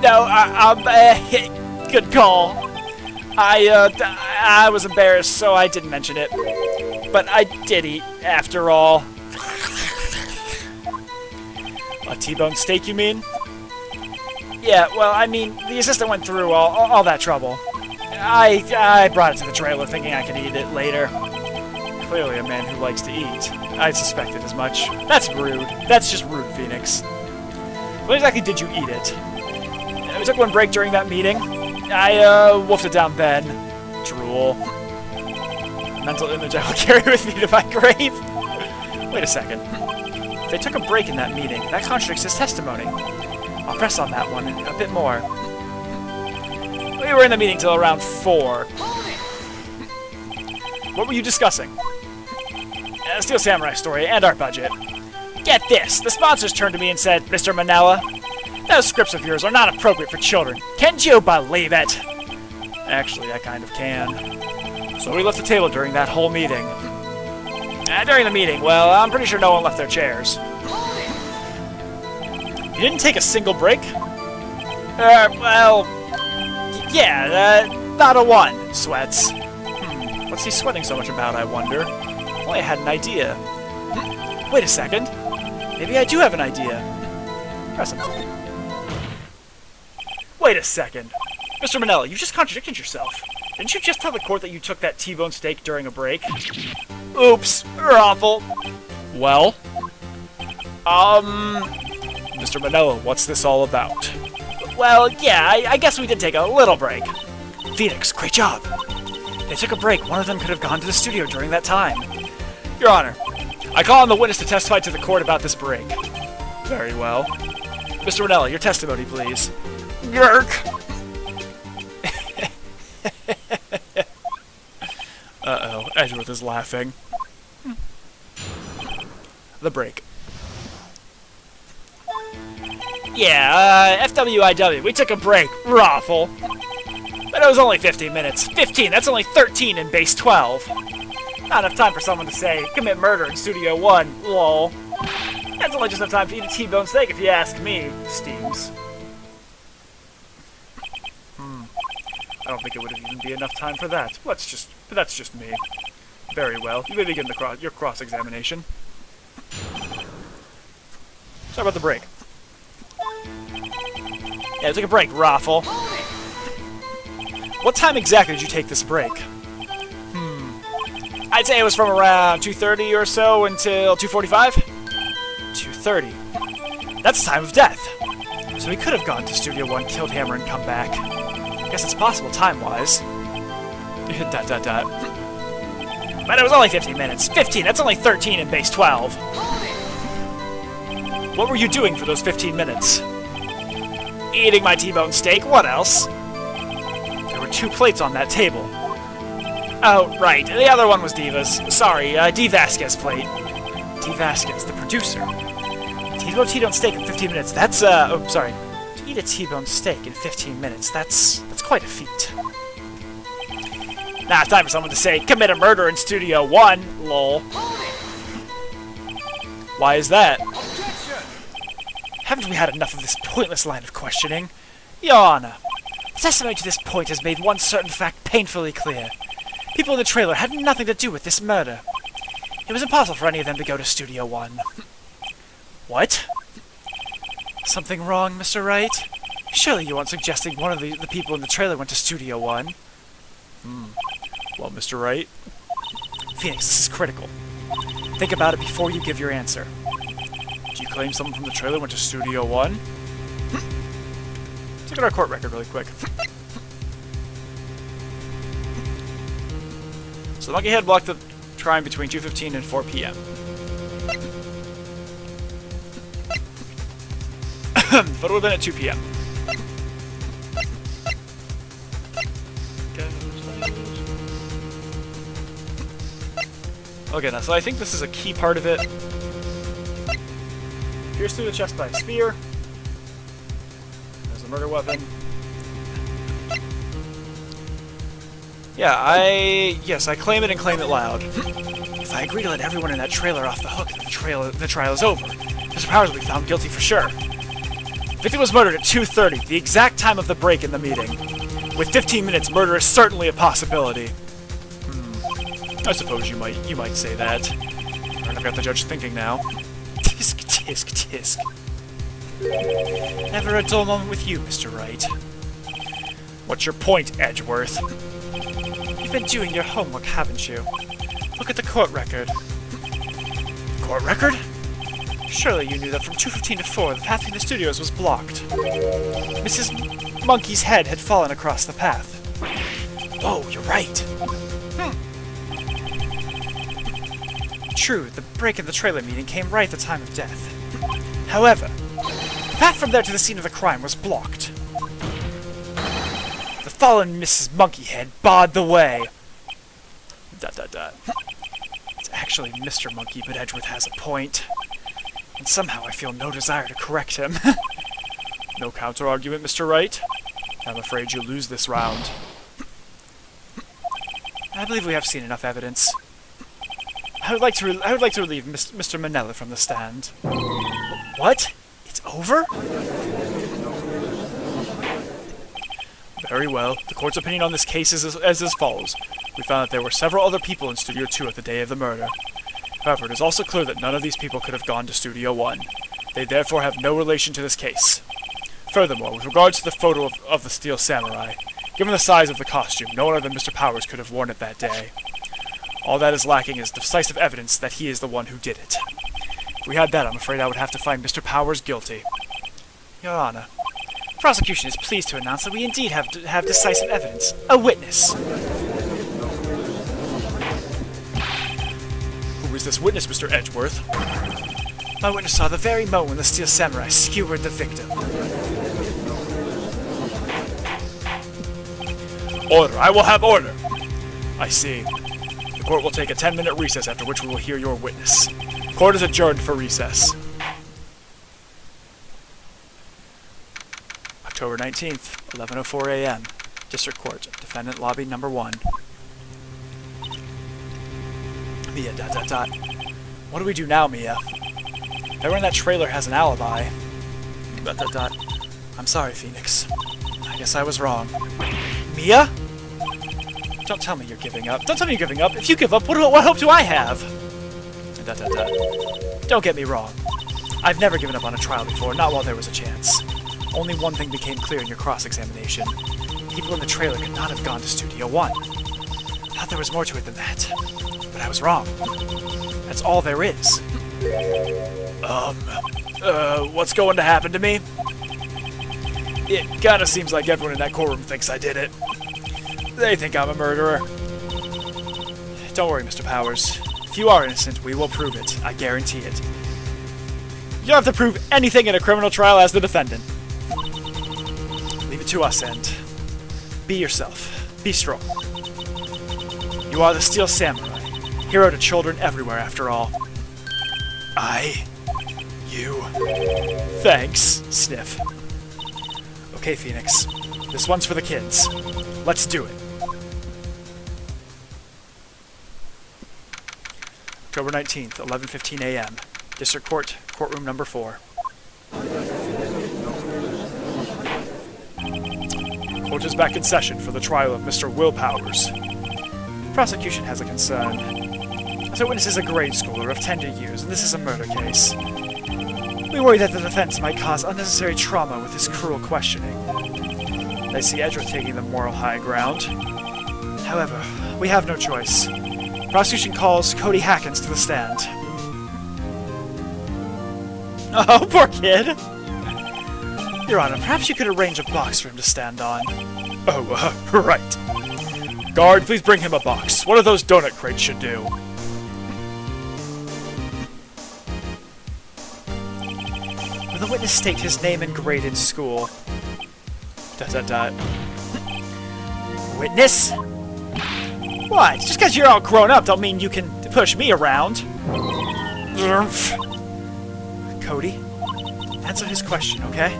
No, good call. I was embarrassed, so I didn't mention it. But I did eat, after all. A T-bone steak, you mean? Yeah, well, I mean, the assistant went through all that trouble. I brought it to the trailer thinking I could eat it later. Clearly a man who likes to eat. I suspected as much. That's rude. That's just rude, Phoenix. When exactly did you eat it? We took one break during that meeting. I wolfed it down then. Drool. Mental image I will carry with me to my grave. Wait a second. If they took a break in that meeting, that contradicts his testimony. I'll press on that one a bit more. We were in the meeting till around 4. What were you discussing? Steel Samurai story and our budget. Get this! The sponsors turned to me and said, Mr. Manella, those scripts of yours are not appropriate for children. Can you believe it? Actually, I kind of can. So we left the table during that whole meeting. During the meeting, well, I'm pretty sure no one left their chairs. You didn't take a single break? Well... Yeah, not a one, Sweats. What's he sweating so much about, I wonder? Well, I had an idea. Wait a second. Maybe I do have an idea. Press him. Wait a second. Mr. Manella, you just contradicted yourself. Didn't you just tell the court that you took that T-bone steak during a break? Oops, awful. Well? Mr. Manella, what's this all about? Well, yeah, I guess we did take a little break. Phoenix, great job. They took a break. One of them could have gone to the studio during that time. Your Honor, I call on the witness to testify to the court about this break. Very well. Mr. Manella, your testimony, please. Yerk! Uh-oh, Edgeworth is laughing. The break. Yeah, FWIW, we took a break, Raffle. But it was only 15 minutes. 15, that's only 13 in base 12. Not enough time for someone to say, commit murder in Studio 1, lol. That's only just enough time to eat a T-bone steak if you ask me, Steams. I don't think it would even be enough time for that. But that's just me. Very well, you may begin your cross-examination. Sorry about the break. Yeah, take a break, Raffle. What time exactly did you take this break? I'd say it was from around 2:30 or so until 2:45? 2:30. That's the time of death. So we could have gone to Studio 1, killed Hammer, and come back. I guess it's possible time-wise. Dot. But it was only 15 minutes. 15, that's only 13 in base 12. What were you doing for those 15 minutes? Eating my T-bone steak, what else? There were 2 plates on that table. Oh, right, the other one was Diva's. Sorry, D. Vasquez plate. D. Vasquez, the producer. T-bone steak in 15 minutes, that's, oh, sorry. To eat a T-bone steak in 15 minutes, that's quite a feat. Now it's time for someone to say, commit a murder in Studio 1, lol. Why is that? Haven't we had enough of this pointless line of questioning? Your Honor, the testimony to this point has made one certain fact painfully clear. People in the trailer had nothing to do with this murder. It was impossible for any of them to go to Studio 1. What? Something wrong, Mr. Wright? Surely you aren't suggesting one of the people in the trailer went to Studio One? Well, Mr. Wright? Phoenix, this is critical. Think about it before you give your answer. Do you claim someone from the trailer went to Studio One? Let's look at our court record really quick. So the Monkeyhead blocked the crime between 2:15 and 4 p.m. The photo would have been at 2 p.m. Okay, now, so I think this is a key part of it. Pierced through the chest by a spear. There's a murder weapon. Yeah, Yes, I claim it and claim it loud. If I agree to let everyone in that trailer off the hook, the trial is over. Mr. Powers will be found guilty for sure. Victim was murdered at 2:30, the exact time of the break in the meeting. With 15 minutes, murder is certainly a possibility. I suppose you might say that. I've got the judge thinking now. Tisk, tisk, tisk. Never a dull moment with you, Mr. Wright. What's your point, Edgeworth? You've been doing your homework, haven't you? Look at the court record. Court record? Surely you knew that from 2:15 to 4, the path between the studios was blocked. Mrs. Monkey's head had fallen across the path. Whoa, you're right. True, the break in the trailer meeting came right at the time of death. However, the path from there to the scene of the crime was blocked. The fallen Mrs. Monkeyhead barred the way. ... It's actually Mr. Monkey, but Edgeworth has a point. And somehow I feel no desire to correct him. No counter-argument, Mr. Wright? I'm afraid you'll lose this round. I believe we have seen enough evidence. I would like to relieve Mr. Manella from the stand. What? It's over? Very well. The court's opinion on this case is as follows. We found that there were several other people in Studio 2 at the day of the murder. However, it is also clear that none of these people could have gone to Studio 1. They therefore have no relation to this case. Furthermore, with regards to the photo of the Steel Samurai, given the size of the costume, no one other than Mr. Powers could have worn it that day. All that is lacking is decisive evidence that he is the one who did it. If we had that, I'm afraid I would have to find Mr. Powers guilty. Your Honor, the prosecution is pleased to announce that we indeed have decisive evidence. A witness. Who is this witness, Mr. Edgeworth? My witness saw the very moment when the Steel Samurai skewered the victim. Order! I will have order! I see. The court will take a 10-minute recess, after which we will hear your witness. Court is adjourned for recess. October 19th, 11:04 a.m. District Court, Defendant Lobby Number 1. Mia, ... What do we do now, Mia? Everyone in that trailer has an alibi. ... I'm sorry, Phoenix. I guess I was wrong. Mia? Don't tell me you're giving up. Don't tell me you're giving up. If you give up, what hope do I have? ... Don't get me wrong. I've never given up on a trial before, not while there was a chance. Only one thing became clear in your cross-examination. People in the trailer could not have gone to Studio 1. I thought there was more to it than that. But I was wrong. That's all there is. What's going to happen to me? It kinda seems like everyone in that courtroom thinks I did it. They think I'm a murderer. Don't worry, Mr. Powers. If you are innocent, we will prove it. I guarantee it. You don't have to prove anything in a criminal trial as the defendant. Leave it to us, and be yourself. Be strong. You are the Steel Samurai, hero to children everywhere, after all. You. Thanks, Sniff. Okay, Phoenix. This one's for the kids. Let's do it. October 19th, 11:15 a.m. District Court, Courtroom Number 4. Court is back in session for the trial of Mr. Will Powers. The prosecution has a concern. As our witness is a grade schooler of tender years, and this is a murder case. We We worry that the defense might cause unnecessary trauma with this cruel questioning. I see Edgeworth taking the moral high ground. However, we have no choice. Prosecution calls Cody Hackins to the stand. Oh, poor kid! Your Honor, perhaps you could arrange a box for him to stand on. Oh, right. Guard, please bring him a box. One of those donut crates should do. Will the witness state his name and grade in school? ... Witness? What? Just because you're all grown up don't mean you can push me around. Cody, answer his question, okay?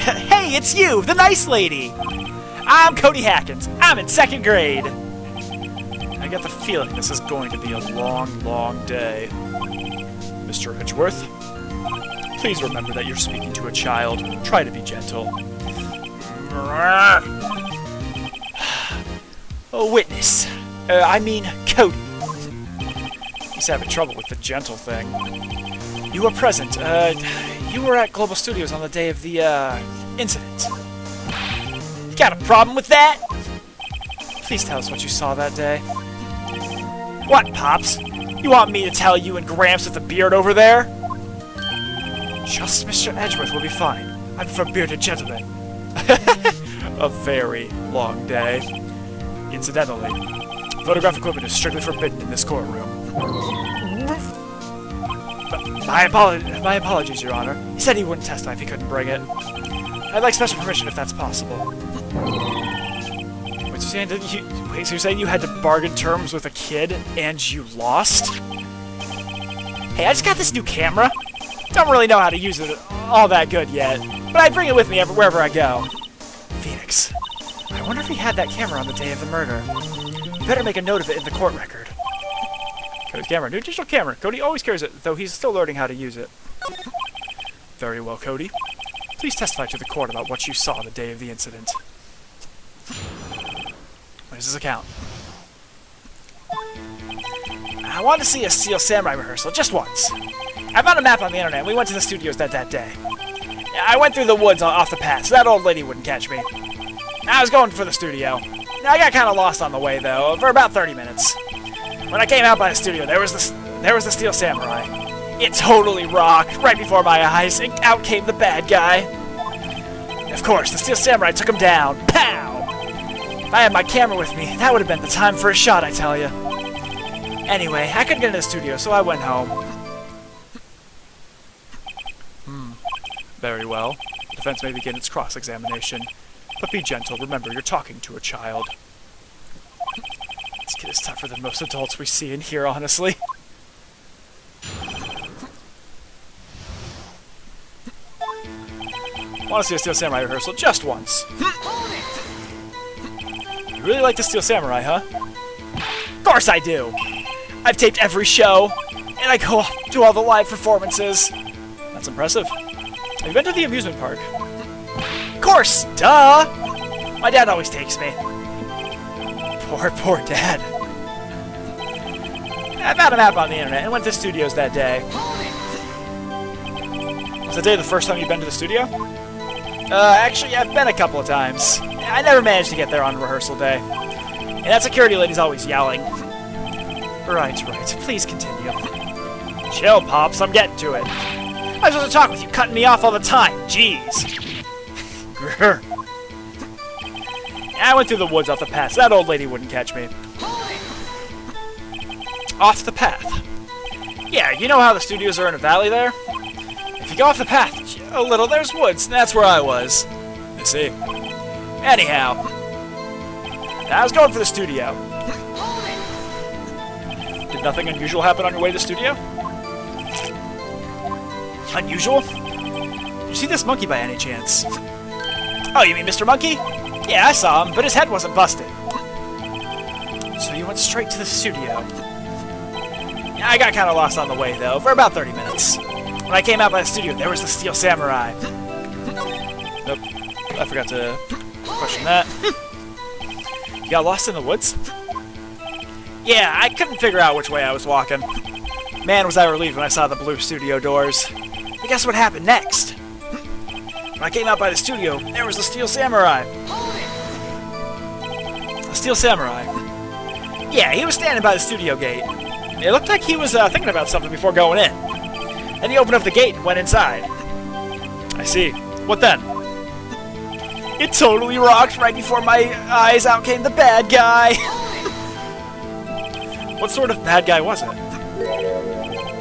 Hey, it's you, the nice lady! I'm Cody Hackins. I'm in 2nd grade. I get the feeling this is going to be a long, long day. Mr. Edgeworth, please remember that you're speaking to a child. Try to be gentle. Oh, witness. I mean, Cody. He's having trouble with the gentle thing. You were present. You were at Global Studios on the day of the, incident. You got a problem with that? Please tell us what you saw that day. What, Pops? You want me to tell you and Gramps with the beard over there? Just Mr. Edgeworth will be fine. I'm for bearded gentlemen. A very long day. Incidentally, photograph equipment is strictly forbidden in this courtroom. My apologies, Your Honor. He said he wouldn't testify if he couldn't bring it. I'd like special permission if that's possible. Wait, so you're saying you had to bargain terms with a kid and you lost? Hey, I just got this new camera. Don't really know how to use it all that good yet, but I bring it with me wherever I go. Phoenix, I wonder if he had that camera on the day of the murder. You better make a note of it in the court record. Cody's camera. New digital camera. Cody always carries it, though he's still learning how to use it. Very well, Cody. Please testify to the court about what you saw the day of the incident. Where's his account? I wanted to see a Steel Samurai rehearsal just once. I found a map on the internet and we went to the studios that day. I went through the woods off the path, so that old lady wouldn't catch me. I was going for the studio. I got kind of lost on the way, though, for about 30 minutes. When I came out by the studio, there was the Steel Samurai. It totally rocked, right before my eyes, and out came the bad guy. Of course, the Steel Samurai took him down. Pow! If I had my camera with me, that would have been the time for a shot, I tell you. Anyway, I couldn't get into the studio, so I went home. Very well. The defense may begin its cross-examination. But be gentle, remember, you're talking to a child. This kid is tougher than most adults we see in here, honestly. Want to see a Steel Samurai rehearsal just once. You really like the Steel Samurai, huh? Of course I do! I've taped every show, and I go to all the live performances. That's impressive. Have you been to the amusement park? Of course, duh! My dad always takes me. Poor dad. I found a map on the internet and went to the studios that day. Was the day the first time you've been to the studio? Actually, I've been a couple of times. I never managed to get there on rehearsal day. And that security lady's always yelling. Right. Please continue. Chill, Pops. I'm getting to it. I'm supposed to talk with you, cutting me off all the time. Jeez. I went through the woods off the path, so that old lady wouldn't catch me. Off the path. Yeah, you know how the studios are in a valley there? If you go off the path a little, there's woods, and that's where I was. I see. Anyhow, I was going for the studio. Did nothing unusual happen on your way to the studio? Unusual? Did you see this monkey by any chance? Oh, you mean Mr. Monkey? Yeah, I saw him, but his head wasn't busted. So you went straight to the studio. I got kind of lost on the way, though, for about 30 minutes. When I came out by the studio, there was the Steel Samurai. Nope, I forgot to question that. You got lost in the woods? Yeah, I couldn't figure out which way I was walking. Man, was I relieved when I saw the blue studio doors. They guess what happened next? When I came out by the studio, there was the Steel Samurai. The Steel Samurai. Yeah, he was standing by the studio gate. It looked like he was thinking about something before going in. Then he opened up the gate and went inside. I see. What then? It totally rocked. Right before my eyes, out came the bad guy. What sort of bad guy was it?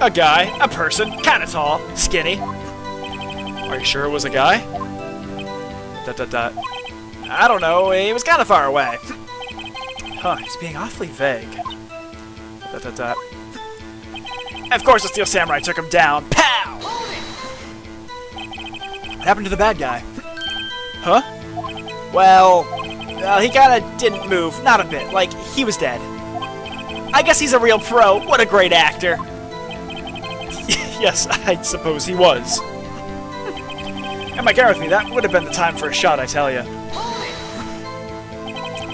A guy, a person, kind of tall, skinny. Are you sure it was a guy? ... I don't know, he was kind of far away. Huh, he's being awfully vague. ... Of course the Steel Samurai took him down. Pow! What happened to the bad guy? Huh? Well, he kind of didn't move, not a bit, like he was dead. I guess he's a real pro. What a great actor. Yes, I suppose he was. And my camera with me, that would have been the time for a shot, I tell you.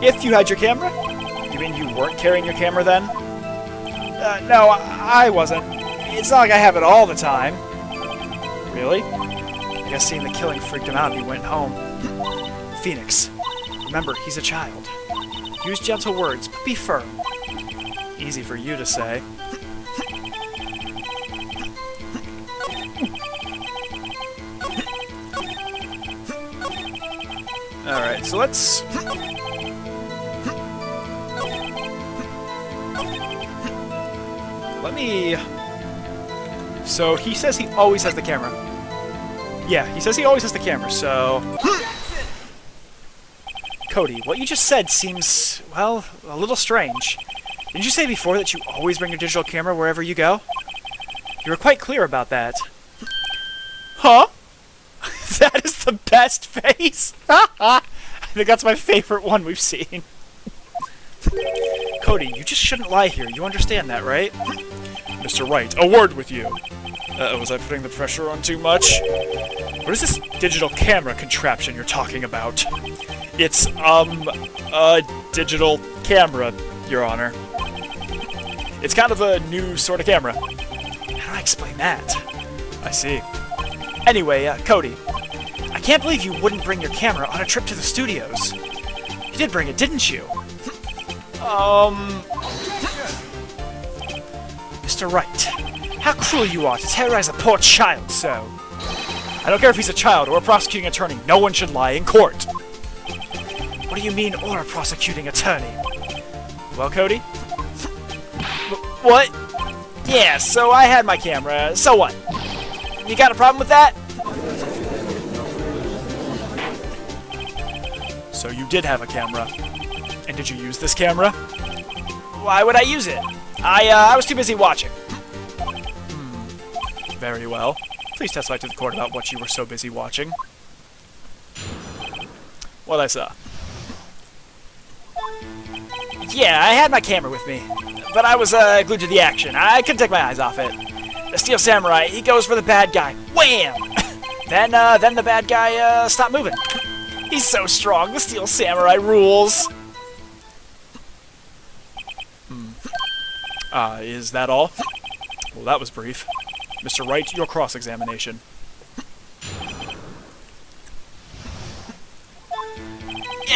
If you had your camera? You mean you weren't carrying your camera then? No, I wasn't. It's not like I have it all the time. Really? I guess seeing the killing freaked him out and he went home. Phoenix, remember, he's a child. Use gentle words, but be firm. Easy for you to say. Alright, so let's... Let me... So, he says he always has the camera. Yeah, he says he always has the camera, so... Cody, what you just said seems, well, a little strange. Didn't you say before that you always bring your digital camera wherever you go? You were quite clear about that. Huh? That is the best face! I think that's my favorite one we've seen. Cody, you just shouldn't lie here. You understand that, right? Mr. Wright, a word with you. Was I putting the pressure on too much? What is this digital camera contraption you're talking about? It's, a digital camera, Your Honor. It's kind of a new sort of camera. How do I explain that? I see. Anyway, Cody, I can't believe you wouldn't bring your camera on a trip to the studios. You did bring it, didn't you? Mr. Wright, how cruel you are to terrorize a poor child so. I don't care if he's a child or a prosecuting attorney, no one should lie in court. What do you mean, or a prosecuting attorney? Well, Cody? What? Yeah, so I had my camera, so what? You got a problem with that? So you did have a camera. And did you use this camera? Why would I use it? I was too busy watching. Very well. Please testify to the court about what you were so busy watching. What I saw. Yeah, I had my camera with me, but I was glued to the action. I couldn't take my eyes off it. The Steel Samurai, he goes for the bad guy. Wham! Then the bad guy stopped moving. He's so strong. The Steel Samurai rules. Is that all? Well, that was brief. Mr. Wright, your cross-examination.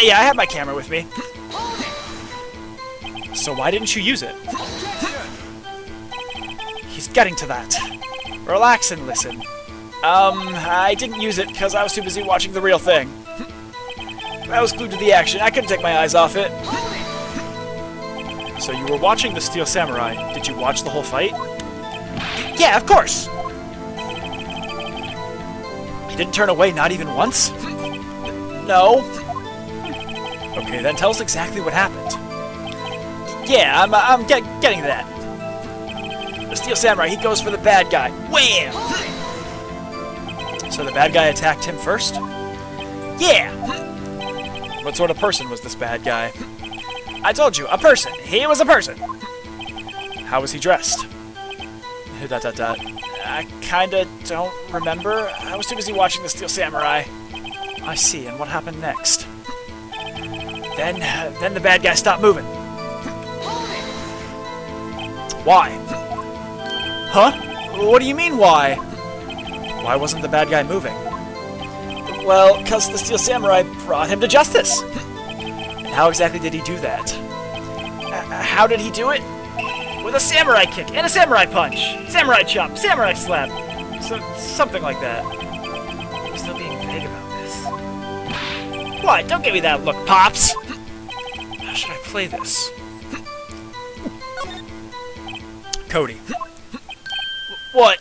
Yeah, I have my camera with me. So why didn't you use it? He's getting to that. Relax and listen. I didn't use it because I was too busy watching the real thing. I was glued to the action. I couldn't take my eyes off it. So you were watching the Steel Samurai. Did you watch the whole fight? Yeah, of course! He didn't turn away, not even once? No. Okay, then tell us exactly what happened. Yeah, I'm getting that. The Steel Samurai, he goes for the bad guy. Wham! So the bad guy attacked him first? Yeah! What sort of person was this bad guy? I told you, a person. He was a person. How was he dressed? ... I kinda don't remember. I was too busy watching the Steel Samurai. I see, and what happened next? Then the bad guy stopped moving. Why? Huh? What do you mean, why? Why wasn't the bad guy moving? Well, because the Steel Samurai brought him to justice. And how exactly did he do that? How did he do it? With a samurai kick and a samurai punch, samurai chop, samurai slap, something like that. I'm still being vague about this. What? Don't give me that look, Pops! How should I play this? Cody. What?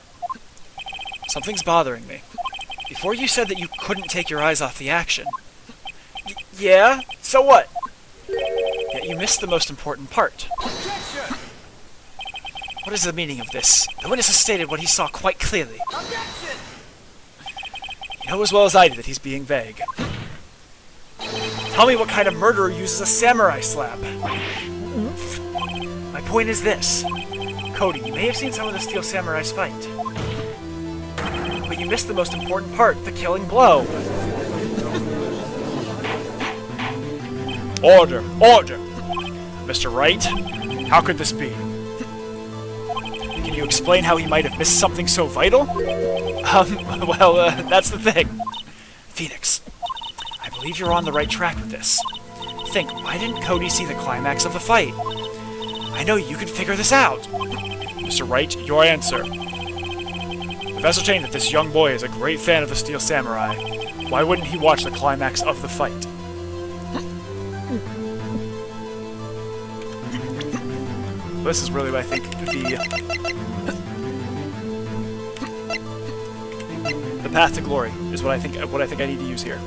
Something's bothering me. Before you said that you couldn't take your eyes off the action. Yeah? So what? Yet you missed the most important part. Objection! What is the meaning of this? The witness has stated what he saw quite clearly. Objection! You know as well as I do that he's being vague. Tell me what kind of murderer uses a samurai slap. My point is this. Cody, you may have seen some of the Steel Samurai's fight. But you missed the most important part, the killing blow. Order! Order! Mr. Wright, how could this be? Can you explain how he might have missed something so vital? That's the thing. Phoenix, I believe you're on the right track with this. Think, why didn't Cody see the climax of the fight? I know you can figure this out. Mr. Wright, your answer. I've ascertained that this young boy is a great fan of the Steel Samurai. Why wouldn't he watch the climax of the fight? This is really, I think, the path to glory is what I think I need to use here.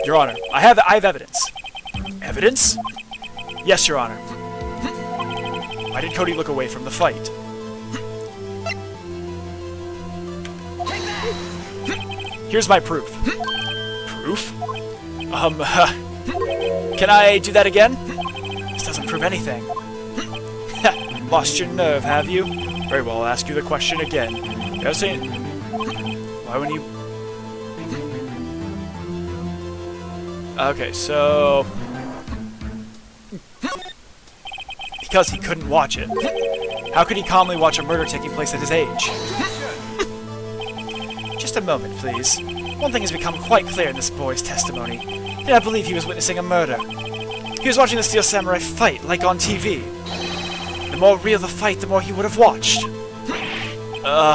Your Honor, I have evidence. Evidence? Yes, Your Honor. Why did Cody look away from the fight? Here's my proof. Proof? Can I do that again? This doesn't prove anything. Lost your nerve, have you? Very well, I'll ask you the question again. You ever seen... Why wouldn't you... Okay, so... Because he couldn't watch it. How could he calmly watch a murder taking place at his age? Just a moment, please. One thing has become quite clear in this boy's testimony. He did not believe he was witnessing a murder. He was watching the Steel Samurai fight, like on TV. The more real the fight, the more he would have watched. I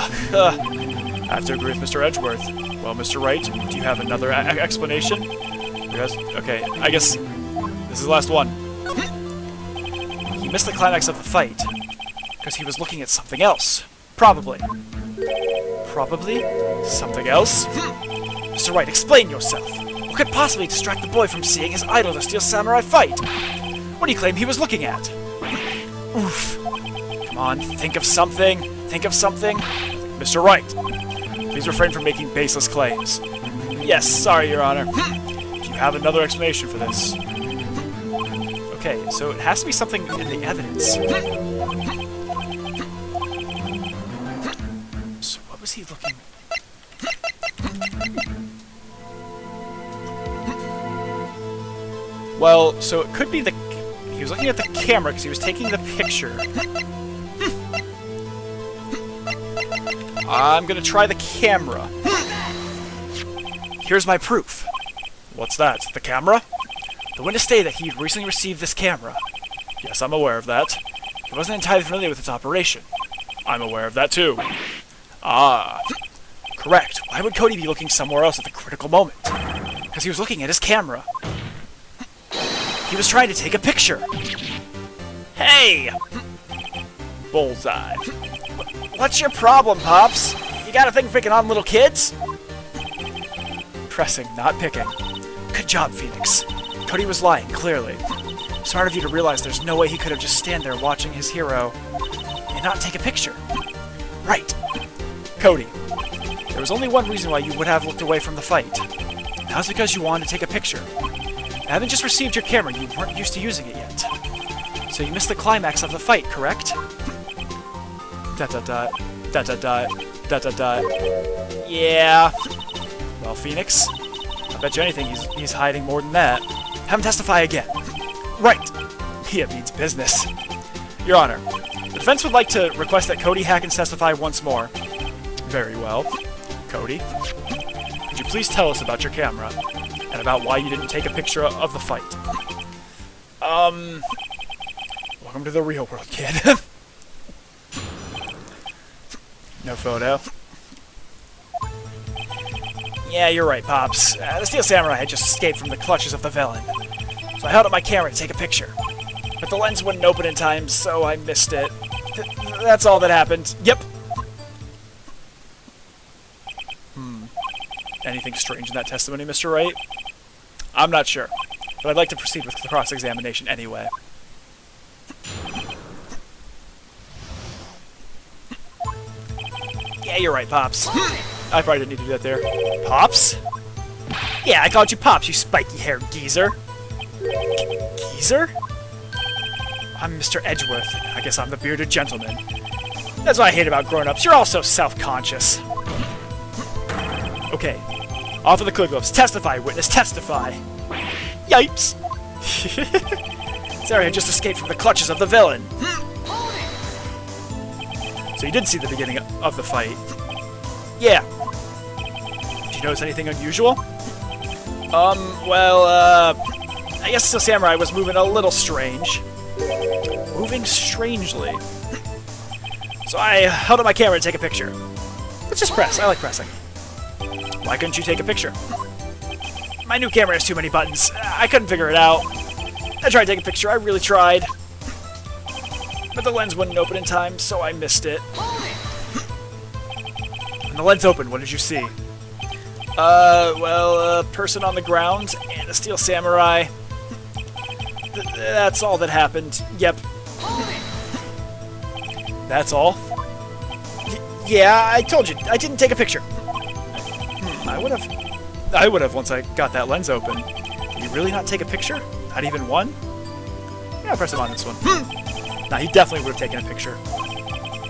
have to agree with Mr. Edgeworth. Well, Mr. Wright, do you have another explanation? Yes? Okay, I guess this is the last one. He missed the climax of the fight because he was looking at something else. Probably. Probably? Something else? Mr. Wright, explain yourself. What could possibly distract the boy from seeing his idol, the Steel Samurai, fight? What do you claim he was looking at? Oof. Come on, think of something. Think of something. Mr. Wright, please refrain from making baseless claims. Yes, sorry, Your Honor. Do you have another explanation for this? Okay, so it has to be something in the evidence. So what was he looking... Well, so it could be the... He was looking at the camera because he was taking the picture. I'm gonna try the camera. Here's my proof. What's that? The camera? The witness stated that he had recently received this camera. Yes, I'm aware of that. He wasn't entirely familiar with its operation. I'm aware of that too. Ah. Correct. Why would Cody be looking somewhere else at the critical moment? Because he was looking at his camera. He was trying to take a picture. Hey! Bullseye. What's your problem, Pops? You got a thing freaking on little kids? Pressing, not picking. Good job, Phoenix. Cody was lying, clearly. Smart of you to realize there's no way he could have just stand there watching his hero and not take a picture. Right. Cody, there was only one reason why you would have looked away from the fight. That was because you wanted to take a picture. Having just received your camera, you weren't used to using it yet. So you missed the climax of the fight, correct? Da-da-da, da-da-da, da-da-da. Yeah. Well, Phoenix, I bet you anything he's hiding more than that. Have him testify again. Right. It means business. Your Honor, the defense would like to request that Cody Hackins testify once more. Very well. Cody, could you please tell us about your camera, and about why you didn't take a picture of the fight? Welcome to the real world, kid. No photo. Yeah, you're right, Pops. The Steel Samurai had just escaped from the clutches of the villain. So I held up my camera to take a picture. But the lens wouldn't open in time, so I missed it. That's all that happened. Yep. Anything strange in that testimony, Mr. Wright? I'm not sure, but I'd like to proceed with the cross-examination anyway. Yeah, you're right, Pops. I probably didn't need to do that there. Pops? Yeah, I called you Pops, you spiky-haired geezer. Geezer? I'm Mr. Edgeworth. I guess I'm the bearded gentleman. That's what I hate about grown-ups. You're all so self-conscious. Okay. Off with the clear gloves. Testify, witness, testify. Yipes! Sarah had just escaped from the clutches of the villain. So you did see the beginning of the fight. Yeah. Did you notice anything unusual? I guess the samurai was moving a little strange. Moving strangely. So I held up my camera to take a picture. Let's just press. I like pressing. Why couldn't you take a picture? My new camera has too many buttons. I couldn't figure it out. I tried to take a picture. I really tried. But the lens wouldn't open in time, so I missed it. When the lens opened, what did you see? A person on the ground and a steel samurai. That's all that happened. Yep. That's all? Yeah, I told you. I didn't take a picture. I would have once I got that lens open. Did you really not take a picture? Not even one? Yeah, I'll press him on this one. Nah, he definitely would have taken a picture.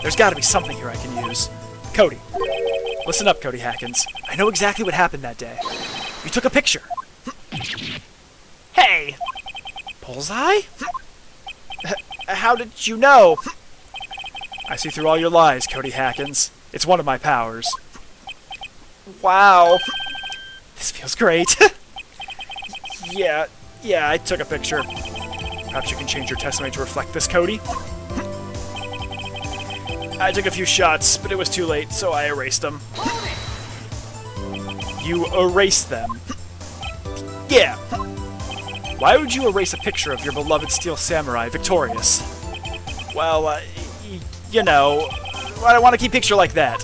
There's got to be something here I can use. Cody. Listen up, Cody Hackins. I know exactly what happened that day. You took a picture. Hey! Bullseye? How did you know? I see through all your lies, Cody Hackins. It's one of my powers. Wow. This feels great. Yeah, I took a picture. Perhaps you can change your testimony to reflect this, Cody? I took a few shots, but it was too late, so I erased them. You erased them? Yeah. Why would you erase a picture of your beloved Steel Samurai victorious? Well, you know, I don't want to keep a picture like that.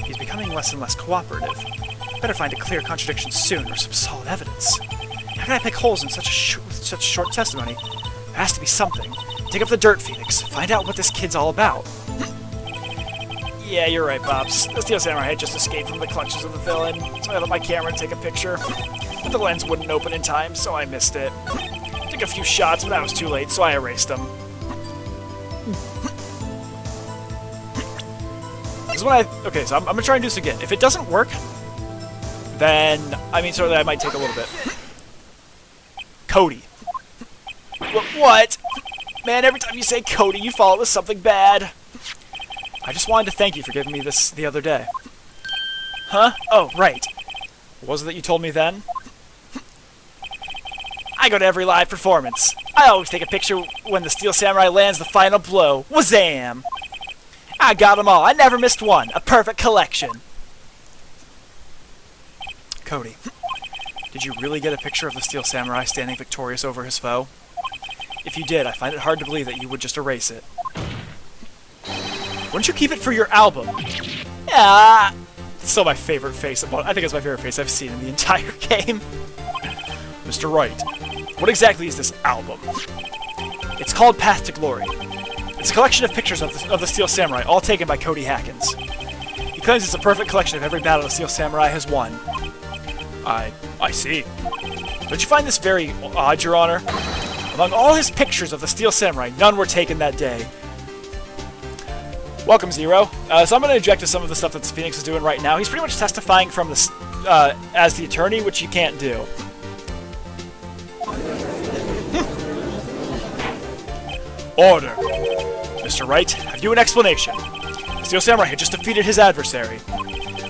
He's becoming less and less cooperative. Better find a clear contradiction soon, or some solid evidence. How can I pick holes in such a short testimony? There has to be something. Dig up the dirt, Phoenix. Find out what this kid's all about. Yeah, you're right, Pops. The Steel Samurai had just escaped from the clutches of the villain, so I let my camera take a picture. But the lens wouldn't open in time, so I missed it. Took a few shots, but that was too late, so I erased them. This is when okay, so I'm gonna try and do this again. If it doesn't work, then, certainly I might take a little bit. Cody. What? Man, every time you say Cody, you follow it with something bad. I just wanted to thank you for giving me this the other day. Huh? Oh, right. What was it that you told me then? I go to every live performance. I always take a picture when the Steel Samurai lands the final blow. Wazam! I got them all. I never missed one. A perfect collection. Cody, did you really get a picture of the Steel Samurai standing victorious over his foe? If you did, I find it hard to believe that you would just erase it. Wouldn't you keep it for your album? Yeah. It's still my favorite face. I think it's my favorite face I've seen in the entire game. Mr. Wright, what exactly is this album? It's called Path to Glory. It's a collection of pictures of the Steel Samurai, all taken by Cody Hackins. He claims it's a perfect collection of every battle the Steel Samurai has won. I see. Don't you find this very odd, Your Honor? Among all his pictures of the Steel Samurai, none were taken that day. Welcome, Zero. So I'm going to object to some of the stuff that Phoenix is doing right now. He's pretty much testifying from the, as the attorney, which you can't do. Order. Mr. Wright, have you an explanation? The Steel Samurai had just defeated his adversary.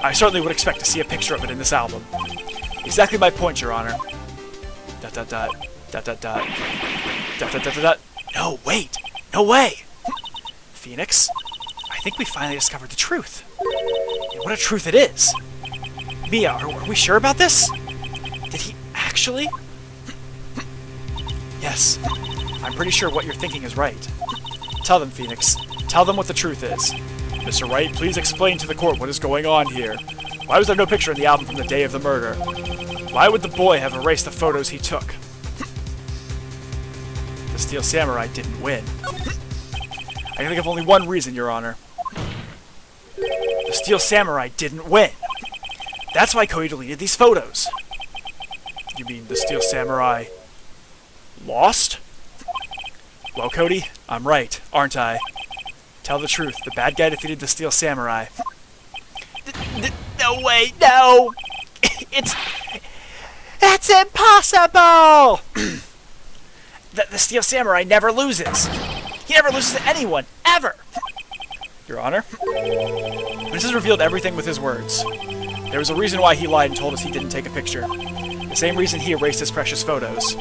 I certainly would expect to see a picture of it in this album. Exactly my point, Your Honor. ... No, wait! No way! Phoenix, I think we finally discovered the truth. And what a truth it is! Mia, are we sure about this? Did he actually? Yes, I'm pretty sure what you're thinking is right. Tell them, Phoenix. Tell them what the truth is. Mr. Wright, please explain to the court what is going on here. Why was there no picture in the album from the day of the murder? Why would the boy have erased the photos he took? The Steel Samurai didn't win. I can think of only one reason, Your Honor. The Steel Samurai didn't win. That's why Cody deleted these photos. You mean the Steel Samurai lost? Well, Cody, I'm right, aren't I? Tell the truth. The bad guy defeated the Steel Samurai. No way, no! That's impossible! The Steel Samurai never loses. He never loses to anyone, ever! Your Honor, this has revealed everything with his words. There was a reason why he lied and told us he didn't take a picture. The same reason he erased his precious photos.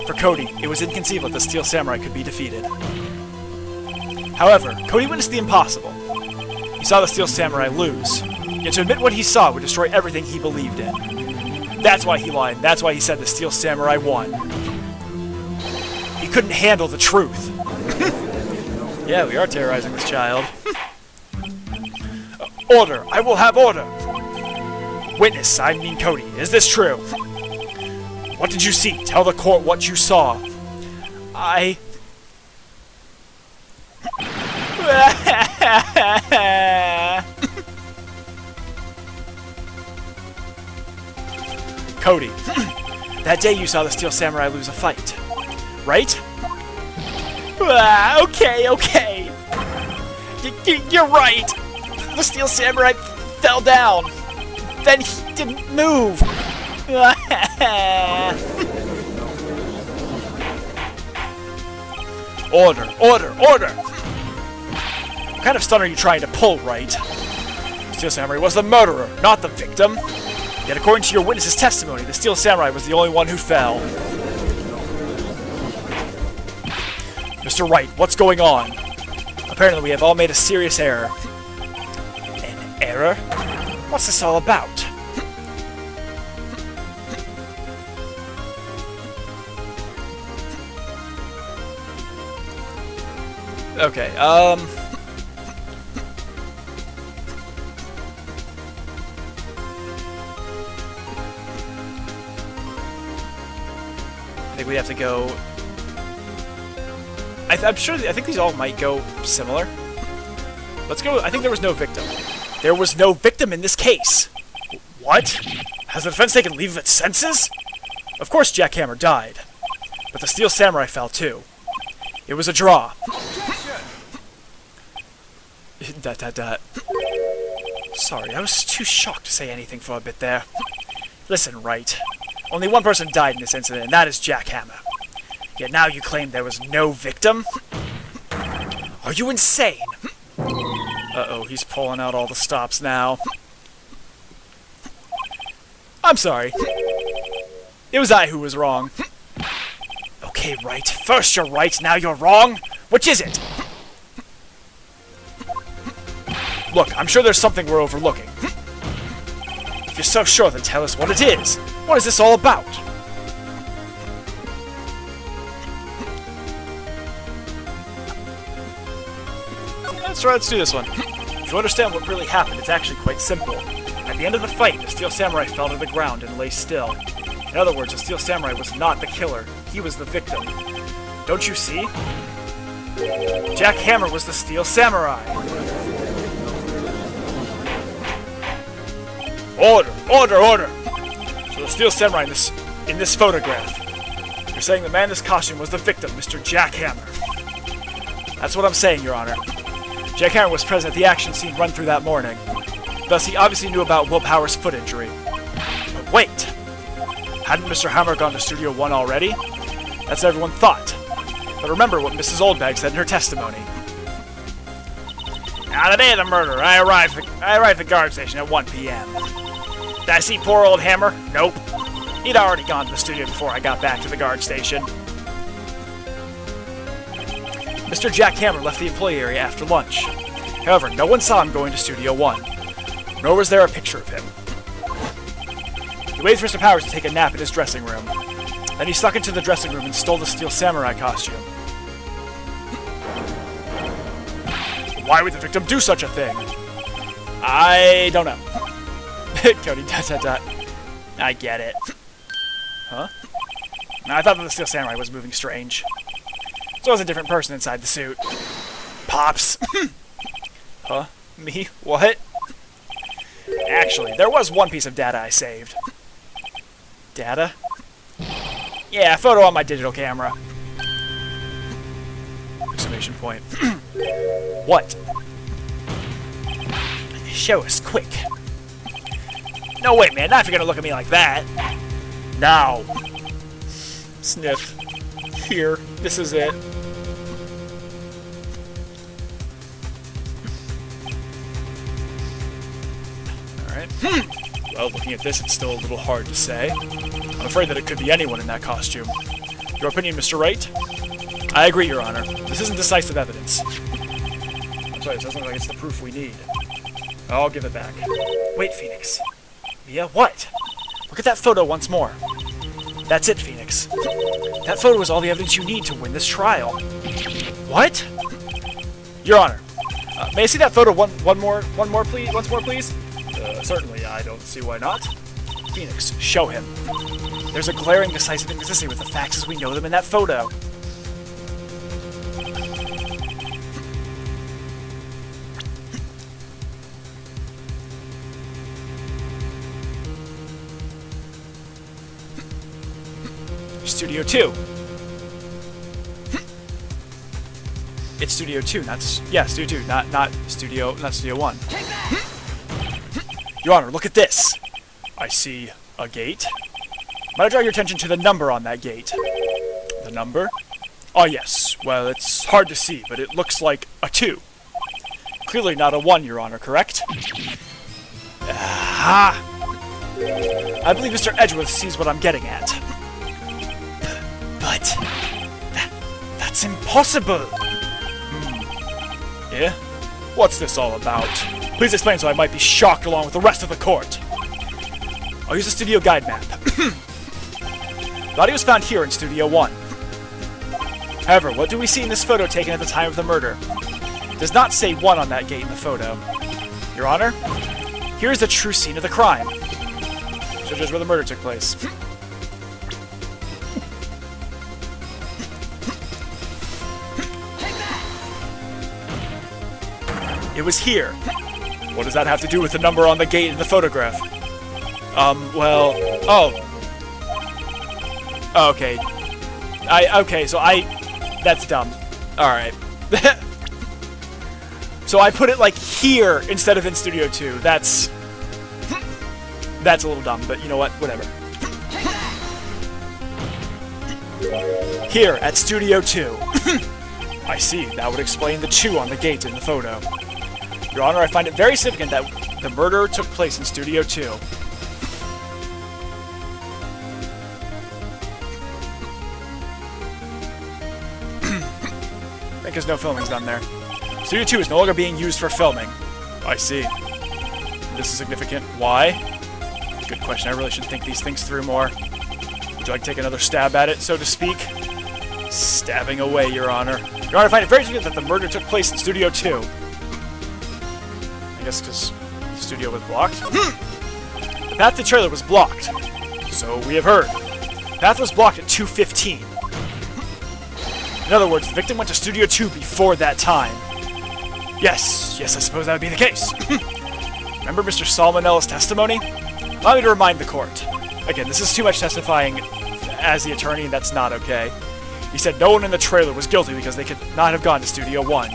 For Cody, it was inconceivable that the Steel Samurai could be defeated. However, Cody witnessed the impossible. He saw the Steel Samurai lose. Yet to admit what he saw would destroy everything he believed in. That's why he lied. That's why he said the Steel Samurai won. He couldn't handle the truth. Yeah, we are terrorizing this child. Order! I will have order! Witness, I mean Cody, is this true? What did you see? Tell the court what you saw. Cody, that day you saw the Steel Samurai lose a fight, right? Okay. You're right. The Steel Samurai fell down. Then he didn't move. Order! What kind of stunt are you trying to pull, Wright? Steel Samurai was the murderer, not the victim. Yet according to your witness's testimony, the Steel Samurai was the only one who fell. Mr. Wright, what's going on? Apparently we have all made a serious error. An error? What's this all about? Okay, I think we have to go... I think these all might go similar. Let's go... I think there was no victim. There was no victim in this case! What? Has the defense taken leave of its senses? Of course Jackhammer died. But the Steel Samurai fell too. It was a draw. Sorry, I was too shocked to say anything for a bit there. Listen, Wright. Only one person died in this incident, and that is Jackhammer. Yet now you claim there was no victim? Are you insane? Uh-oh, he's pulling out all the stops now. I'm sorry. It was I who was wrong. Okay, Wright. First you're right, now you're wrong. Which is it? Look, I'm sure there's something we're overlooking. If you're so sure, then tell us what it is. What is this all about? Let's do this one. If you understand what really happened, it's actually quite simple. At the end of the fight, the Steel Samurai fell to the ground and lay still. In other words, the Steel Samurai was not the killer. He was the victim. Don't you see? Jackhammer was the Steel Samurai. Order! So the Steel Samurai in this photograph. You're saying the man in this costume was the victim, Mr. Jackhammer. That's what I'm saying, Your Honor. Jackhammer was present at the action scene run through that morning. Thus, he obviously knew about Will Power's foot injury. But wait! Hadn't Mr. Hammer gone to Studio 1 already? That's what everyone thought. But remember what Mrs. Oldbag said in her testimony. On the day of the murder, I arrived at the guard station at 1 p.m. Did I see poor old Hammer? Nope. He'd already gone to the studio before I got back to the guard station. Mr. Jack Hammer left the employee area after lunch. However, no one saw him going to Studio 1, nor was there a picture of him. He waited for Mr. Powers to take a nap in his dressing room. Then he snuck into the dressing room and stole the Steel Samurai costume. Why would the victim do such a thing? I don't know. Cody, ... I get it. Huh? I thought that the Steel Samurai was moving strange. So was a different person inside the suit. Pops. Huh? Me? What? Actually, there was one piece of data I saved. Data? Yeah, a photo on my digital camera. Exclamation point. What? Show us, quick. No, wait, man, not if you're gonna look at me like that. Now. Sniff. Here. This is it. Alright. Well, looking at this, it's still a little hard to say. I'm afraid that it could be anyone in that costume. Your opinion, Mr. Wright? I agree, Your Honor. This isn't decisive evidence. I'm sorry, it doesn't look like it's the proof we need. I'll give it back. Wait, Phoenix. Mia, what? Look at that photo once more. That's it, Phoenix. That photo is all the evidence you need to win this trial. What? Your Honor, may I see that photo once more, please? Certainly, I don't see why not. Phoenix, show him. There's a glaring decisive inconsistency with the facts as we know them in that photo. Studio 2. It's Studio 2, yeah, Studio 2, not Studio 1. Your Honor, look at this. I see a gate. Might I draw your attention to the number on that gate? The number? Oh yes, well, it's hard to see, but it looks like a 2. Clearly not a 1, Your Honor, correct? Aha! I believe Mr. Edgeworth sees what I'm getting at. But... that's impossible! Yeah? What's this all about? Please explain so I might be shocked along with the rest of the court. I'll use a studio guide map. The audio was found here in Studio 1. However, what do we see in this photo taken at the time of the murder? It does not say 1 on that gate in the photo. Your Honor, here is the true scene of the crime. Shows us where the murder took place. It was here. What does that have to do with the number on the gate in the photograph? Well... oh. Okay. That's dumb. Alright. So I put it, like, here instead of in Studio 2. That's a little dumb, but you know what? Whatever. Here, at Studio 2. I see. That would explain the 2 on the gate in the photo. Your Honor, I find it very significant that the murder took place in Studio 2. I think there's no filming's done there. Studio 2 is no longer being used for filming. I see. This is significant. Why? Good question. I really should think these things through more. Would you like to take another stab at it, so to speak? Stabbing away, Your Honor. Your Honor, I find it very significant that the murder took place in Studio 2. I guess because the studio was blocked? The path to the trailer was blocked. So we have heard. The path was blocked at 2:15. In other words, the victim went to Studio 2 before that time. Yes, I suppose that would be the case. Remember Mr. Salmonella's testimony? Allow me to remind the court. Again, this is too much testifying as the attorney, and that's not okay. He said no one in the trailer was guilty because they could not have gone to Studio 1.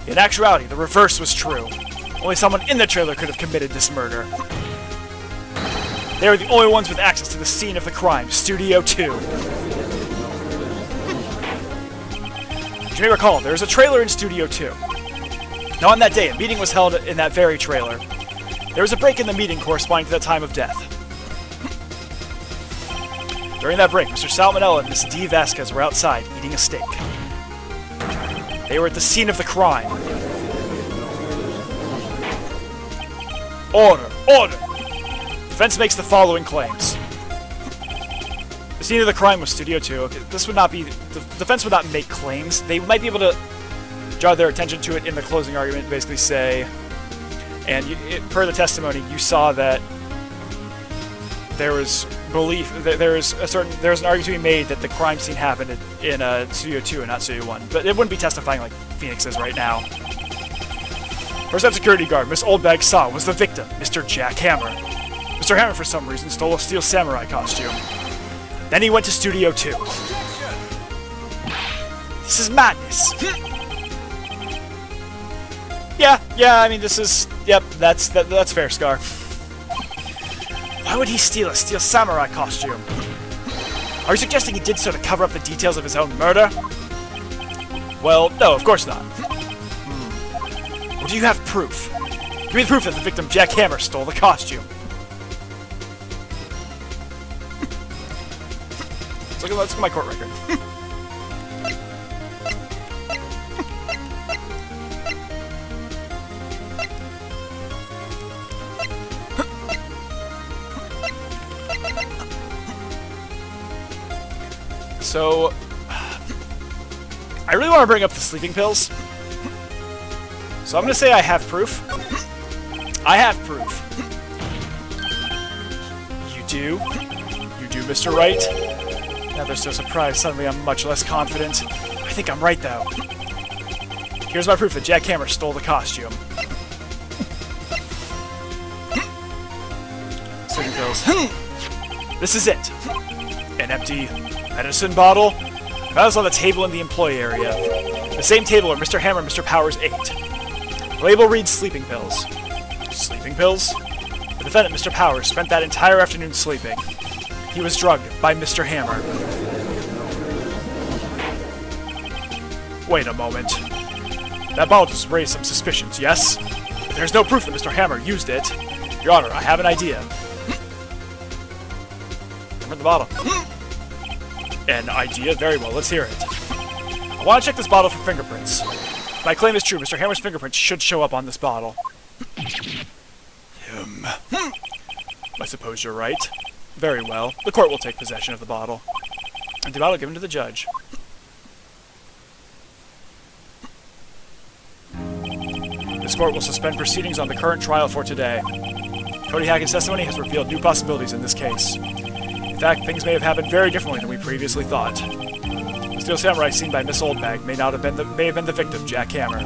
In actuality, the reverse was true. Only someone in the trailer could have committed this murder. They were the only ones with access to the scene of the crime, Studio 2. As you may recall, there is a trailer in Studio 2. Now on that day, a meeting was held in that very trailer. There was a break in the meeting corresponding to the time of death. During that break, Mr. Salmonella and Miss D. Vasquez were outside eating a steak. They were at the scene of the crime. Order! Order! Defense makes the following claims. The scene of the crime was Studio 2. Okay, this would not be... The defense would not make claims. They might be able to draw their attention to it in the closing argument, basically say... And per the testimony, you saw that there was belief that there was an argument to be made that the crime scene happened in Studio 2 and not Studio 1. But it wouldn't be testifying like Phoenix is right now. First, that security guard Miss Oldbag saw was the victim, Mr. Jack Hammer. Mr. Hammer, for some reason, stole a steel samurai costume. Then he went to Studio 2. This is madness. Yeah, I mean, this is... Yep, that's fair, Scar. Why would he steal a steel samurai costume? Are you suggesting he did so to cover up the details of his own murder? Well, no, of course not. Or do you have proof? Give me the proof that the victim, Jack Hammer, stole the costume. Let's look at my court record. So, I really want to bring up the sleeping pills. So I'm going to say I have proof. I have proof. You do? You do, Mr. Wright? Now they're so surprised, suddenly I'm much less confident. I think I'm right, though. Here's my proof that Jack Hammer stole the costume. Sleeping pills. This is it. An empty medicine bottle. Found this on the table in the employee area. The same table where Mr. Hammer and Mr. Powers ate. The label reads sleeping pills. Sleeping pills? The defendant, Mr. Powers, spent that entire afternoon sleeping. He was drugged by Mr. Hammer. Wait a moment. That bottle just raised some suspicions, yes? But there's no proof that Mr. Hammer used it. Your Honor, I have an idea. Remember the bottle. An idea? Very well, let's hear it. I want to check this bottle for fingerprints. If my claim is true, Mr. Hammer's fingerprints should show up on this bottle. I suppose you're right. Very well. The court will take possession of the bottle. And the bottle given to the judge. This court will suspend proceedings on the current trial for today. Cody Hackett's testimony has revealed new possibilities in this case. In fact, things may have happened very differently than we previously thought. The steel samurai seen by Miss Oldbag may have been the victim, Jack Hammer.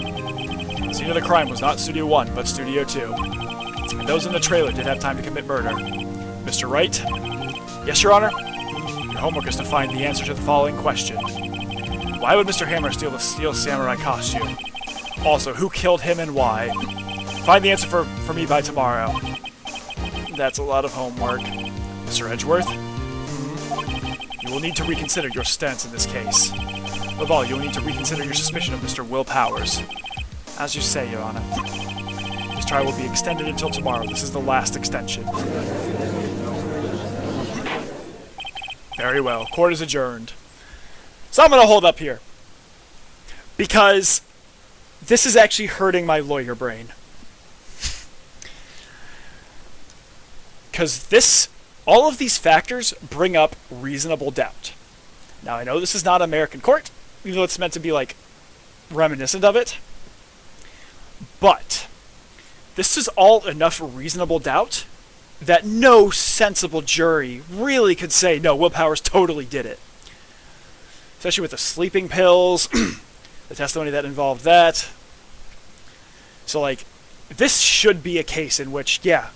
The scene of the crime was not Studio 1, but Studio 2. And those in the trailer did have time to commit murder. Mr. Wright? Yes, Your Honor? Your homework is to find the answer to the following question. Why would Mr. Hammer steal the steel samurai costume? Also, who killed him and why? Find the answer for me by tomorrow. That's a lot of homework. Mr. Edgeworth? You will need to reconsider your stance in this case. Above all, you will need to reconsider your suspicion of Mr. Will Powers. As you say, Your Honor. This trial will be extended until tomorrow. This is the last extension. Very well. Court is adjourned. So I'm going to hold up here. Because this is actually hurting my lawyer brain. Because all of these factors bring up reasonable doubt. Now, I know this is not American court, even though it's meant to be, like, reminiscent of it. But this is all enough reasonable doubt that no sensible jury really could say, no, Will Powers totally did it. Especially with the sleeping pills, the testimony that involved that. So, like, this should be a case in which, yeah,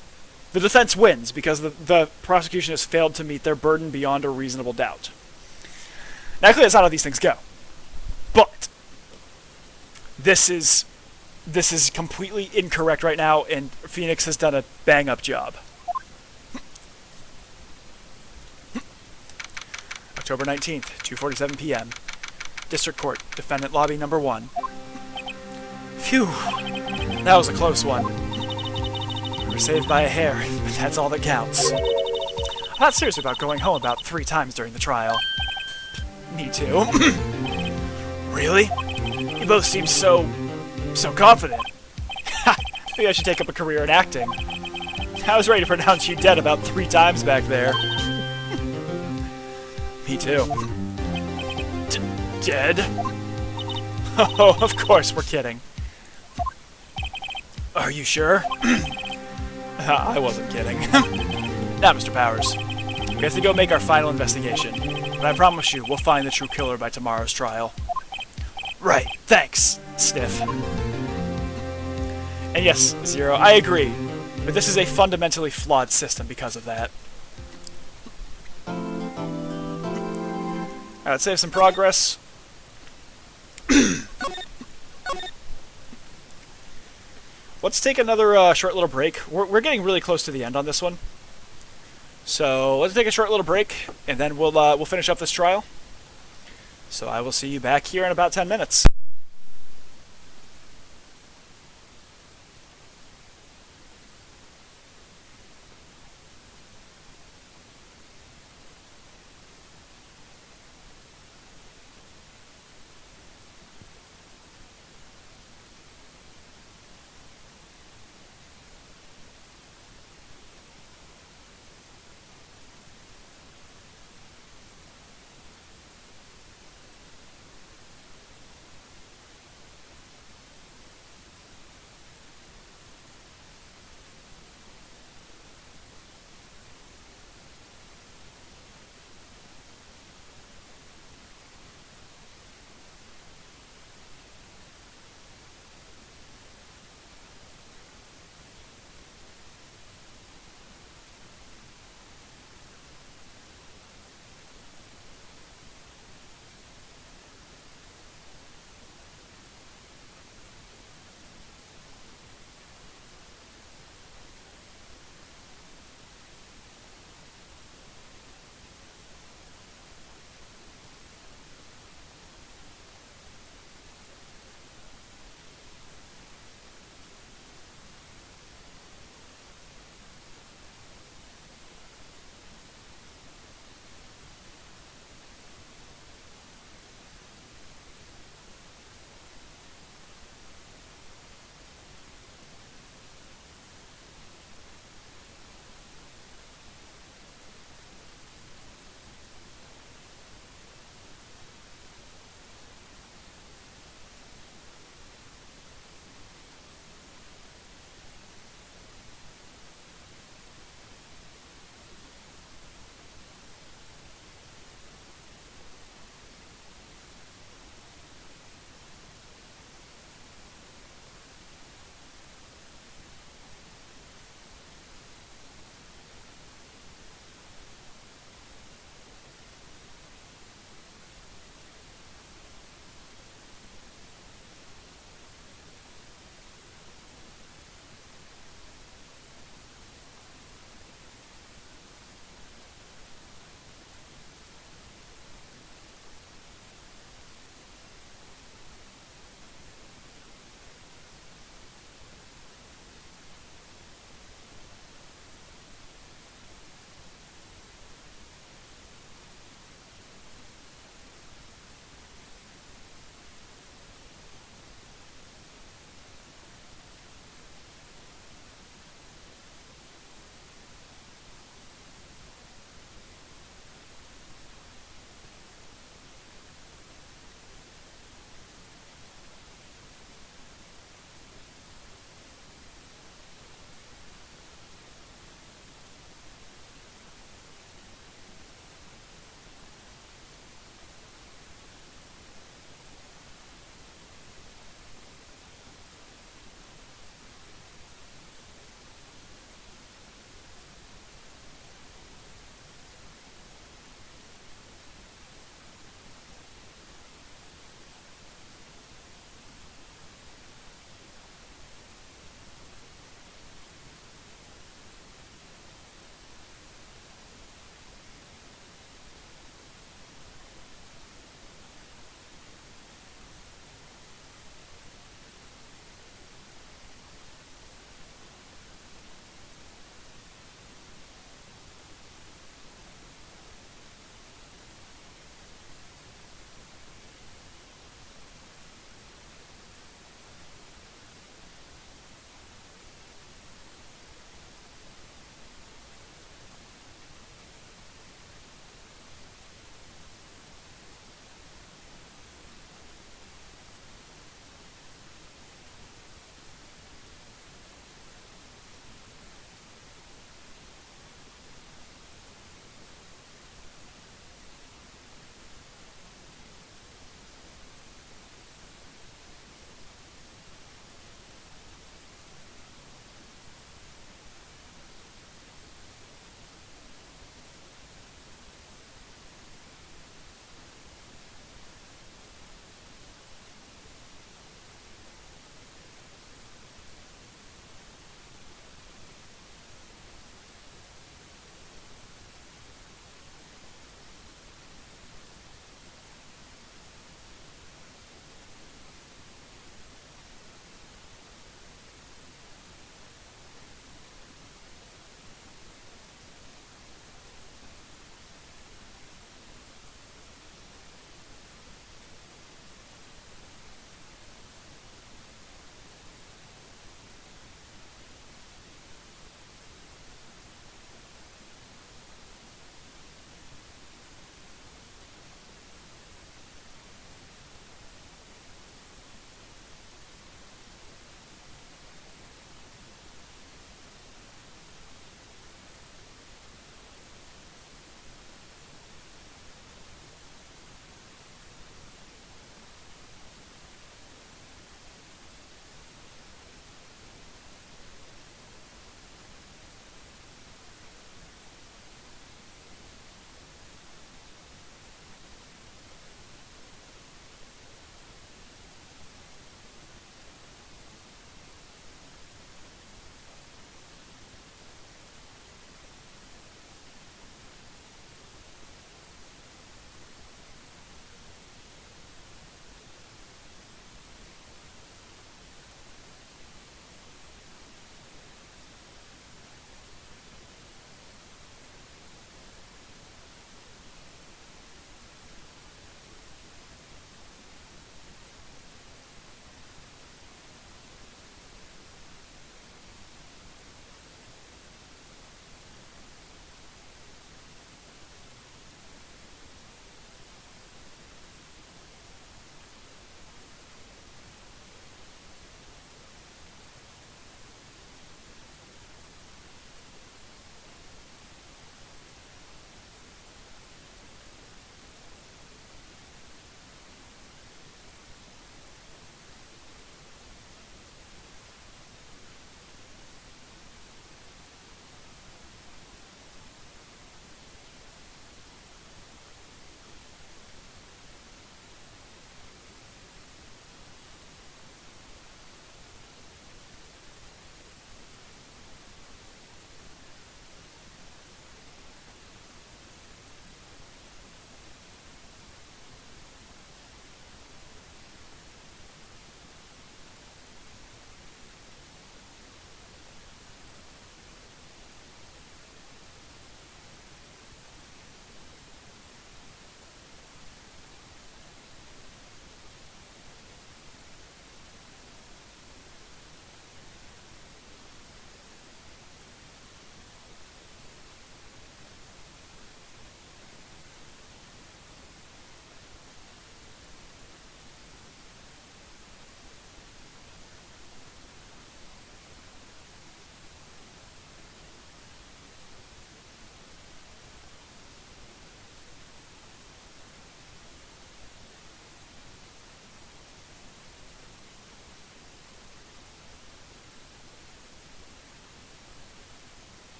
the defense wins because the prosecution has failed to meet their burden beyond a reasonable doubt. Now, clearly that's not how these things go. But this is completely incorrect right now, and Phoenix has done a bang-up job. October 19th, 2:47 p.m. District Court, Defendant Lobby Number 1. Phew. That was a close one. We were saved by a hair, but that's all that counts. I'm not serious about going home about 3 times during the trial. Me too. Really? You both seem so confident. Maybe I should take up a career in acting. I was ready to pronounce you dead about 3 times back there. Me too. Dead? Oh, of course, we're kidding. Are you sure? I wasn't kidding. Now, Mr. Powers, we have to go make our final investigation. But I promise you, we'll find the true killer by tomorrow's trial. Right, thanks, Sniff. And yes, Zero, I agree. But this is a fundamentally flawed system because of that. Alright, let's save some progress. Let's take another short little break. We're getting really close to the end on this one. So let's take a short little break, and then we'll finish up this trial. So I will see you back here in about 10 minutes.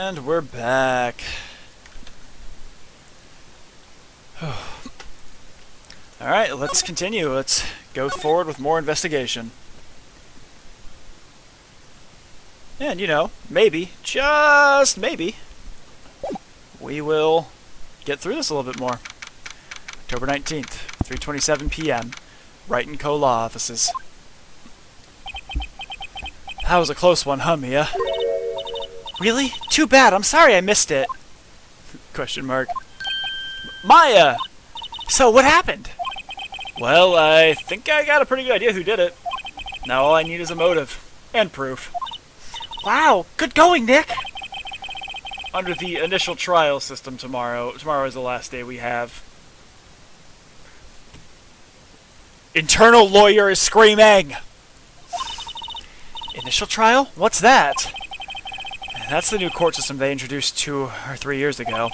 And we're back. Alright, let's continue. Let's go forward with more investigation. And, you know, maybe, just maybe, we will get through this a little bit more. October 19th, 3:27 p.m., Wright & Co. Law Offices. That was a close one, huh, Mia? Really? Too bad. I'm sorry I missed it. Question mark. Maya! So, what happened? Well, I think I got a pretty good idea who did it. Now all I need is a motive. And proof. Wow! Good going, Nick! Under the initial trial system tomorrow is the last day we have. Internal lawyer is screaming! Initial trial? What's that? That's the new court system they introduced 2 or 3 years ago.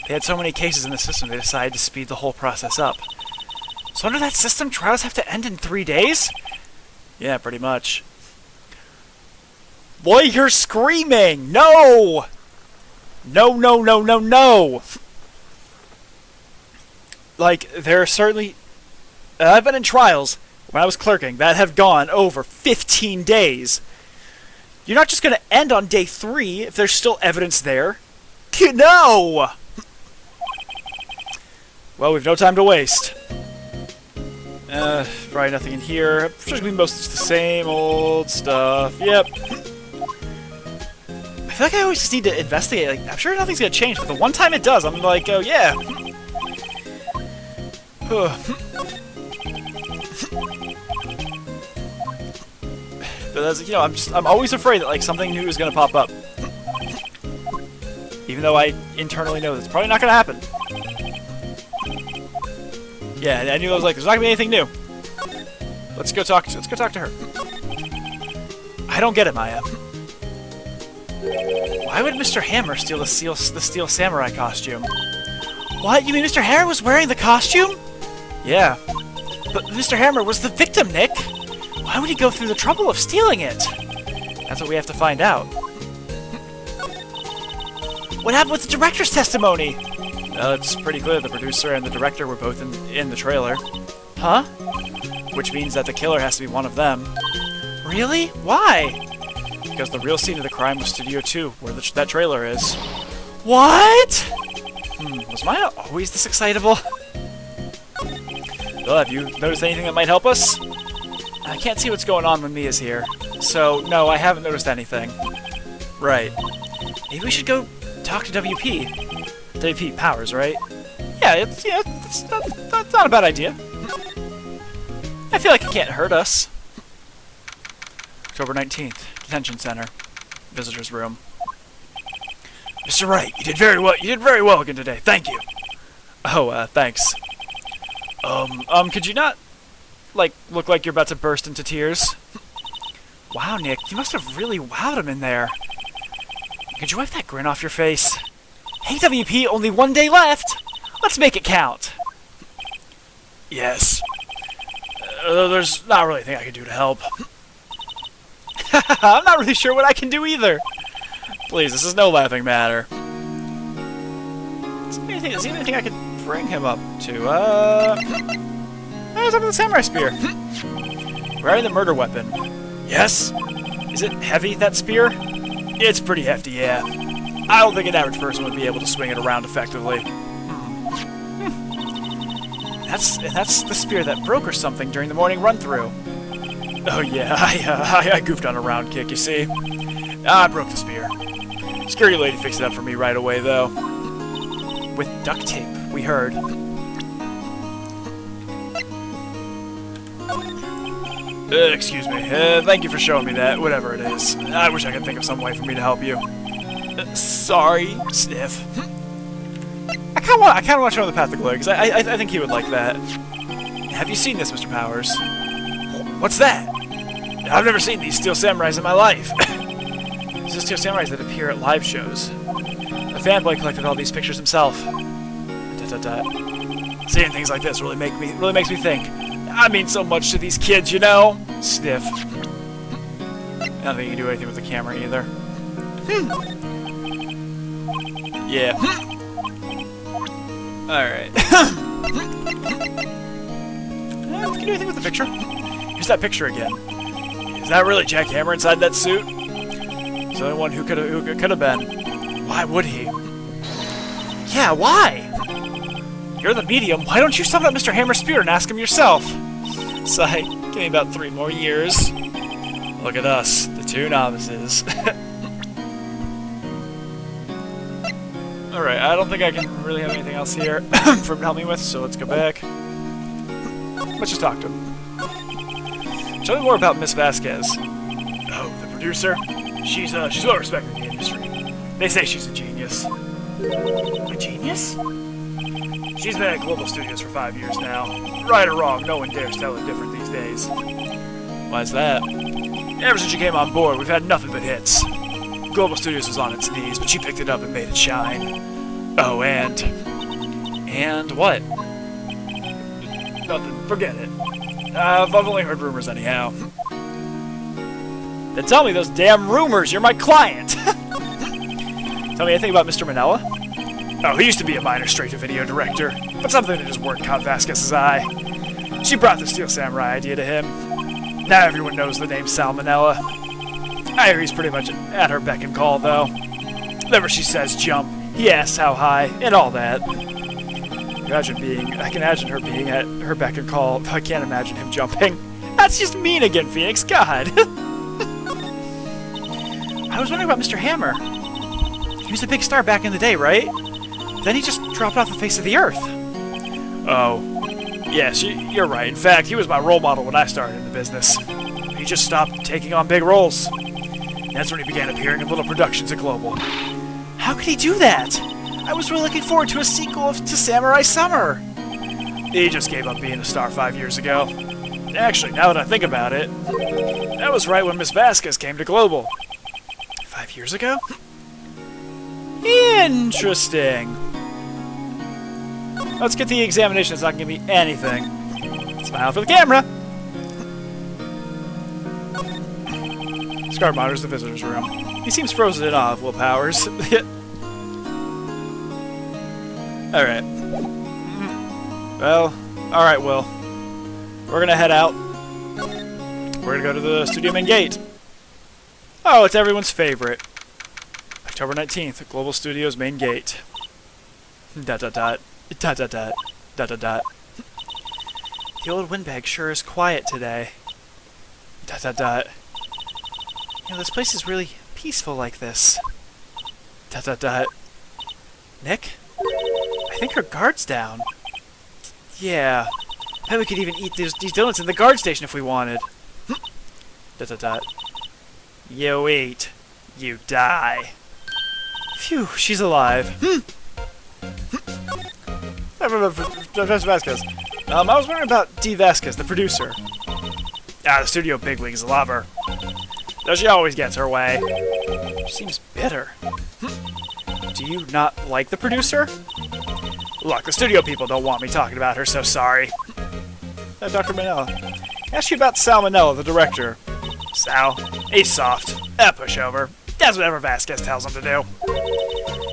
They had so many cases in the system they decided to speed the whole process up. So under that system, trials have to end in 3 days? Yeah, pretty much. Boy, you're screaming! No! No, no, no, no, no! Like, there are certainly... I've been in trials, when I was clerking, that have gone over 15 days. You're not just going to end on day 3 if there's still evidence there. No! Well, we've no time to waste. Probably nothing in here. It's going to be mostly just the same old stuff. Yep. I feel like I always just need to investigate. Like, I'm sure nothing's going to change, but the one time it does, I'm like, oh yeah. But as, you know, I'm always afraid that like something new is going to pop up. Even though I internally know that's probably not going to happen. Yeah, I knew I was like, there's not going to be anything new. Let's go talk to her. I don't get it, Maya. Why would Mr. Hammer steal the Steel Samurai costume? What? You mean Mr. Hammer was wearing the costume? Yeah. But Mr. Hammer was the victim, Nick. Why would he go through the trouble of stealing it? That's what we have to find out. What happened with the director's testimony? Well, it's pretty clear the producer and the director were both in the trailer. Huh? Which means that the killer has to be one of them. Really? Why? Because the real scene of the crime was Studio 2, where that trailer is. What? Was Maya always this excitable? Well, have you noticed anything that might help us? I can't see what's going on when Mia's here. So, no, I haven't noticed anything. Right. Maybe we should go talk to WP. WP Powers, right? Yeah, that's not a bad idea. I feel like it can't hurt us. October 19th, Detention Center. Visitor's room. Mr. Wright, you did very well. You did very well again today. Thank you. Oh, thanks. Could you not, like, look like you're about to burst into tears? Wow, Nick, you must have really wowed him in there. Could you wipe that grin off your face? Hey, WP, only 1 day left! Let's make it count! Yes. There's not really anything I can do to help. I'm not really sure what I can do either. Please, this is no laughing matter. Is there anything I could bring him up to? There's up to the samurai spear. Wearing the murder weapon. Yes? Is it heavy, that spear? It's pretty hefty, yeah. I don't think an average person would be able to swing it around effectively. That's the spear that broke or something during the morning run-through. Oh yeah, I goofed on a round kick, you see. I broke the spear. Security lady fixed it up for me right away, though. With duct tape, we heard. Excuse me. Thank you for showing me that, whatever it is. I wish I could think of some way for me to help you. Sorry, Sniff. I kind of want to show him the path to glory, because I think he would like that. Have you seen this, Mr. Powers? What's that? I've never seen these Steel Samurais in my life. These are Steel Samurais that appear at live shows. A fanboy collected all these pictures himself. Seeing things like this really makes me think. I mean so much to these kids, you know? Sniff. I don't think you can do anything with the camera either. Yeah. Alright. Can you do anything with the picture? Here's that picture again. Is that really Jack Hammer inside that suit? He's the only one who could have been. Why would he? Yeah, why? You're the medium. Why don't you summon up Mr. Hammer's spirit and ask him yourself? Sigh. Give me about 3 more years. Look at us, the 2 novices. Alright, I don't think I can really have anything else here for him to help me with, so let's go back. Let's just talk to him. Tell me more about Miss Vasquez. Oh, the producer? She's well respected in the industry. They say she's a genius. A genius? She's been at Global Studios for 5 years now. Right or wrong, no one dares tell her different these days. Why's that? Ever since she came on board, we've had nothing but hits. Global Studios was on its knees, but she picked it up and made it shine. Oh, and... And what? Nothing. Forget it. I've only heard rumors anyhow. Then tell me those damn rumors! You're my client! Tell me anything about Mr. Manella? Oh, he used to be a minor straight-to-video director, but something in his work caught Vasquez's eye. She brought the Steel Samurai idea to him. Now everyone knows the name Salmonella. I hear he's pretty much at her beck and call, though. Whenever she says jump, he asks how high, and all that. I can imagine her being at her beck and call. I can't imagine him jumping. That's just mean again, Phoenix. God. I was wondering about Mr. Hammer. He was a big star back in the day, right? Then he just dropped off the face of the earth. Oh. Yes, you're right. In fact, he was my role model when I started in the business. He just stopped taking on big roles. That's when he began appearing in little productions at Global. How could he do that? I was really looking forward to a sequel to Samurai Summer. He just gave up being a star 5 years ago. Actually, now that I think about it, that was right when Miss Vasquez came to Global. 5 years ago? Interesting. Let's get the examination. It's not going to be anything. Smile for the camera. Scar monitors the visitor's room. He seems frozen in awe of Will Powers. Alright. Well, alright, Will. We're gonna head out. We're gonna go to the studio main gate. Oh, it's everyone's favorite. October 19th, at Global Studios main gate. Dot dot dot. Dot dot dot. Dot dot dot. The old windbag sure is quiet today. Dot dot dot. You know, this place is really peaceful like this. Dot dot dot. Nick? I think her guard's down. Yeah. I bet we could even eat these donuts in the guard station if we wanted. Dot dot dot. You eat. You die. Phew, she's alive. Professor Vasquez. I was wondering about D. Vasquez, the producer. The studio bigwigs love her. Though she always gets her way. She seems bitter. Do you not like the producer? Look, the studio people don't want me talking about her, so sorry. Dr. Manella. Ask you about Salmonella, the director. Sal, he's soft. A pushover. Does whatever Vasquez tells him to do.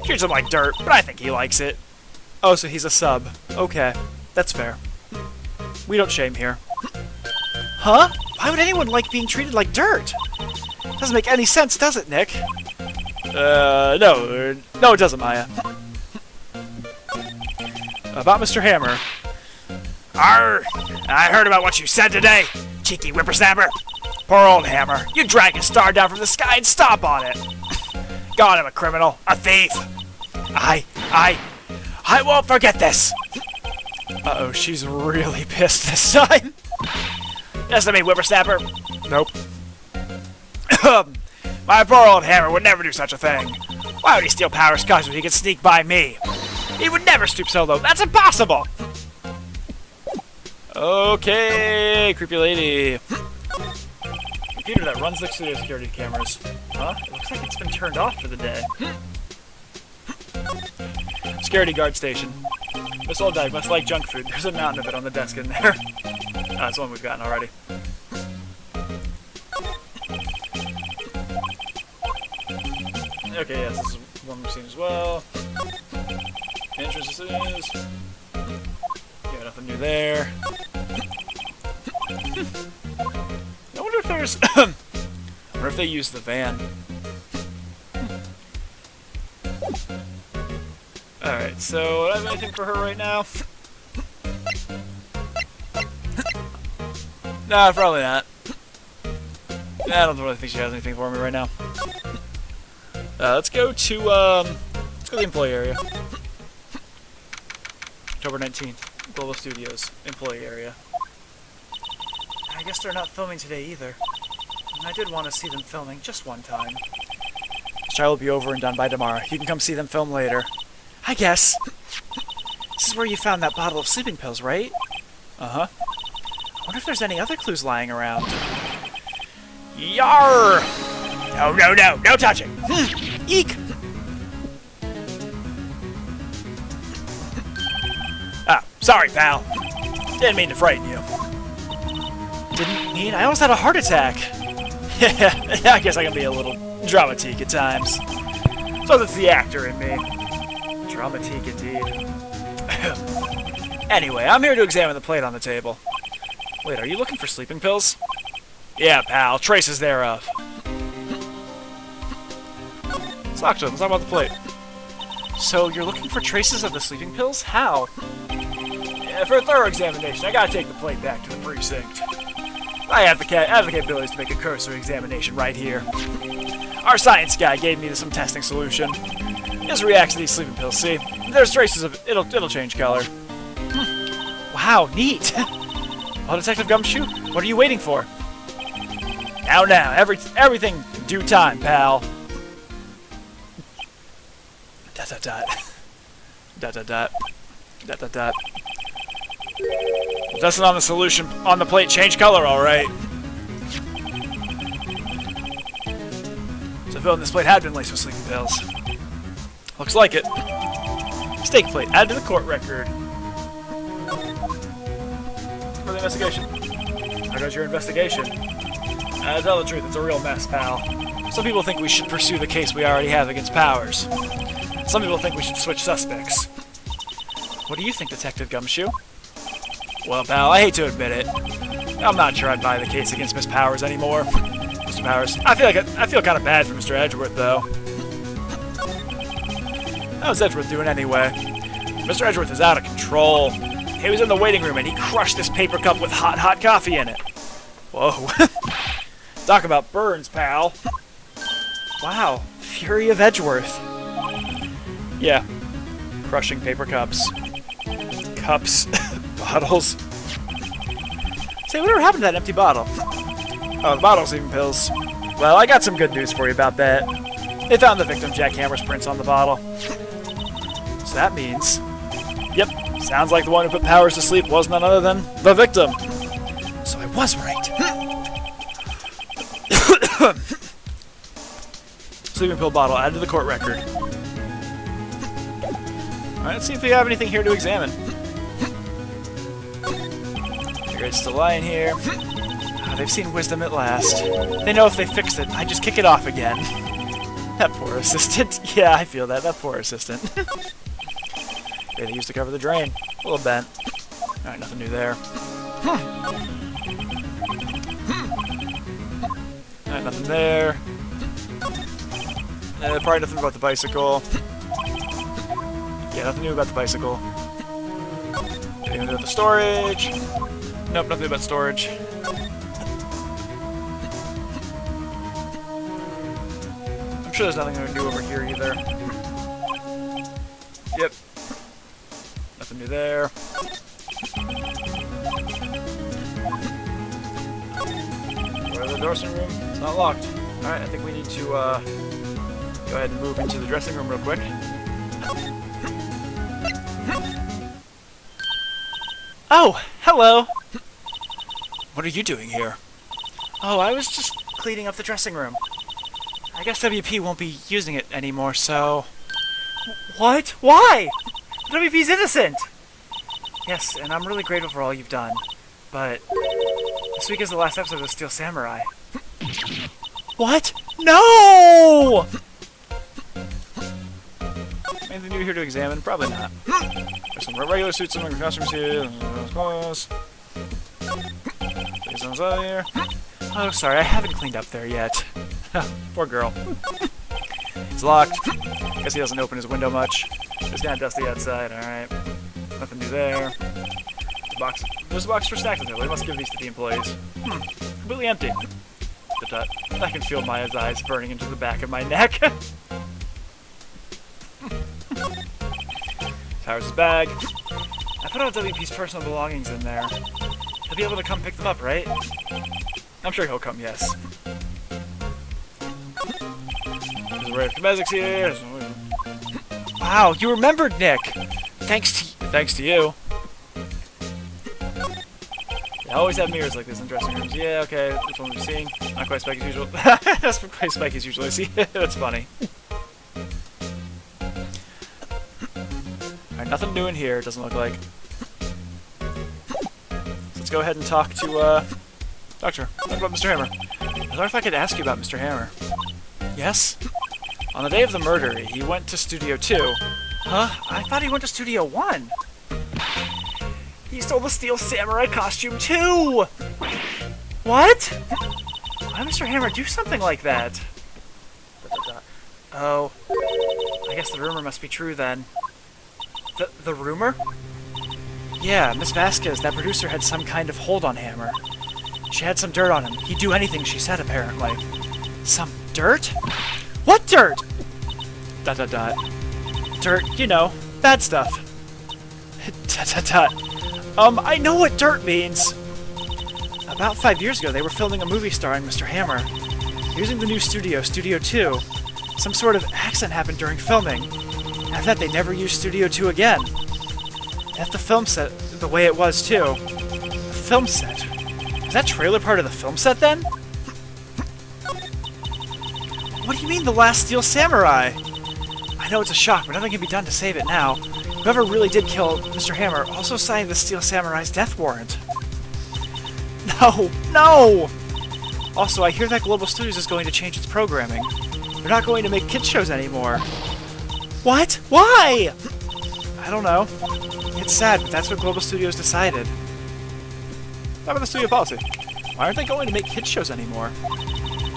Treats him like dirt, but I think he likes it. Oh, so he's a sub. Okay, that's fair. We don't shame here. Huh? Why would anyone like being treated like dirt? Doesn't make any sense, does it, Nick? No, it doesn't, Maya. About Mr. Hammer. Arr! I heard about what you said today, cheeky whippersnapper. Poor old Hammer. You drag his star down from the sky and stomp on it. God, I'm a criminal, a thief. I won't forget this. Uh-oh, she's really pissed this time. Listen to me, whippersnapper. Nope. My poor old Hammer would never do such a thing. Why would he steal Power's cars when he could sneak by me? He would never stoop so low. That's impossible. Okay, creepy lady. Computer that runs the studio security cameras. Huh? It looks like it's been turned off for the day. Security guard station. This old dog must like junk food. There's a mountain of it on the desk in there. That's one we've gotten already. Okay, yes, this is one we've seen as well. Entrances. Yeah, nothing new there. I wonder if there's... I wonder if they use the van. Alright, so do I have anything for her right now? Nah, probably not. I don't really think she has anything for me right now. Let's go to the employee area. October 19th, Global Studios, employee area. I guess they're not filming today either. And I did want to see them filming just one time. This trial will be over and done by tomorrow. You can come see them film later. I guess. This is where you found that bottle of sleeping pills, right? Uh-huh. I wonder if there's any other clues lying around. Yar! No, no, no, no touching! Eek! Ah, sorry, pal. Didn't mean to frighten you. Didn't mean? I almost had a heart attack. Yeah, I guess I can be a little dramatique at times. So it's the actor in me. Dramatique indeed. Anyway, I'm here to examine the plate on the table. Wait, are you looking for sleeping pills? Yeah, pal. Traces thereof. Let's talk about the plate. So, you're looking for traces of the sleeping pills? How? Yeah, for a thorough examination, I gotta take the plate back to the precinct. I have the capabilities to make a cursory examination right here. Our science guy gave me some testing solution. Just reacts to these sleeping pills, see? There's traces of it'll change color. Wow, neat! Well, Detective Gumshoe, what are you waiting for? Now, everything in due time, pal. ... Testing on the solution on the plate change color, alright. So filling this plate had been laced with sleeping pills. Looks like it. Steak plate, add to the court record. For the investigation. How goes your investigation? To tell the truth, it's a real mess, pal. Some people think we should pursue the case we already have against Powers. Some people think we should switch suspects. What do you think, Detective Gumshoe? Well, pal, I hate to admit it. I'm not sure I'd buy the case against Miss Powers anymore. Mr. Powers, I feel kind of bad for Mr. Edgeworth, though. How's Edgeworth doing anyway? Mr. Edgeworth is out of control. He was in the waiting room and he crushed this paper cup with hot coffee in it. Whoa. Talk about burns, pal. Wow. Fury of Edgeworth. Yeah. Crushing paper cups. Cups. Bottles. Say, whatever happened to that empty bottle? Oh, the bottle's even pills. Well, I got some good news for you about that. They found the victim Jackhammer's prints on the bottle. So that means... Yep, sounds like the one who put Powers to sleep was none other than the victim. So I was right. Sleeping pill bottle added to the court record. Alright, let's see if we have anything here to examine. It's still lying here. Oh, they've seen wisdom at last. They know if they fix it, I just kick it off again. That poor assistant. Yeah, I feel that. That poor assistant. Okay, they used to cover the drain. A little bent. Alright, nothing new there. Alright, nothing there. Probably nothing about the bicycle. Yeah, nothing new about the bicycle. Anything about the storage? Nope, nothing about storage. I'm sure there's nothing new over here either. Yep. Nothing new there. Go to the dressing room. It's not locked. Alright, I think we need to go ahead and move into the dressing room real quick. Oh, hello! What are you doing here? Oh, I was just cleaning up the dressing room. I guess WP won't be using it anymore, so... What? Why? WP's innocent! Yes, and I'm really grateful for all you've done. But... this week is the last episode of Steel Samurai. What? No! Anything new here to examine? Probably not. There's some regular suits, some costumes here. These ones out here. Oh, sorry, I haven't cleaned up there yet. Poor girl. It's locked. Guess he doesn't open his window much. It's kind of dusty outside, alright. Nothing new there. Box. There's a box for snacks in there. They must give these to the employees. Completely empty. I can feel Maya's eyes burning into the back of my neck. Towers' bag. I put all WP's personal belongings in there. He'll be able to come pick them up, right? I'm sure he'll come, yes. There's a Wright Domestics here. Wow, you remembered Nick! Thanks to you. They always have mirrors like this in dressing rooms. Yeah, okay, that's one we've seen. Not quite spiky as usual. That's quite spiky as usual. See, that's funny. Alright, nothing new in here, it doesn't look like. So let's go ahead and talk to, Doctor. Talk about Mr. Hammer. I wonder if I could ask you about Mr. Hammer. Yes? On the day of the murder, he went to Studio 2. Huh? I thought he went to Studio 1. He stole the Steel Samurai costume too! What? Why would Mr. Hammer do something like that? Oh. I guess the rumor must be true then. The rumor? Yeah, Miss Vasquez, that producer, had some kind of hold on Hammer. She had some dirt on him. He'd do anything she said, apparently. Some dirt? What dirt? ... Dirt, you know, bad stuff. ... I know what dirt means! About 5 years ago, they were filming a movie starring Mr. Hammer. Using the new studio, Studio 2. Some sort of accident happened during filming. After that, they never used Studio 2 again. At the film set, the way it was, too. The film set? Is that trailer part of the film set, then? What do you mean, the last Steel Samurai? I know it's a shock, but nothing can be done to save it now. Whoever really did kill Mr. Hammer also signed the Steel Samurai's death warrant. No! No! Also, I hear that Global Studios is going to change its programming. They're not going to make kids shows anymore. What? Why? I don't know. It's sad, but that's what Global Studios decided. How about the studio policy? Why aren't they going to make kids shows anymore?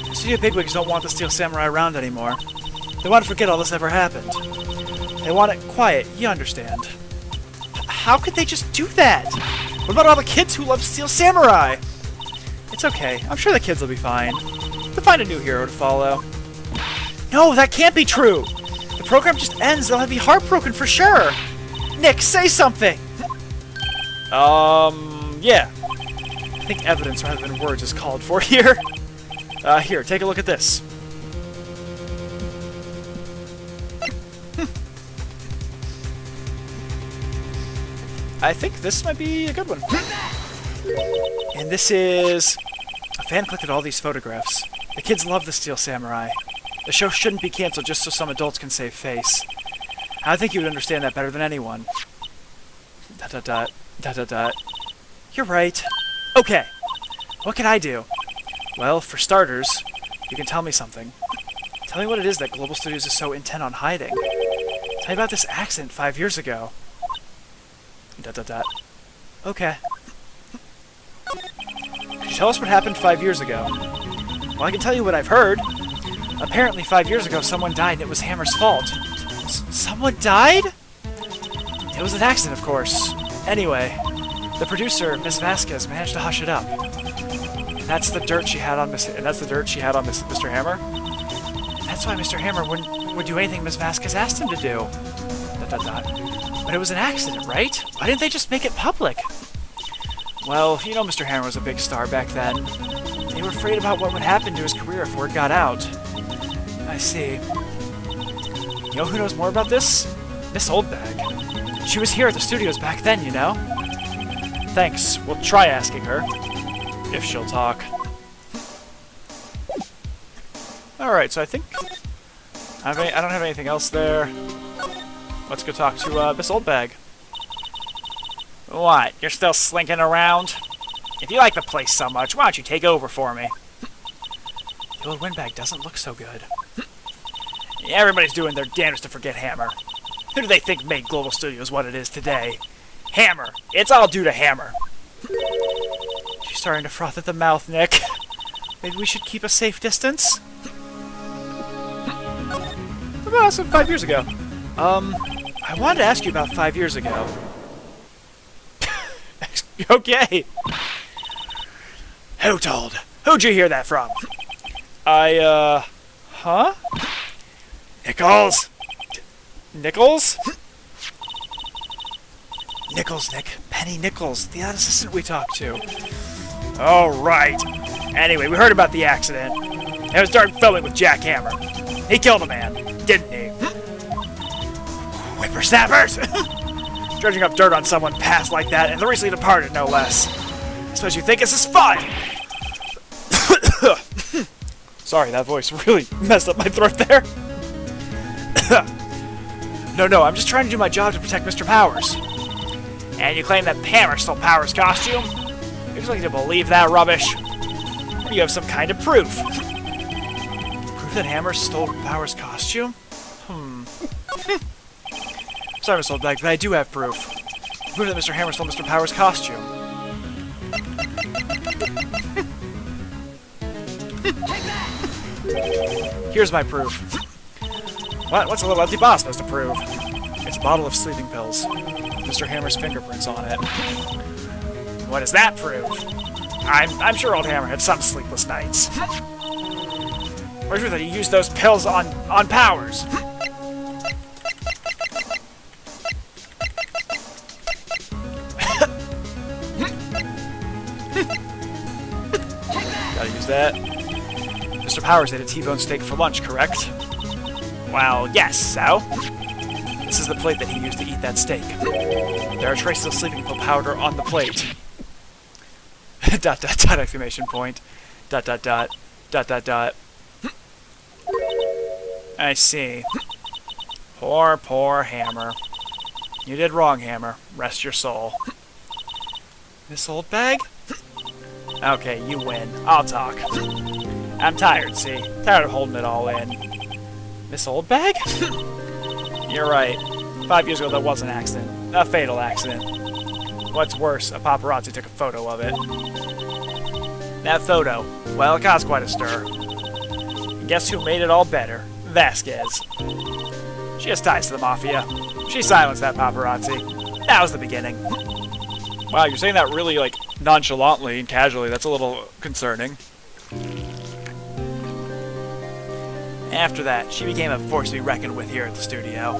The studio bigwigs don't want the Steel Samurai around anymore. They want to forget all this ever happened. They want it quiet, you understand. How could they just do that? What about all the kids who love Steel Samurai? It's okay. I'm sure the kids will be fine. They'll find a new hero to follow. No, that can't be true! The program just ends, they'll be heartbroken for sure! Nick, say something! Yeah. I think evidence rather than words is called for here. Here, take a look at this. I think this might be a good one. And this is... A fan clicked at all these photographs. The kids love the Steel Samurai. The show shouldn't be cancelled just so some adults can save face. I think you would understand that better than anyone. ... You're right. Okay. What can I do? Well, for starters, you can tell me something. Tell me what it is that Global Studios is so intent on hiding. Tell me about this accident 5 years ago. ... Okay. Could you tell us what happened 5 years ago? Well, I can tell you what I've heard. Apparently 5 years ago someone died and it was Hammer's fault. Someone died? It was an accident, of course. Anyway, the producer, Miss Vasquez, managed to hush it up. And that's the dirt she had on Mr. Hammer. And that's why Mr. Hammer would do anything Miss Vasquez asked him to do. ... But it was an accident, right? Why didn't they just make it public? Well, you know Mr. Hammer was a big star back then. They were afraid about what would happen to his career if word got out. I see. You know who knows more about this? Miss Oldbag. She was here at the studios back then, you know? Thanks. We'll try asking her. If she'll talk. Alright, so I think... I don't have anything else there. Let's go talk to Miss Oldbag. What? You're still slinking around? If you like the place so much, why don't you take over for me? The old windbag doesn't look so good. Everybody's doing their damnedest to forget Hammer. Who do they think made Global Studios what it is today? Hammer. It's all due to Hammer. She's starting to froth at the mouth, Nick. Maybe we should keep a safe distance? Well, so 5 years ago. I wanted to ask you about 5 years ago. Okay. Who told? Who'd you hear that from? Huh? Nichols? Nichols? Nichols, Nick. Penny Nichols, the assistant we talked to. Oh, right. Anyway, we heard about the accident. And we started filming with Jack Hammer. He killed a man, didn't he? Whippersnappers! Dredging up dirt on someone passed like that, and the recently departed, no less. I suppose you think this is fun! Sorry, that voice really messed up my throat there. No, I'm just trying to do my job to protect Mr. Powers. And you claim that Hammer stole Powers' costume? You're just looking to believe that rubbish? Or you have some kind of proof? Proof that Hammer stole Powers' costume? Sorry, Miss Oldbag, but I do have proof. Proof that Mr. Hammer stole Mr. Powers' costume. Here's my proof. What's a little empty boss supposed to prove? It's a bottle of sleeping pills. Mr. Hammer's fingerprints on it. What does that prove? I'm sure old Hammer had some sleepless nights. Or sure that he used those pills on Powers. Gotta use that. Mr. Powers ate a T-bone steak for lunch, correct? Well, yes, so? This is the plate that he used to eat that steak. There are traces of sleeping pill powder on the plate. ... exclamation point. ... I see. Poor Hammer. You did wrong, Hammer. Rest your soul. Miss Oldbag? Okay, you win. I'll talk. I'm tired, see? Tired of holding it all in. Miss Oldbag? You're right. 5 years ago, that was an accident. A fatal accident. What's worse, a paparazzi took a photo of it. That photo, well, it caused quite a stir. And guess who made it all better? Vasquez. She has ties to the Mafia. She silenced that paparazzi. That was the beginning. Wow, you're saying that really, like, nonchalantly and casually. That's a little concerning. After that, she became a force to be reckoned with here at the studio.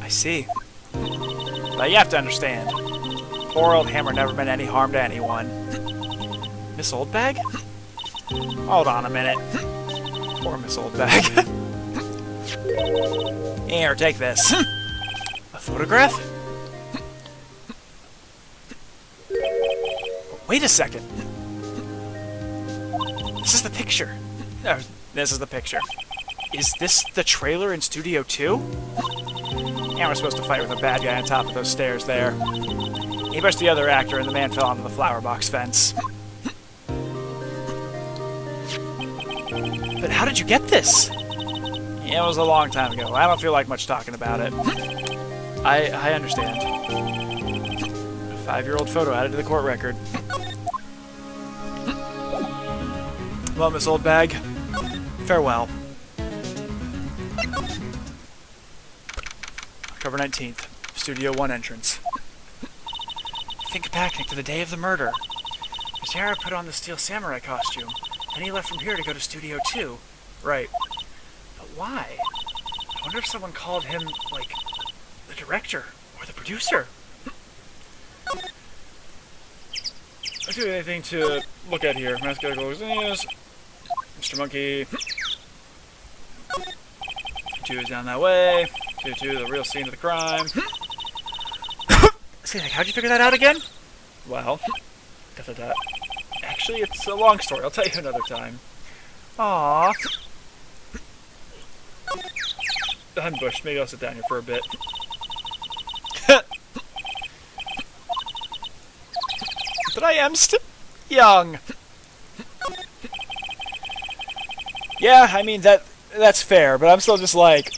I see. But you have to understand, poor old Hammer never meant any harm to anyone. Miss Oldbag? Hold on a minute. Poor Miss Oldbag. Here, take this. A photograph? Wait a second. This is the picture. No, this is the picture. Is this the trailer in Studio 2? And we're supposed to fight with a bad guy on top of those stairs there. He pushed the other actor and the man fell onto the flower box fence. But how did you get this? Yeah, it was a long time ago. I don't feel like much talking about it. I understand. A 5-year-old photo added to the court record. Well, Miss Oldbag, farewell. October 19th, Studio 1 entrance. Think back, Nick, to the day of the murder. Mr. put on the Steel Samurai costume, and he left from here to go to Studio 2. Right. But why? I wonder if someone called him, like, the director or the producer. Let's do anything to look at here. Mascot goes is Mr. Monkey. 2 is down that way. 2, the real scene of the crime. See, how'd you figure that out again? Well, actually, it's a long story. I'll tell you another time. Aww. I'm bushed. Maybe I'll sit down here for a bit. But I am still young. Yeah, I mean, that's fair, but I'm still just like...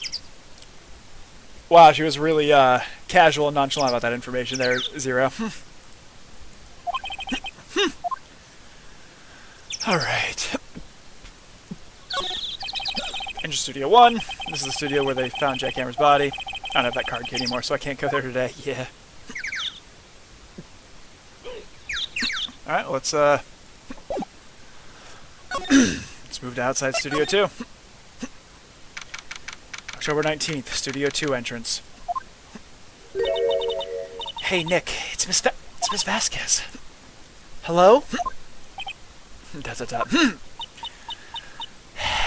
Wow, she was really casual and nonchalant about that information there, Zero. Alright. Enter Studio 1. This is the studio where they found Jackhammer's body. I don't have that card key anymore, so I can't go there today. Yeah. Alright, let's move to outside Studio 2. October 19th, Studio 2 entrance. Hey, Nick, it's Miss Vasquez. Hello?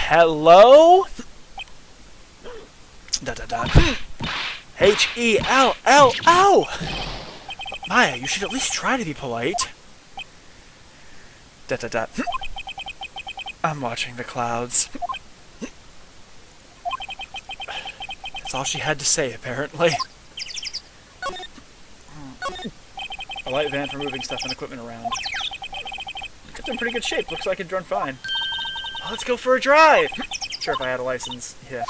Hello? H-E-L-L-O! Maya, you should at least try to be polite. I'm watching the clouds. That's all she had to say, apparently. A light van for moving stuff and equipment around. It's in pretty good shape. Looks like it'd run fine. Well, let's go for a drive! Sure, if I had a license. Yeah.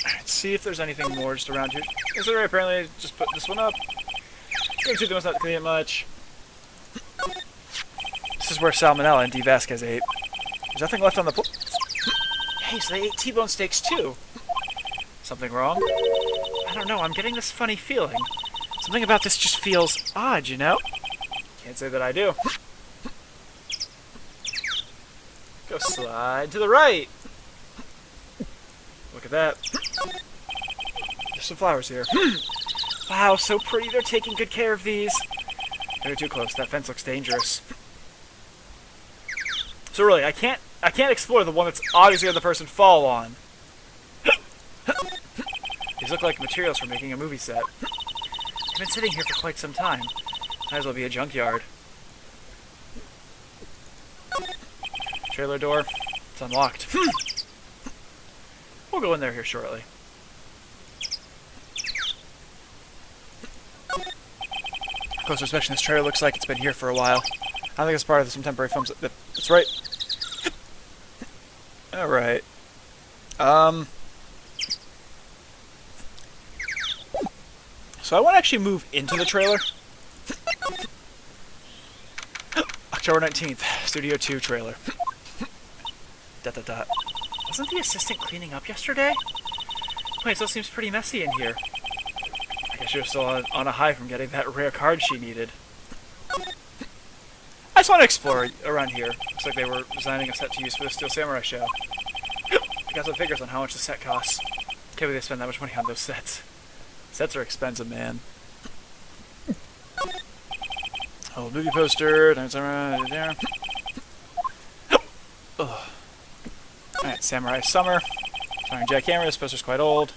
Alright, see if there's anything more just around here. Is there? Apparently, just put this one up. Go to the one's not clean it much. This is where Salmonella and D. Vasquez ate. There's nothing left on the Hey, so they ate T-bone steaks too. Something wrong? I don't know, I'm getting this funny feeling. Something about this just feels odd, you know? Can't say that I do. Go slide to the right. Look at that. There's some flowers here. Wow, so pretty. They're taking good care of these. They're too close. That fence looks dangerous. So really, I can't explore the one that's obviously the other person fall on. These look like materials for making a movie set. I've been sitting here for quite some time. Might as well be a junkyard. Trailer door. It's unlocked. We'll go in there here shortly. Closer inspection, this trailer looks like it's been here for a while. I think it's part of some temporary films. That's right. Alright. So I want to actually move into the trailer. October 19th, Studio 2 trailer. Wasn't the assistant cleaning up yesterday? Wait, it still seems pretty messy in here. I guess she was still on a high from getting that rare card she needed. I just want to explore around here. Looks like they were designing a set to use for the Steel Samurai show. I got some figures on how much the set costs. Can't believe they spend that much money on those sets. Sets are expensive, man. Oh, movie poster. There. Alright, Samurai Summer. Starring Jackhammer. This poster's quite old.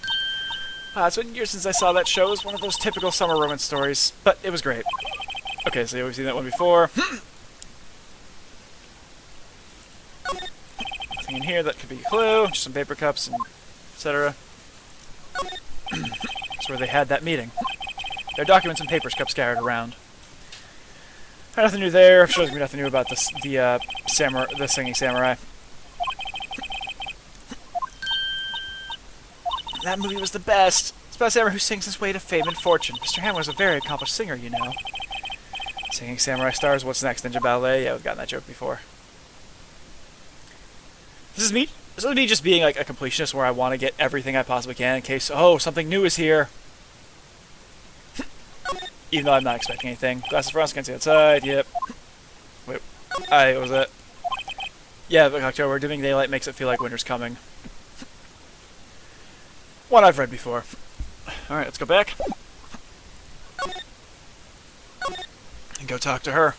It's been years since I saw that show. It was one of those typical summer romance stories, but it was great. Okay, so we've seen that one before. Nothing in here that could be a clue. Just some paper cups and etc. That's where they had that meeting. There are documents and papers kept scattered around. Nothing new there. Shows me nothing new about the singing samurai. That movie was the best. It's about a samurai who sings his way to fame and fortune. Mr. Hammer was a very accomplished singer, you know. Singing samurai stars. What's next? Ninja ballet? Yeah, we've gotten that joke before. This is me just being like a completionist where I want to get everything I possibly can in case, oh, something new is here. Even though I'm not expecting anything. Glasses for us, can't see outside. Yep. Wait. What was that? Yeah, like October. Dimming daylight makes it feel like winter's coming. One I've read before. Alright, let's go back. And go talk to her.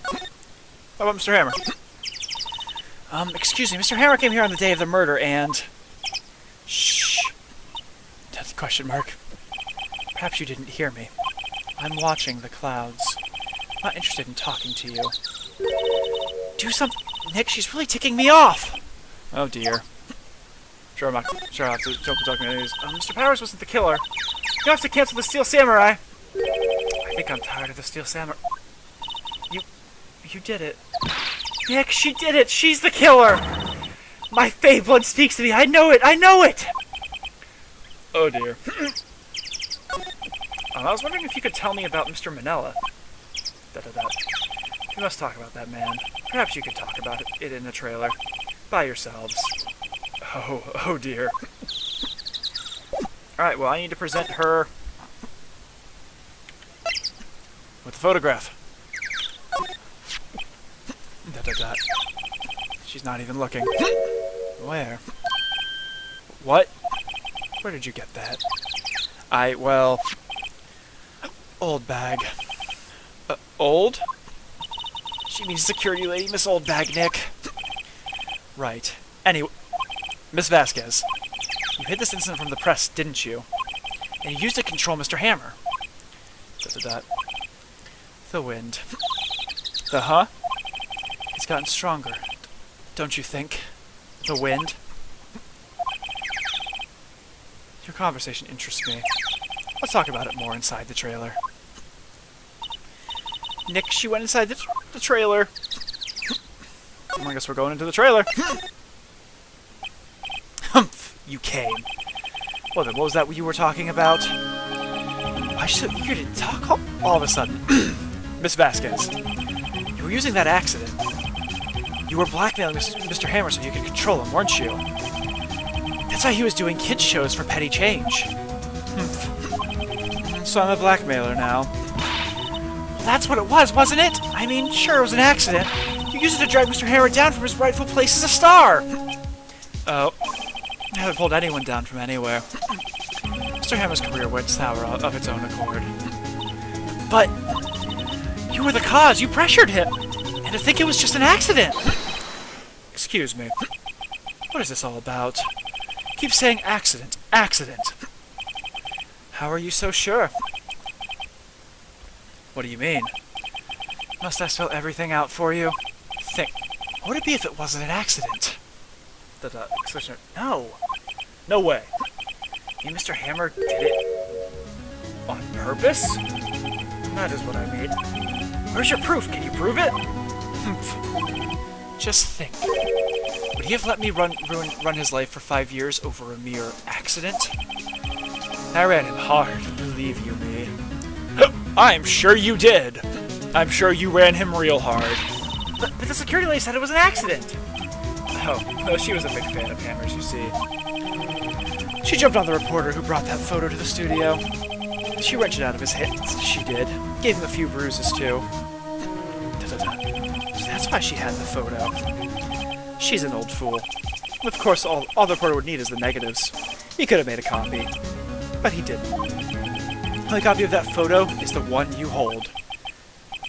How about Mr. Hammer? Excuse me, Mr. Hammer came here on the day of the murder and... Shh. That's a question mark. Perhaps you didn't hear me. I'm watching the clouds. I'm not interested in talking to you. Do something... Nick, she's really ticking me off! Oh dear. Sure, I'll have to jump and talk to news. Mr. Powers wasn't the killer. You have to cancel the Steel Samurai. I think I'm tired of the Steel Samurai. You did it. Nick, she did it! She's the killer! My Fey blood speaks to me. I know it. I know it. Oh dear. I was wondering if you could tell me about Mr. Manella. We must talk about that man. Perhaps you could talk about it in the trailer. By yourselves. Oh dear. Alright, well I need to present her with the photograph. She's not even looking. Where? What? Where did you get that? Well... Old bag. Old? She means security lady, Miss Old Bag, Nick. Right. Anyway, Miss Vasquez, you hid this incident from the press, didn't you? And you used it to control Mr. Hammer. The wind. The huh? It's gotten stronger, don't you think? The wind? Your conversation interests me. Let's talk about it more inside the trailer. Nick, she went inside the trailer. I guess we're going into the trailer. Humph, you came. Well then, what was that you were talking about? Why so eager to talk all of a sudden? Miss Vasquez, you were using that accident. You were blackmailing Mr. Hammer so you could control him, weren't you? That's why he was doing kids shows for petty change. So I'm a blackmailer now. Well, that's what it was, wasn't it? I mean, sure, it was an accident. You used it to drag Mr. Hammer down from his rightful place as a star! Oh. I haven't pulled anyone down from anywhere. Mr. Hammer's career went sour of its own accord. But... you were the cause. You pressured him. And to think it was just an accident. Excuse me. What is this all about? Keep saying accident. Accident. How are you so sure? What do you mean? Must I spell everything out for you? Think. What would it be if it wasn't an accident? No. No way. You, Mr. Hammer, did it on purpose? That is what I mean. Where's your proof? Can you prove it? Just think. Would he have let me run his life for 5 years over a mere accident? I ran him hard, believe you me. I'm sure you did. I'm sure you ran him real hard. But the security lady said it was an accident. Oh, she was a big fan of Hammers, you see. She jumped on the reporter who brought that photo to the studio. She wrenched it out of his hands, she did. Gave him a few bruises, too. That's why she had the photo. She's an old fool. Of course, all the reporter would need is the negatives. He could have made a copy. But he didn't. The only copy of that photo is the one you hold.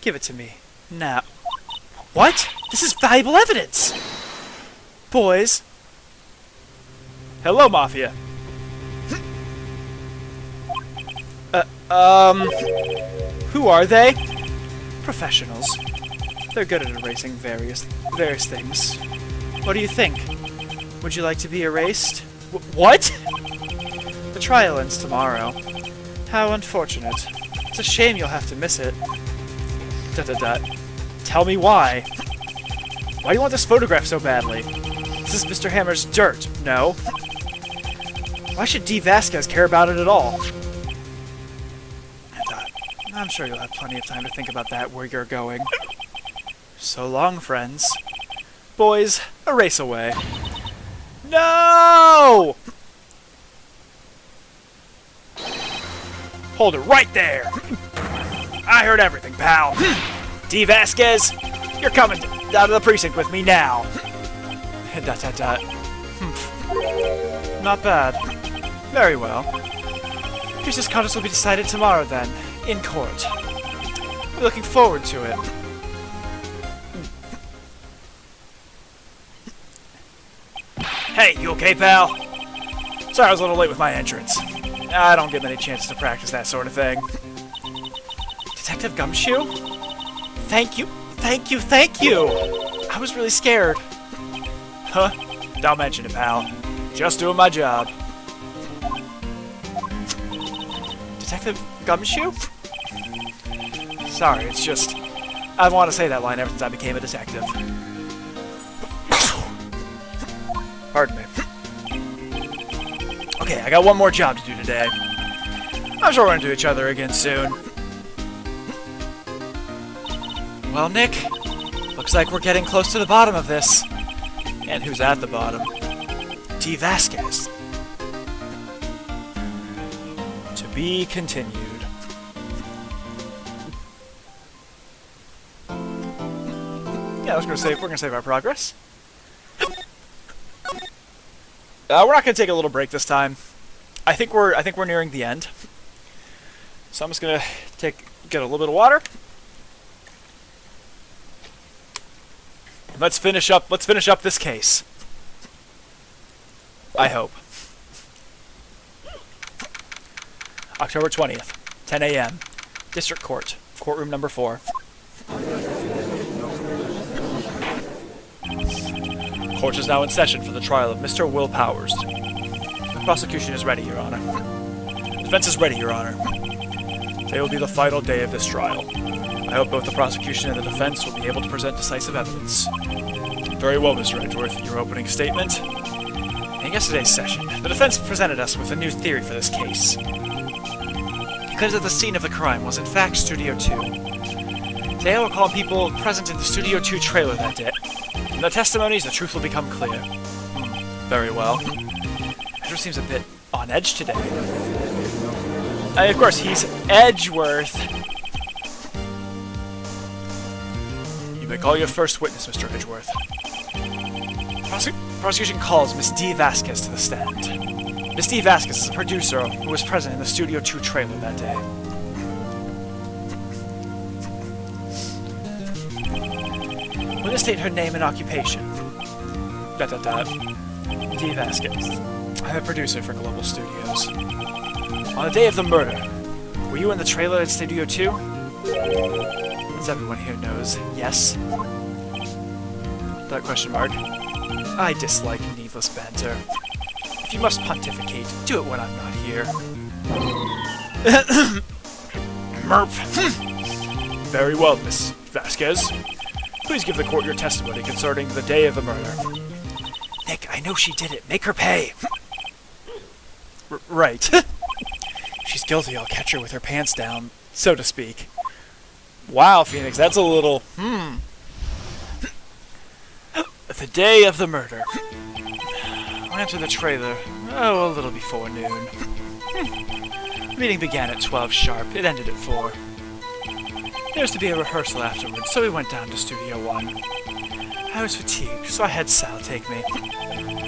Give it to me. Now. What? This is valuable evidence! Boys. Hello, Mafia. Who are they? Professionals. They're good at erasing various things. What do you think? Would you like to be erased? What? The trial ends tomorrow. How unfortunate. It's a shame you'll have to miss it. Tell me why. Why do you want this photograph so badly? This is Mr. Hammer's dirt, no? Why should D. Vasquez care about it at all? I'm sure you'll have plenty of time to think about that where you're going. So long, friends. Boys, erase away. No! Hold it right there! I heard everything, pal. D. Vasquez, you're coming down to the precinct with me now. Not bad. Very well. Here's this contest will be decided tomorrow, then, in court. We're looking forward to it. Hey, you okay, pal? Sorry I was a little late with my entrance. I don't get many chances to practice that sort of thing. Detective Gumshoe? Thank you, thank you, thank you! I was really scared. Huh? Don't mention it, pal. Just doing my job. Detective Gumshoe? Sorry, it's just... I want to say that line ever since I became a detective. Pardon me. Okay, I got one more job to do today. I'm sure we're gonna do each other again soon. Well, Nick, looks like we're getting close to the bottom of this. And who's at the bottom? D. Vasquez. To be continued. Yeah, we're gonna save our progress. We're not gonna take a little break this time. I think we're nearing the end. So I'm just gonna get a little bit of water. Let's finish up this case. I hope. October 20th, 10 a.m. District Court, courtroom number 4. Court is now in session for the trial of Mr. Will Powers. The prosecution is ready, Your Honor. Defense is ready, Your Honor. Today will be the final day of this trial. I hope both the prosecution and the defense will be able to present decisive evidence. Very well, Mr. Edgeworth, your opening statement. In yesterday's session, the defense presented us with a new theory for this case. It claims that the scene of the crime was in fact Studio 2. Today I will call people present in the Studio 2 trailer that day. From the testimonies, the truth will become clear. Very well. Edgeworth seems a bit on edge today. Of course, he's Edgeworth. You may call your first witness, Mr. Edgeworth. Prosecution calls Miss D. Vasquez to the stand. Miss D. Vasquez is a producer who was present in the Studio 2 trailer that day. Will state her name and occupation? D. Vasquez. I'm a producer for Global Studios. On the day of the murder, were you in the trailer at Studio 2? As everyone here knows, yes. That question mark. I dislike needless banter. If you must pontificate, do it when I'm not here. Merp. Very well, Miss Vasquez. Please give the court your testimony concerning the day of the murder. Nick, I know she did it. Make her pay. Right. If she's guilty, I'll catch her with her pants down, so to speak. Wow, Phoenix, that's a little... The day of the murder. I entered the trailer, a little before noon. The meeting began at 12 sharp. It ended at 4. There was to be a rehearsal afterwards, so we went down to Studio 1. I was fatigued, so I had Sal take me.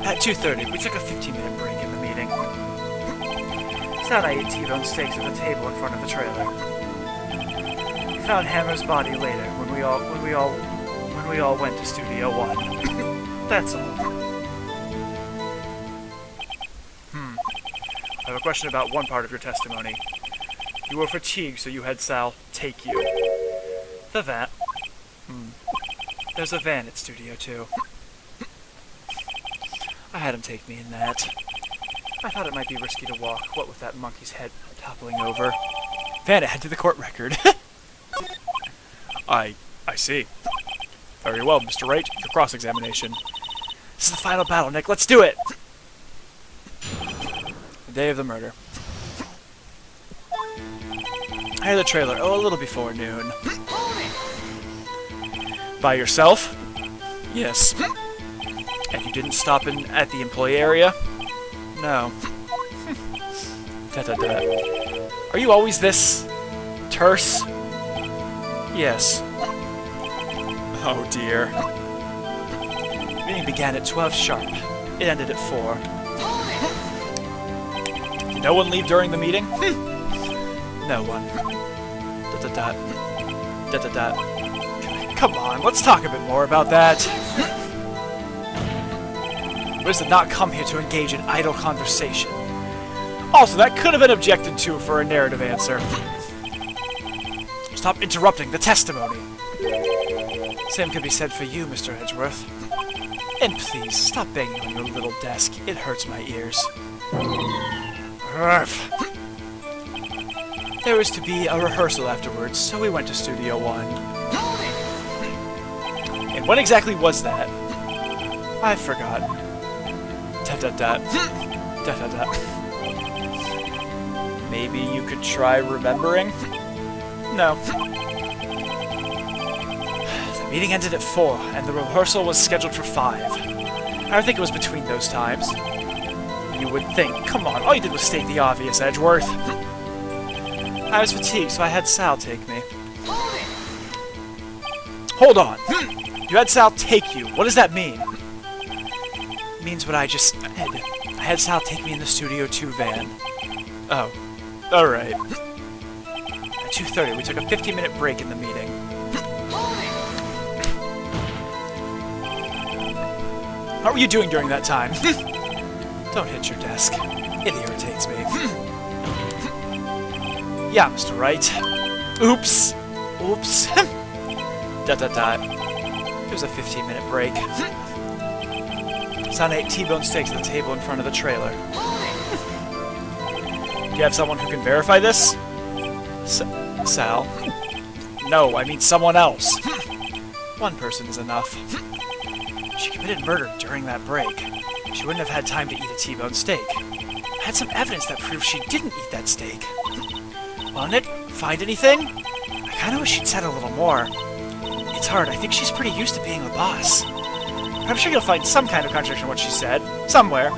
At 2:30, we took a 15-minute break in the meeting. Sal and I ate T-bone steaks at the table in front of the trailer. We found Hammer's body later when we all went to Studio 1. That's all. I have a question about one part of your testimony. You were fatigued, so you had Sal take you. The van. There's a van at Studio 2. I had him take me in that. I thought it might be risky to walk, what with that monkey's head toppling over. Van, add to the court record. I see. Very well, Mr. Wright, your cross-examination. This is the final battle, Nick. Let's do it! The day of the murder. I heard the trailer, a little before noon. By yourself? Yes. And you didn't stop in at the employee area? No. Are you always this terse? Yes. Oh dear. The meeting began at 12 sharp. It ended at 4. Did no one leave during the meeting? No one. Come on, let's talk a bit more about that. Liz did not come here to engage in idle conversation. Also, that could have been objected to for a narrative answer. Stop interrupting the testimony. Same could be said for you, Mr. Edgeworth. And please, stop banging on your little desk. It hurts my ears. Urgh. There was to be a rehearsal afterwards, so we went to Studio 1. And when exactly was that? I've forgotten. Dot dot dot. Dot dot dot. Maybe you could try remembering? No. The meeting ended at 4, and the rehearsal was scheduled for 5. I think it was between those times. You would think. Come on, all you did was state the obvious, Edgeworth. I was fatigued, so I had Sal take me. Hold on. You had Sal take you. What does that mean? It means what I just said. I had Sal take me in the Studio 2 van. Oh. Alright. At 2:30, we took a 15-minute break in the meeting. What were you doing during that time? Don't hit your desk. It irritates me. Yeah, Mr. Wright. Oops. Oops. Dot dot dot. It was a 15-minute break. Son ate T-bone steaks at the table in front of the trailer. Do you have someone who can verify this? Sal? No, I mean someone else. One person is enough. She committed murder during that break. She wouldn't have had time to eat a T-bone steak. I had some evidence that proves she didn't eat that steak. Well, Nick, find anything? I kinda wish she'd said a little more. It's hard, I think she's pretty used to being the boss. But I'm sure you'll find some kind of contradiction in what she said. Somewhere.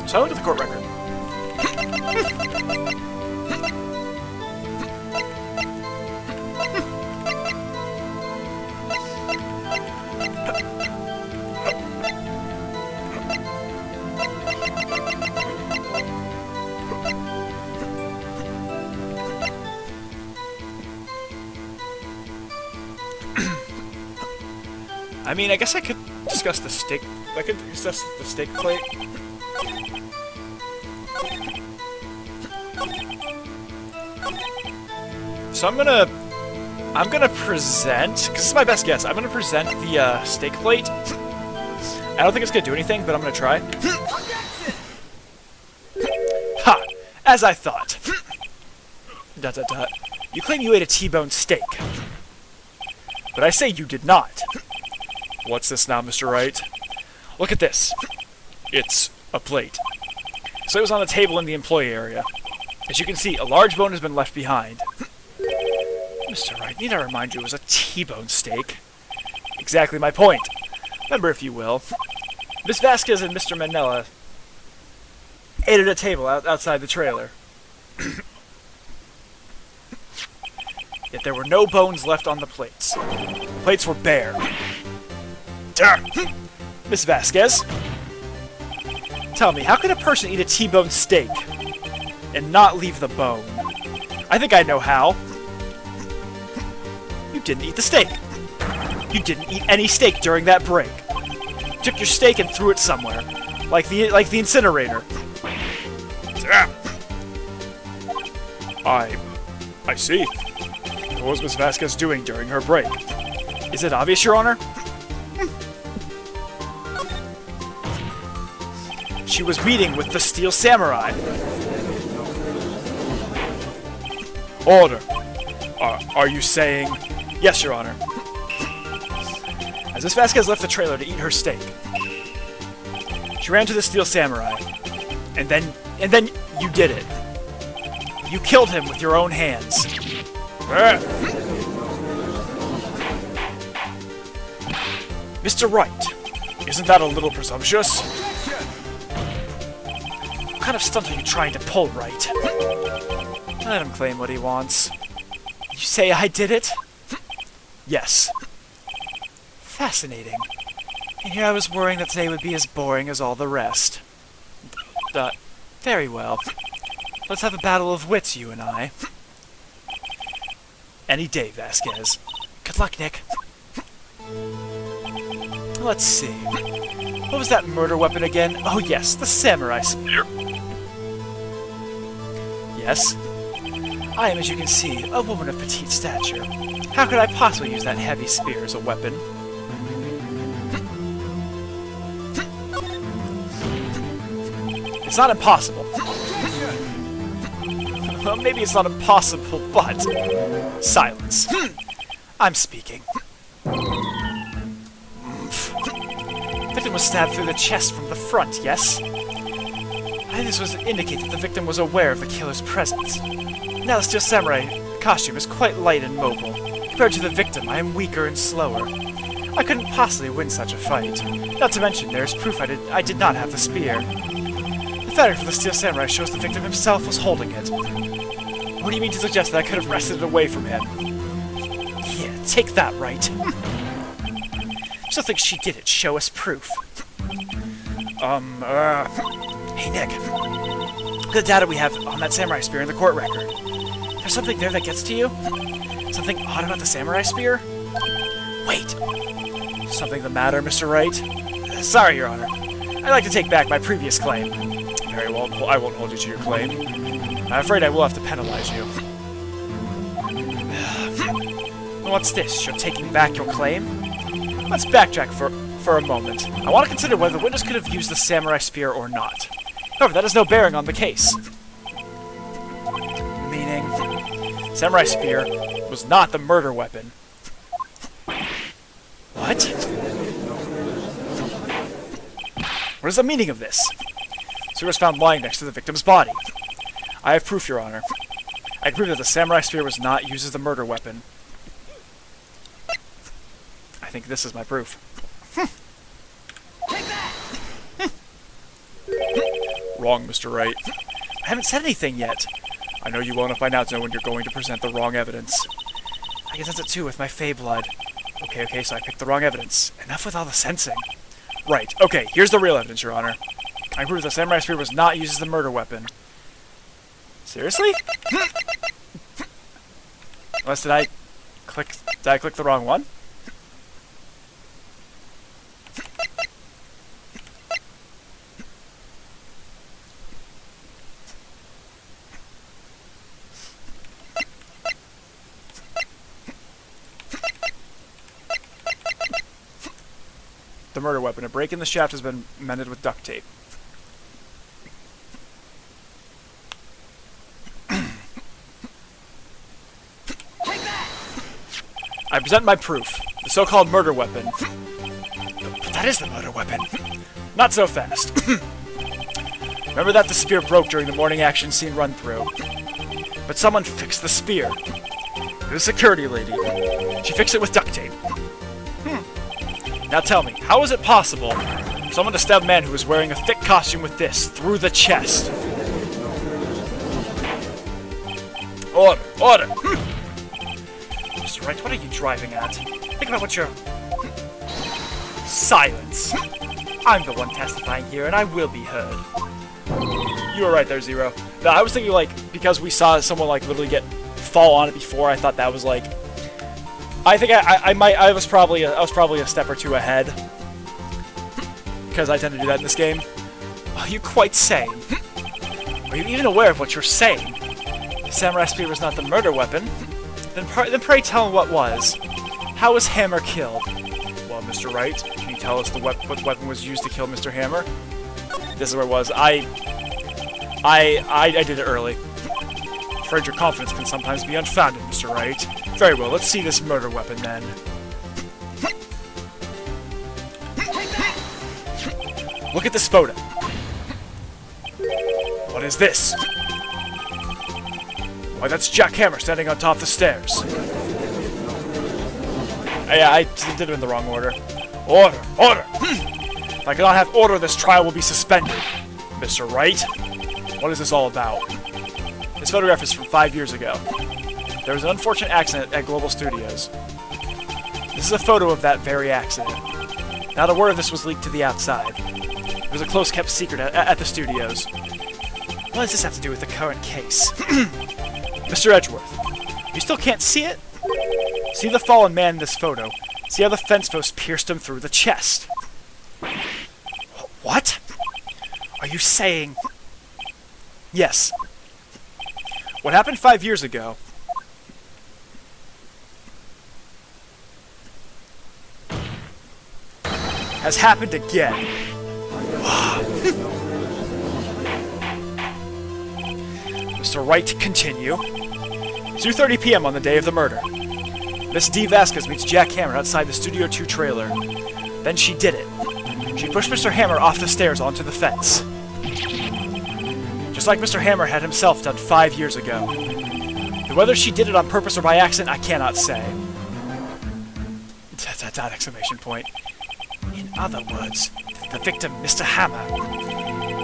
So I looked at the court record. I mean, I guess I could discuss the steak. I could discuss the steak plate. So I'm gonna present, because this is my best guess, I'm gonna present the steak plate. I don't think it's gonna do anything, but I'm gonna try. Ha! As I thought. Dot dot dot. You claim you ate a T-bone steak. But I say you did not. What's this now, Mr. Wright? Look at this. It's a plate. So it was on the table in the employee area. As you can see, a large bone has been left behind. Mr. Wright, need I remind you it was a T-bone steak? Exactly my point. Remember, if you will, Miss Vasquez and Mr. Manella ate at a table outside the trailer. Yet there were no bones left on the plates. The plates were bare. Miss Vasquez, tell me, how could a person eat a T-bone steak and not leave the bone? I think I know how. You didn't eat the steak. You didn't eat any steak during that break. You took your steak and threw it somewhere, like the incinerator. I see. What was Miss Vasquez doing during her break? Is it obvious, Your Honor? She was meeting with the Steel Samurai. Order. Are you saying... Yes, Your Honor. As Miss Vasquez left the trailer to eat her steak, she ran to the Steel Samurai. And then you did it. You killed him with your own hands. Mr. Wright, isn't that a little presumptuous? What kind of stunt are you trying to pull, Wright? Let him claim what he wants. You say I did it? Yes. Fascinating. And here I was worrying that today would be as boring as all the rest. Very well. Let's have a battle of wits, you and I. Any day, Vasquez. Good luck, Nick. Let's see. What was that murder weapon again? Oh yes, the samurai spear. Yes. I am, as you can see, a woman of petite stature. How could I possibly use that heavy spear as a weapon? It's not impossible. Well, maybe it's not impossible, but... Silence. The victim was stabbed through the chest from the front, yes? I think this was to indicate that the victim was aware of the killer's presence. Now the Steel Samurai costume is quite light and mobile. Compared to the victim, I am weaker and slower. I couldn't possibly win such a fight. Not to mention, there is proof I did not have the spear. The fabric for the Steel Samurai shows the victim himself was holding it. What do you mean to suggest that I could have wrested it away from him? Yeah, take that, Wright. Still think she did it. Show us proof. Hey, Nick. Look at the data we have on that samurai spear in the court record. There's something there that gets to you? Something odd about the samurai spear? Wait. Something the matter, Mr. Wright? Sorry, Your Honor. I'd like to take back my previous claim. Very well, I won't hold you to your claim. I'm afraid I will have to penalize you. What's this? You're taking back your claim? Let's backtrack for a moment. I want to consider whether the witness could have used the samurai spear or not. However, that has no bearing on the case. Meaning, samurai spear was not the murder weapon. What? What is the meaning of this? The spear was found lying next to the victim's body. I have proof, Your Honor. I can prove that the samurai spear was not used as the murder weapon. I think this is my proof. Take that! Wrong, Mr. Wright. I haven't said anything yet. I know you well enough by now to know when you're going to present the wrong evidence. I can sense it too with my Fey blood. Okay, so I picked the wrong evidence. Enough with all the sensing. Right, okay, here's the real evidence, Your Honor. I prove the samurai spear was not used as the murder weapon. Seriously? Unless did I click the wrong one? The murder weapon. A break in the shaft has been mended with duct tape. I present my proof. The so-called murder weapon. But that is the murder weapon. Not so fast. Remember that the spear broke during the morning action scene run-through. But someone fixed the spear. It was a security lady. She fixed it with duct tape. Now tell me, how is it possible for someone to stab a man who was wearing a thick costume with this through the chest? Order! Order! Mr. Wright, what are you driving at? Think about what you're... Silence! I'm the one testifying here, and I will be heard. You were right there, Zero. No, I was thinking, like, because we saw someone, like, literally fall on it before, I thought that was, like... I think I was probably a step or two ahead. Because I tend to do that in this game. Are you quite sane? Are you even aware of what you're saying? The samurai spear was not the murder weapon. Then pray tell him what was. How was Hammer killed? Well, Mr. Wright, can you tell us what weapon was used to kill Mr. Hammer? This is where it was. I did it early. I'm afraid your confidence can sometimes be unfounded, Mr. Wright. Very well, let's see this murder weapon then. Look at this photo. What is this? Why, that's Jack Hammer standing on top of the stairs. Yeah, I did it in the wrong order. Order! Order! If I cannot have order, this trial will be suspended. Mr. Wright, what is this all about? This photograph is from 5 years ago. There was an unfortunate accident at Global Studios. This is a photo of that very accident. Now the word of this was leaked to the outside. It was a close-kept secret at the studios. What does this have to do with the current case? Mr. Edgeworth, you still can't see it? See the fallen man in this photo. See how the fence post pierced him through the chest. What? Are you saying... Yes. What happened 5 years ago... has happened again. Mr. Wright, continue. 2:30 p.m. on the day of the murder. Miss D. Vasquez meets Jack Hammer outside the Studio 2 trailer. Then she did it. She pushed Mr. Hammer off the stairs onto the fence. Just like Mr. Hammer had himself done 5 years ago. Though whether she did it on purpose or by accident, I cannot say. ... exclamation point. In other words, the victim, Mr. Hammer,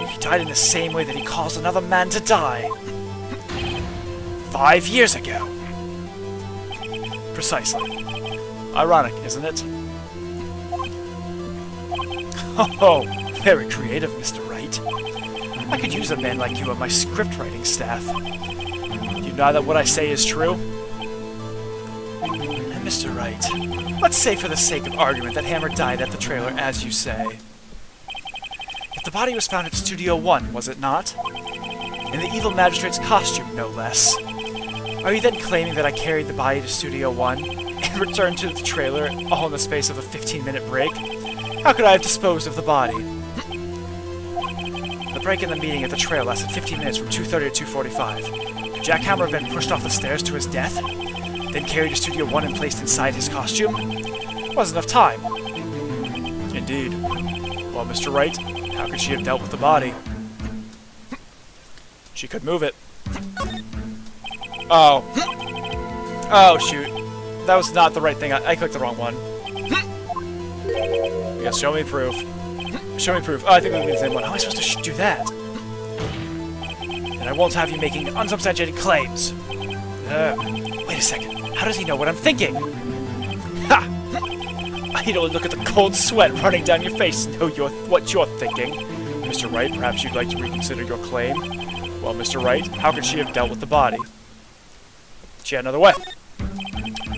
he died in the same way that he caused another man to die. 5 years ago. Precisely. Ironic, isn't it? Oh, very creative, Mr. Wright. I could use a man like you on my script writing staff. Do you know that what I say is true? And Mr. Wright, let's say for the sake of argument that Hammer died at the trailer, as you say. If the body was found at Studio 1, was it not? In the evil magistrate's costume, no less. Are you then claiming that I carried the body to Studio 1 and returned to the trailer all in the space of a 15-minute break? How could I have disposed of the body? The break in the meeting at the trail lasted 15 minutes from 2:30 to 2:45. Could Jack Hammer have been pushed off the stairs to his death, then carried to Studio 1 and placed inside his costume? Wasn't enough time. Indeed. Well, Mr. Wright, how could she have dealt with the body? She could move it. Oh. Oh, shoot. That was not the right thing. I clicked the wrong one. Yes, show me proof. Show me proof. Oh, I think that means the same one. How am I supposed to do that? And I won't have you making unsubstantiated claims. Wait a second. How does he know what I'm thinking? Ha! I need only look at the cold sweat running down your face to know what you're thinking. Mr. Wright, perhaps you'd like to reconsider your claim? Well, Mr. Wright, how could she have dealt with the body? She had another way.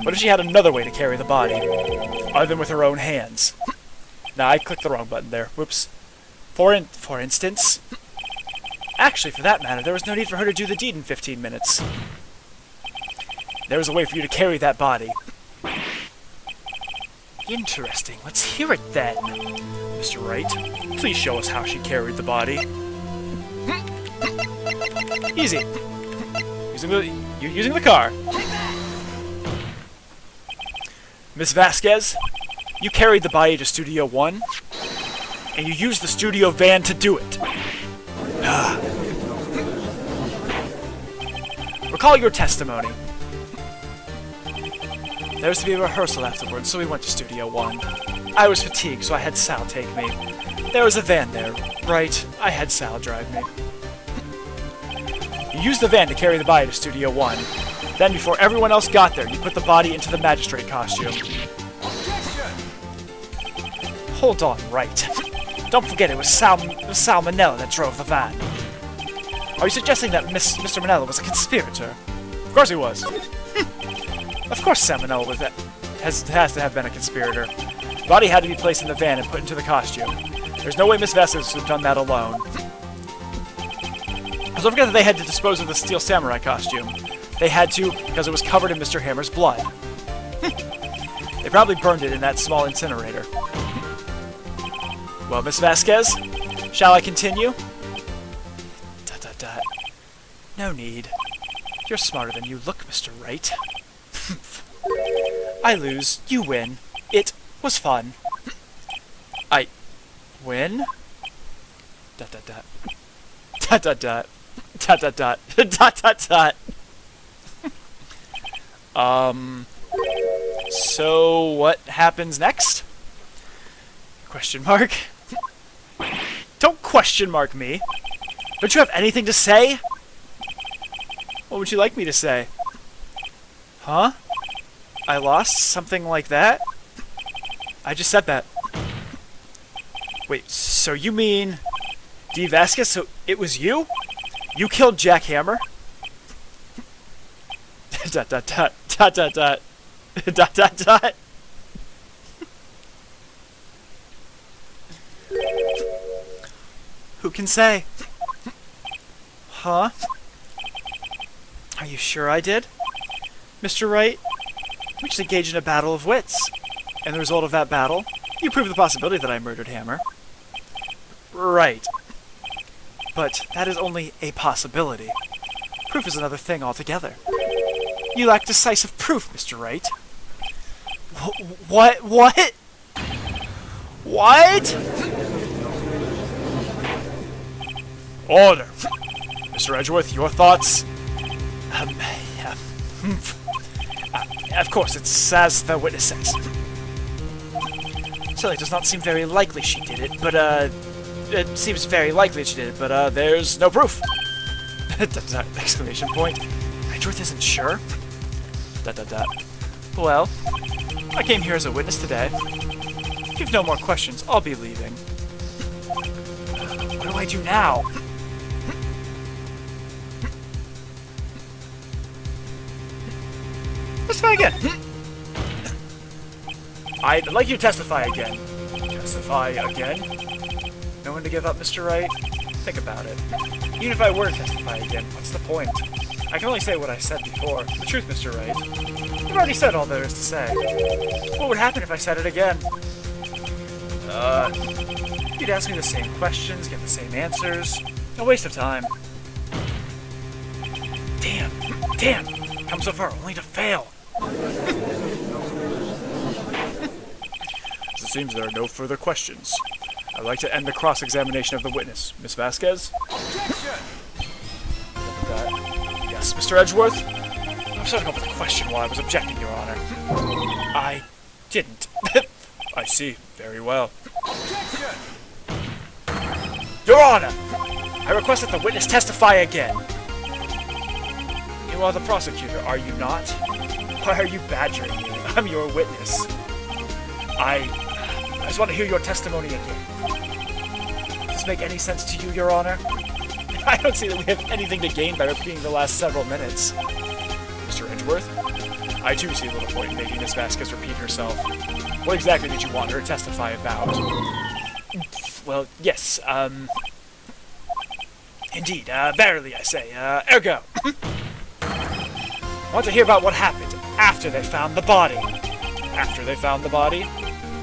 What if she had another way to carry the body, other than with her own hands? Nah, I clicked the wrong button there. Whoops. For instance... Actually, for that matter, there was no need for her to do the deed in 15 minutes. There was a way for you to carry that body. Interesting. Let's hear it then. Mr. Wright, please show us how she carried the body. Easy. You're using the car. Miss Vasquez, you carried the body to Studio 1, and you used the studio van to do it. Recall your testimony. There was to be a rehearsal afterwards, so we went to Studio 1. I was fatigued, so I had Sal take me. There was a van there. Right, I had Sal drive me. You used the van to carry the body to Studio 1. Then, before everyone else got there, you put the body into the magistrate costume. Objection! Hold on, Wright. Don't forget it was Sal Manella that drove the van. Are you suggesting that Mr. Manella was a conspirator? Of course he was. Of course Sal Manella has to have been a conspirator. The body had to be placed in the van and put into the costume. There's no way Miss Vasquez would have done that alone. Don't forget that they had to dispose of the Steel Samurai costume. They had to because it was covered in Mr. Hammer's blood. They probably burned it in that small incinerator. Well, Miss Vasquez, shall I continue? ... No need. You're smarter than you look, Mr. Wright. I lose, you win. It was fun. I win? ... So what happens next? Question mark? Don't question mark me. Don't you have anything to say? What would you like me to say? Huh? I lost? Something like that? I just said that. Wait, so you mean... D. Vasquez, so it was you? You killed Jack Hammer? ... Who can say? Huh? Are you sure I did? Mr. Wright, we just engaged in a battle of wits. And the result of that battle, you proved the possibility that I murdered Hammer. Right. But that is only a possibility. Proof is another thing altogether. You lack decisive proof, Mr. Wright. What? What? Order! Mr. Edgeworth, your thoughts? Yeah. Of course, it's as the witness says. So it does not seem very likely she did it, but, it seems very likely she did it, but, there's no proof. Exclamation point. Edgeworth isn't sure? Well, I came here as a witness today. If you've no more questions, I'll be leaving. What do I do now? Testify again. I'd like you to testify again. Testify again? No one to give up, Mr. Wright? Think about it. Even if I were to testify again, what's the point? I can only say what I said before. The truth, Mr. Wright. You've already said all there is to say. What would happen if I said it again? You'd ask me the same questions, get the same answers. A waste of time. Damn! Come so far only to fail. It seems there are no further questions. I'd like to end the cross-examination of the witness. Miss Vasquez? Objection! Yes, Mr. Edgeworth? I'm starting off with a question while I was objecting, Your Honor. I didn't. I see. Very well. Objection! Your Honor! I request that the witness testify again. You are the prosecutor, are you not? Why are you badgering me? I'm your witness. I just want to hear your testimony again. Does this make any sense to you, Your Honor? I don't see that we have anything to gain by repeating the last several minutes. Mr. Edgeworth? I too see a little point in making Miss Vasquez repeat herself. What exactly did you want her to testify about? Well, yes, indeed, verily I say, ergo. I want to hear about what happened after they found the body. After they found the body?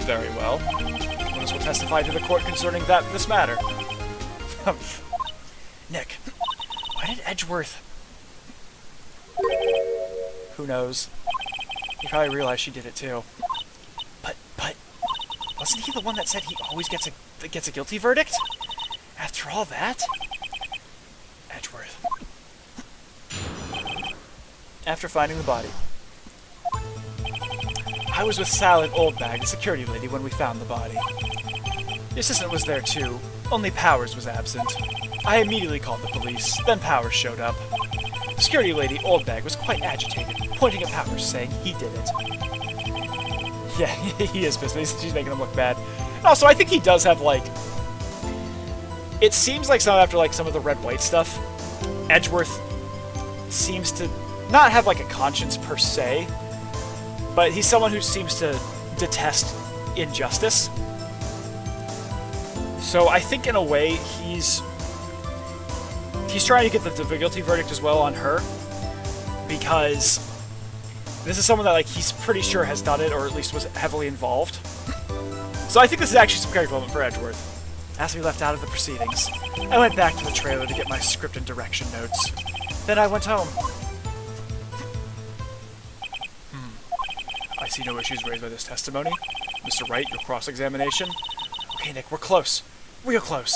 Very well. Witness will testify to the court concerning this matter. Nick, why did Edgeworth... Who knows? He probably realized she did it too. But, wasn't he the one that said he always gets a guilty verdict? After all that? Edgeworth. After finding the body. I was with Sal and Oldbag, the security lady, when we found the body. The assistant was there too, only Powers was absent. I immediately called the police, then Powers showed up. The security lady, Oldbag, was quite agitated, pointing at Powers, saying he did it. Yeah, he is pissed. She's making him look bad. And also, I think he does have, like... It seems like after some of the red-white stuff, Edgeworth seems to not have, like, a conscience per se, but he's someone who seems to detest injustice. So I think, in a way, he's trying to get the guilty verdict as well on her, because this is someone that, like, he's pretty sure has done it, or at least was heavily involved. So I think this is actually some character development for Edgeworth. Has to be left out of the proceedings. I went back to the trailer to get my script and direction notes. Then I went home. I see no issues raised by this testimony. Mr. Wright, your cross-examination. Okay, Nick, we're close. Real close.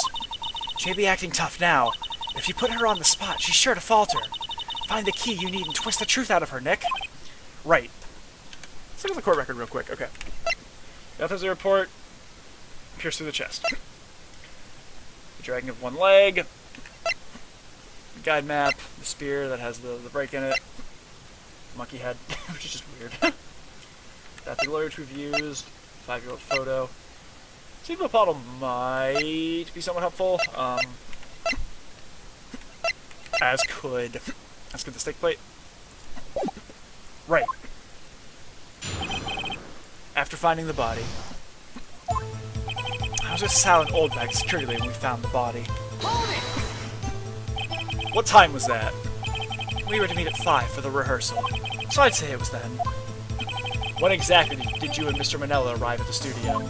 She may be acting tough now, but if you put her on the spot, she's sure to falter. Find the key you need and twist the truth out of her, Nick. Right. Let's look at the court record real quick. Okay. Death as a report. Pierce through the chest. The dragging of one leg. The guide map. The spear that has the break in it. Monkey head, which is just weird. That the lawyer we've used. 5-year-old photo. Seems the bottle might be somewhat helpful. As could the stick plate. Right. After finding the body. I was with Sal and Oldbag security lady when we found the body. What time was that? We were to meet at 5 for the rehearsal, so I'd say it was then. When exactly did you and Mr. Manella arrive at the studio?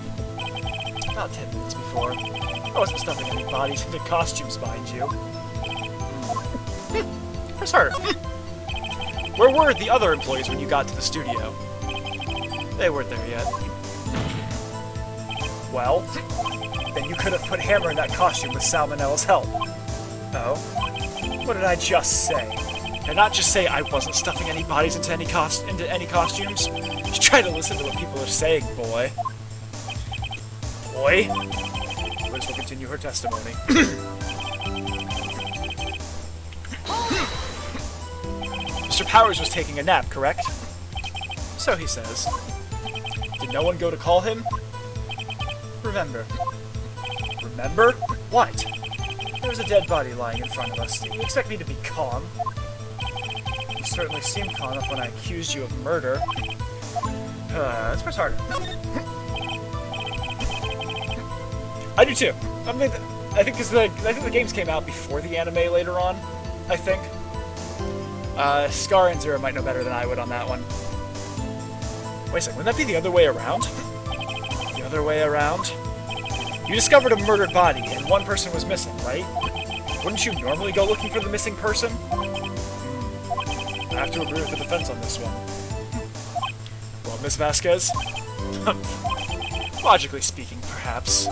About 10 minutes before. I wasn't stuffing any bodies into costumes, mind you. Where's her? Where were the other employees when you got to the studio? They weren't there yet. Well, then you could have put Hammer in that costume with Sal Manella's help. Oh? What did I just say? And not just say I wasn't stuffing any bodies into any costumes. Just try to listen to what people are saying, boy. Boy? Liz will continue her testimony. Mr. Powers was taking a nap, correct? So he says. Did no one go to call him? Remember. Remember? What? There was a dead body lying in front of us. Do you expect me to be calm? You certainly seemed calm enough when I accused you of murder. This part's harder. I do too. I think the games came out before the anime later on. I think. Scar and Zero might know better than I would on that one. Wait a second, wouldn't that be the other way around? The other way around? You discovered a murdered body, and one person was missing, right? Wouldn't you normally go looking for the missing person? I have to agree with the defense on this one. Well, Miss Vasquez? Logically speaking, perhaps.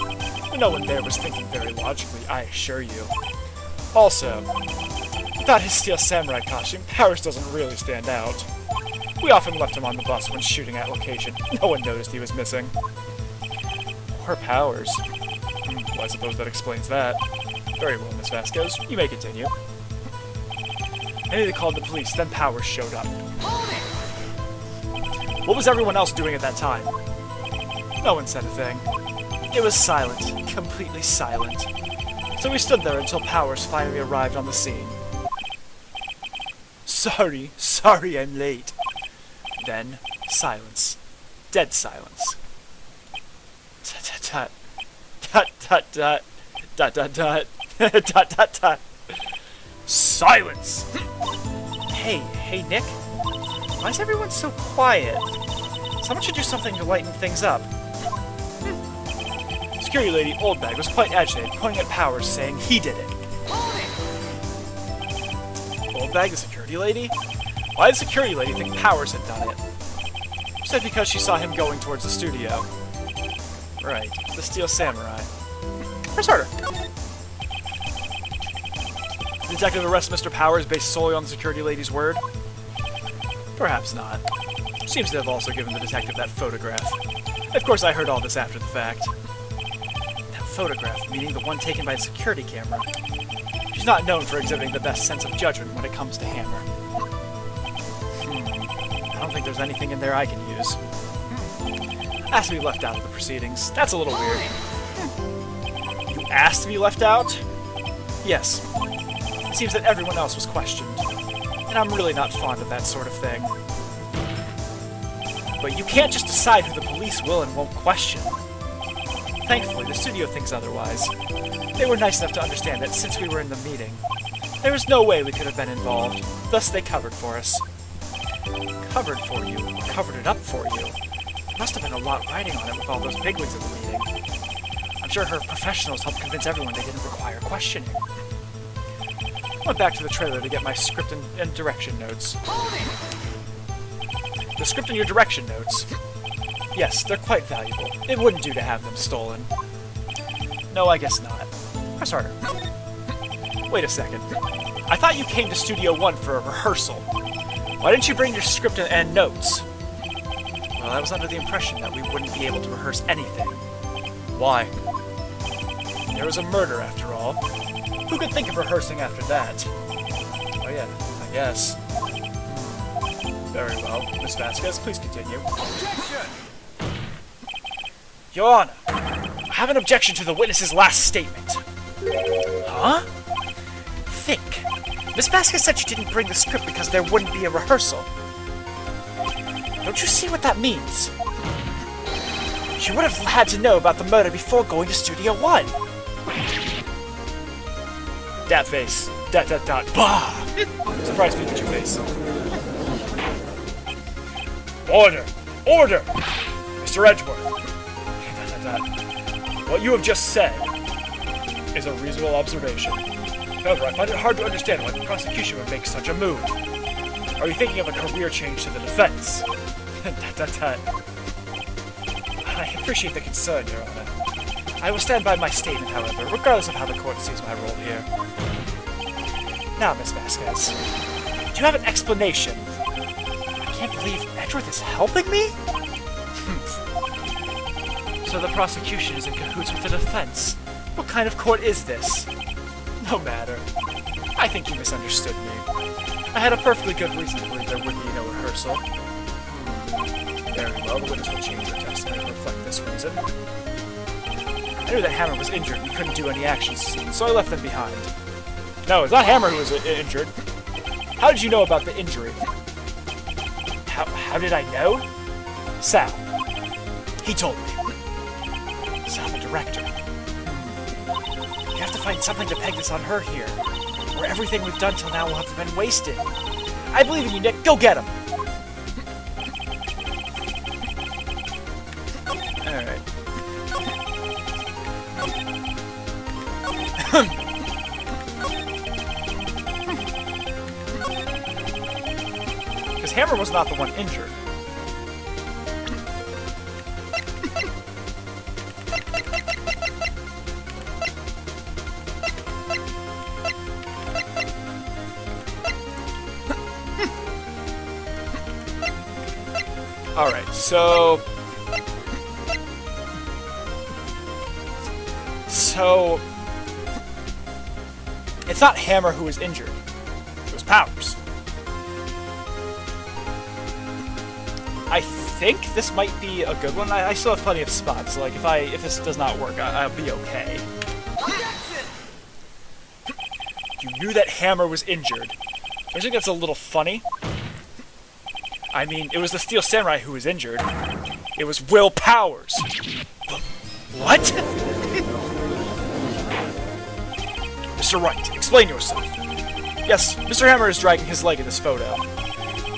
But no one there was thinking very logically, I assure you. Also, without his steel samurai costume, Powers doesn't really stand out. We often left him on the bus when shooting at location. No one noticed he was missing. Poor Powers. Well, I suppose that explains that. Very well, Miss Vasquez. You may continue. Maybe they called the police, then Powers showed up. What was everyone else doing at that time? No one said a thing. It was silent. Completely silent. So we stood there until Powers finally arrived on the scene. Sorry I'm late. Then, silence. Dead silence. Tut-tut-tut. Tut-tut-tut. Tut-tut-tut. Tut-tut-tut. Silence! Hey, Nick? Why is everyone so quiet? Someone should do something to lighten things up. Security lady Oldbag was quite agitated, pointing at Powers, saying he did it. Oldbag, the security lady? Why did the security lady think Powers had done it? She said because she saw him going towards the studio. Right, the Steel Samurai. Press harder. The detective arrests Mr. Powers based solely on the security lady's word? Perhaps not. Seems to have also given the detective that photograph. Of course, I heard all this after the fact. That photograph, meaning the one taken by the security camera. She's not known for exhibiting the best sense of judgment when it comes to Hammer. I don't think there's anything in there I can use. Asked to be left out of the proceedings. That's a little weird. You asked to be left out? Yes. It seems that everyone else was questioned. And I'm really not fond of that sort of thing. But you can't just decide who the police will and won't question. Thankfully, the studio thinks otherwise. They were nice enough to understand that since we were in the meeting, there was no way we could have been involved. Thus, they covered for us. Covered for you? Or covered it up for you? There must have been a lot riding on it with all those bigwigs at the meeting. I'm sure her professionals helped convince everyone they didn't require questioning. Went back to the trailer to get my script and direction notes. The script and your direction notes? Yes, they're quite valuable. It wouldn't do to have them stolen. No, I guess not. Press harder. Wait a second. I thought you came to Studio 1 for a rehearsal. Why didn't you bring your script and notes? Well, I was under the impression that we wouldn't be able to rehearse anything. Why? There was a murder, after all. Who could think of rehearsing after that? Oh yeah, I guess. Very well. Miss Vasquez, please continue. Objection! Your Honor, I have an objection to the witness's last statement. Huh? Think. Miss Vasquez said she didn't bring the script because there wouldn't be a rehearsal. Don't you see what that means? She would have had to know about the murder before going to Studio 1. Dat face. Dat. Bah! Surprise Pikachu face. Order! Order! Mr. Edgeworth. What you have just said is a reasonable observation. However, I find it hard to understand why the prosecution would make such a move. Are you thinking of a career change to the defense? I appreciate the concern, Your Honor. I will stand by my statement, however, regardless of how the court sees my role here. Now, Miss Vasquez, do you have an explanation? I can't believe Edgeworth is helping me? So the prosecution is in cahoots with the defense. What kind of court is this? No matter. I think you misunderstood me. I had a perfectly good reason to believe there would be no rehearsal. Very well, the witness will change her testimony to reflect this reason. I knew that Hammer was injured and couldn't do any action scenes, so I left them behind. No, it's not Hammer who was injured. How did you know about the injury? How did I know? Sal. He told me. Sal, the director. You have to find something to peg this on her here, or everything we've done till now will have been wasted. I believe in you, Nick. Go get him! Alright. Because Hammer was not the one injured. Alright, so... It's not Hammer who was injured. It was Powers. I think this might be a good one. I still have plenty of spots, so like if this does not work, I'll be okay. You knew that Hammer was injured. I think that's a little funny. I mean, it was the Steel Samurai who was injured. It was Will Powers. What? Mr. Wright, explain yourself. Yes, Mr. Hammer is dragging his leg in this photo.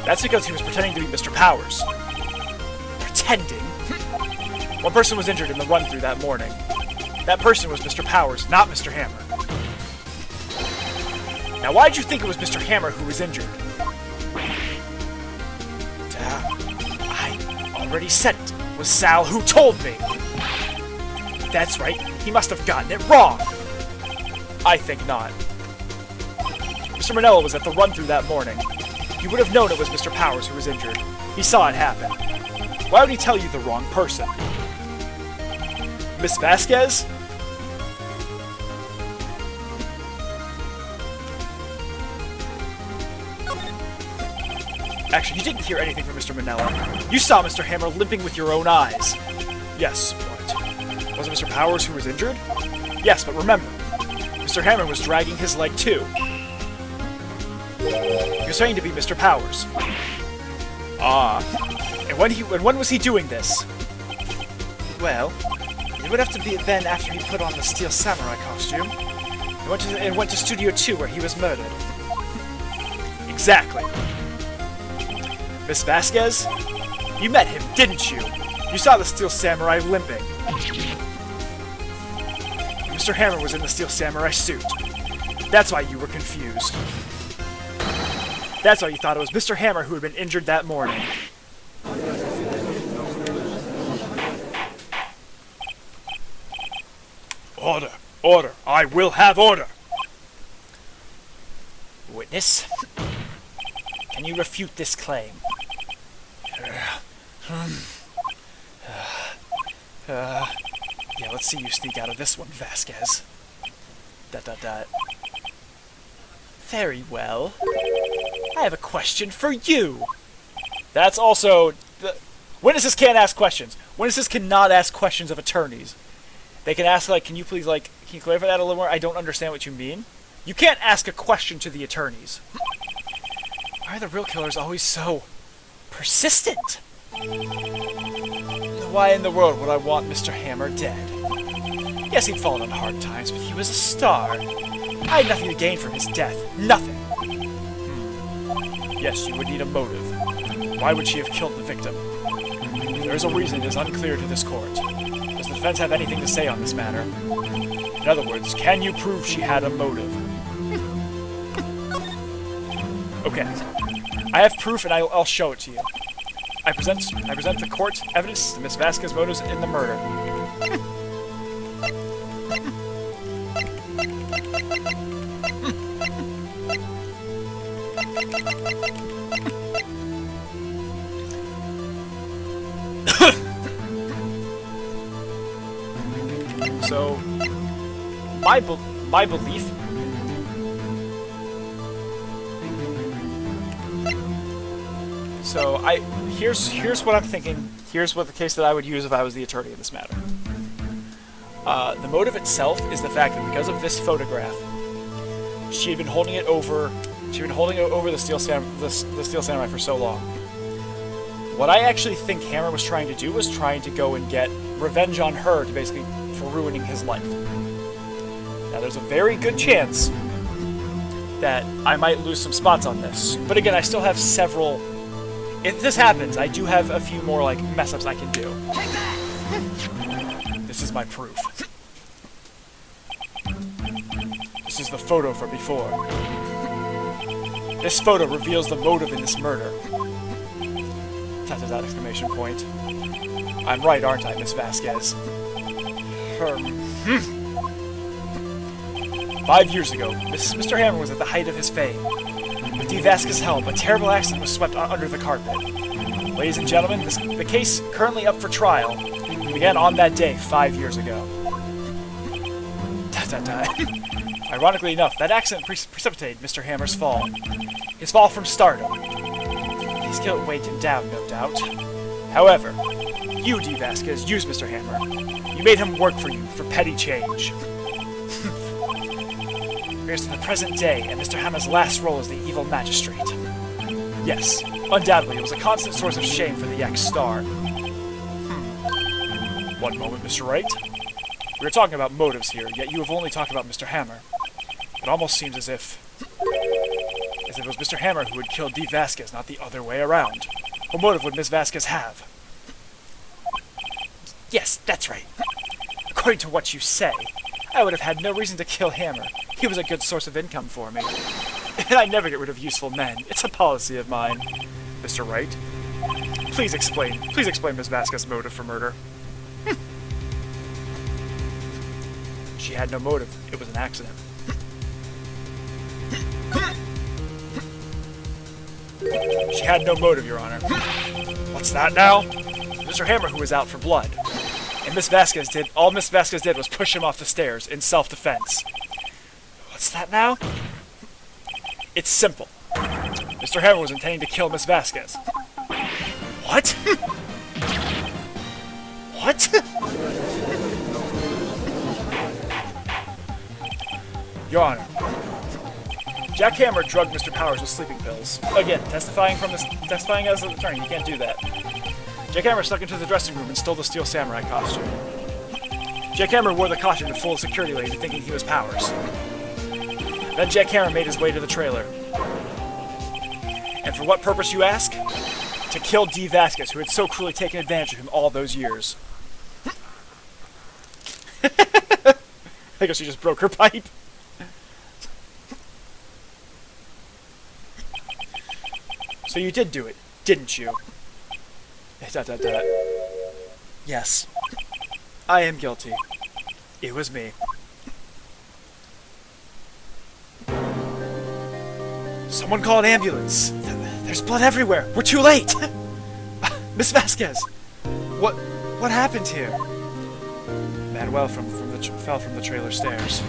That's because he was pretending to be Mr. Powers. Pretending? One person was injured in the run-through that morning. That person was Mr. Powers, not Mr. Hammer. Now, why did you think it was Mr. Hammer who was injured? I already said it. It was Sal who told me. That's right. He must have gotten it wrong. I think not. Mr. Manella was at the run-through that morning. He would have known it was Mr. Powers who was injured. He saw it happen. Why would he tell you the wrong person? Miss Vasquez? Actually, you didn't hear anything from Mr. Manella. You saw Mr. Hammer limping with your own eyes. Yes, but was it Mr. Powers who was injured? Yes, but remember, Mr. Hammer was dragging his leg too. You're saying to be Mr. Powers. Ah. And when was he doing this? Well, it would have to be then after he put on the Steel Samurai costume. And went to Studio 2 where he was murdered. Exactly. Miss Vasquez? You met him, didn't you? You saw the Steel Samurai limping. Mr. Hammer was in the Steel Samurai suit. That's why you were confused. That's why you thought it was Mr. Hammer who had been injured that morning. Order! Order! I will have order! Witness? Can you refute this claim? Yeah, let's see you sneak out of this one, Vasquez. ... Very well. I have a question for you. That's also... Witnesses can't ask questions. Witnesses cannot ask questions of attorneys. They can ask, like, can you please, like, can you clarify that a little more? I don't understand what you mean. You can't ask a question to the attorneys. Why are the real killers always so persistent? Why in the world would I want Mr. Hammer dead? Yes, he'd fallen on hard times, but he was a star. I had nothing to gain from his death. Nothing. Yes, you would need a motive. Why would she have killed the victim? If there is a reason, it is unclear to this court. Does the defense have anything to say on this matter? In other words, can you prove she had a motive? Okay. I have proof, and I'll show it to you. I present the court evidence to Miss Vasquez's motives in the murder. So, my belief... So, here's what I'm thinking. Here's what the case that I would use if I was the attorney in this matter. The motive itself is the fact that because of this photograph, she had been holding it over. She'd been holding it over the Steel Samurai for so long. What I actually think Hammer was trying to do was trying to go and get revenge on her to basically for ruining his life. Now, there's a very good chance that I might lose some spots on this, but again, I still have several. If this happens, I do have a few more like mess-ups I can do. This is my proof. This is the photo from before. This photo reveals the motive in this murder. Exclamation point. I'm right, aren't I, Miss Vasquez? 5 years ago, Mr. Hammer was at the height of his fame. With D. Vasquez's help, a terrible accident was swept under the carpet. Ladies and gentlemen, the case currently up for trial began on that day 5 years ago. Ironically enough, that accident precipitated Mr. Hammer's fall. His fall from stardom. His guilt weighed him down, no doubt. However, you, D. Vasquez, used Mr. Hammer. You made him work for you for petty change. Here's to the present day, and Mr. Hammer's last role as the evil magistrate. Yes, undoubtedly, it was a constant source of shame for the ex-star. One moment, Mr. Wright. We were talking about motives here, yet you have only talked about Mr. Hammer. It almost seems as if it was Mr. Hammer who had killed D. Vasquez, not the other way around. What motive would Miss Vasquez have? Yes, that's right. According to what you say, I would have had no reason to kill Hammer. He was a good source of income for me. And I never get rid of useful men. It's a policy of mine. Mr. Wright, please explain Miss Vasquez's motive for murder. She had no motive. It was an accident. She had no motive, Your Honor. What's that now? Mr. Hammer who was out for blood. And all Miss Vasquez did was push him off the stairs in self-defense. What's that now? It's simple. Mr. Hammer was intending to kill Miss Vasquez. What? What? Your Honor, Jack Hammer drugged Mr. Powers with sleeping pills. Again, testifying as an attorney, you can't do that. Jack Hammer snuck into the dressing room and stole the Steel Samurai costume. Jack Hammer wore the costume to fool a security lady thinking he was Powers. Then Jack Hammer made his way to the trailer. And for what purpose, you ask? To kill D. Vasquez, who had so cruelly taken advantage of him all those years. I guess she just broke her pipe. So you did do it, didn't you? Yes. I am guilty. It was me. Someone call an ambulance. There's blood everywhere. We're too late. Miss Vasquez. What happened here? Manuel fell from the trailer stairs.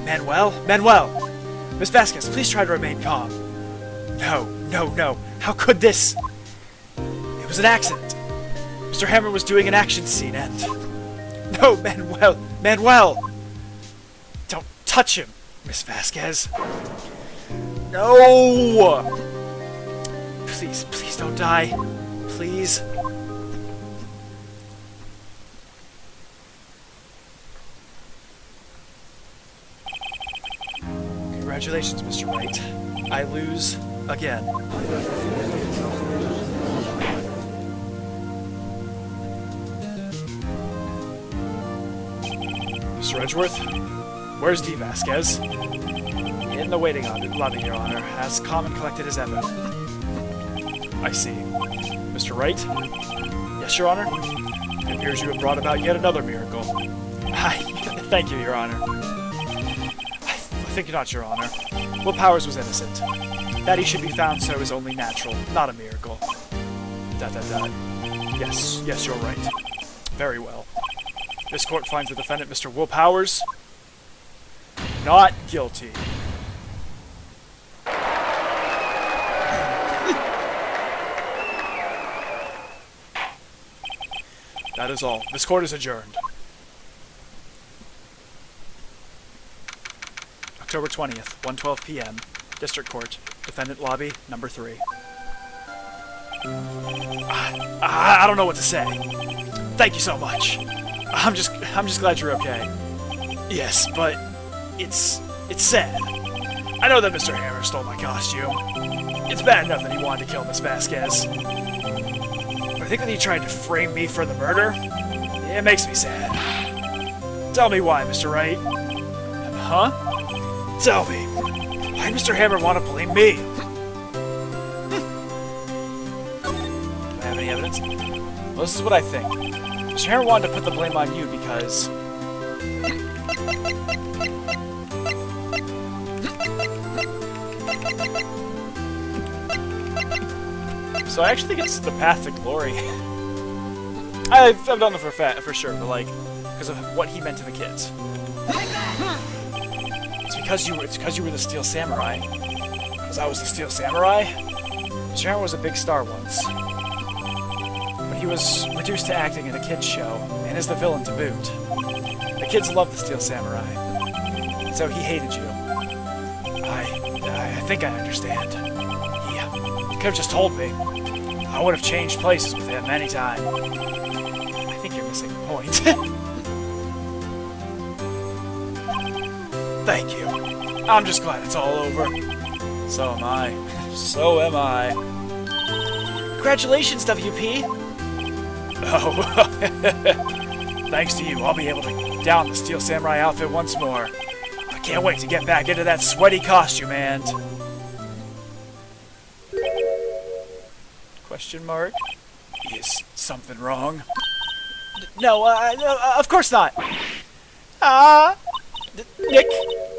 Manuel? Miss Vasquez, please try to remain calm. No. How could this? It was an accident. Mr. Hammer was doing an action scene and... No, Manuel! Don't touch him, Miss Vasquez. No! Please don't die. Please. Congratulations, Mr. Wright. I lose again. Mr. Edgeworth, where's D. Vasquez? In the waiting lobby, Your Honor, as calm and collected as ever. I see. Mr. Wright? Yes, Your Honor? It appears you have brought about yet another miracle. Thank you, Your Honor. I think not, Your Honor. Will Powers was innocent. That he should be found so is only natural, not a miracle. ... Yes, you're right. Very well. This court finds the defendant, Mr. Will Powers, not guilty. That is all. This court is adjourned. October 20th, 1:12 p.m. District Court. Defendant Lobby, number 3. I don't know what to say. Thank you so much. I'm just glad you're okay. Yes, but it's sad. I know that Mr. Hammer stole my costume. It's bad enough that he wanted to kill Miss Vasquez. But I think that he tried to frame me for the murder. It makes me sad. Tell me why, Mr. Wright. Huh? Tell me. Why Mr. Hammer want to blame me? Do I have any evidence? Well, this is what I think. Mr. Hammer wanted to put the blame on you because... So I actually think it's the path to glory. I've done it for sure, but like, because of what he meant to the kids. It's because you were the Steel Samurai. Because I was the Steel Samurai. Sharon was a big star once, but he was reduced to acting in a kids show, and is the villain to boot. The kids loved the Steel Samurai, and so he hated you. I think I understand. He could have just told me. I would have changed places with him any time. I think you're missing the point. Thank you. I'm just glad it's all over. So am I. So am I. Congratulations, WP! Oh, thanks to you, I'll be able to down the Steel Samurai outfit once more. I can't wait to get back into that sweaty costume and... Question mark? Is something wrong? No, of course not! Nick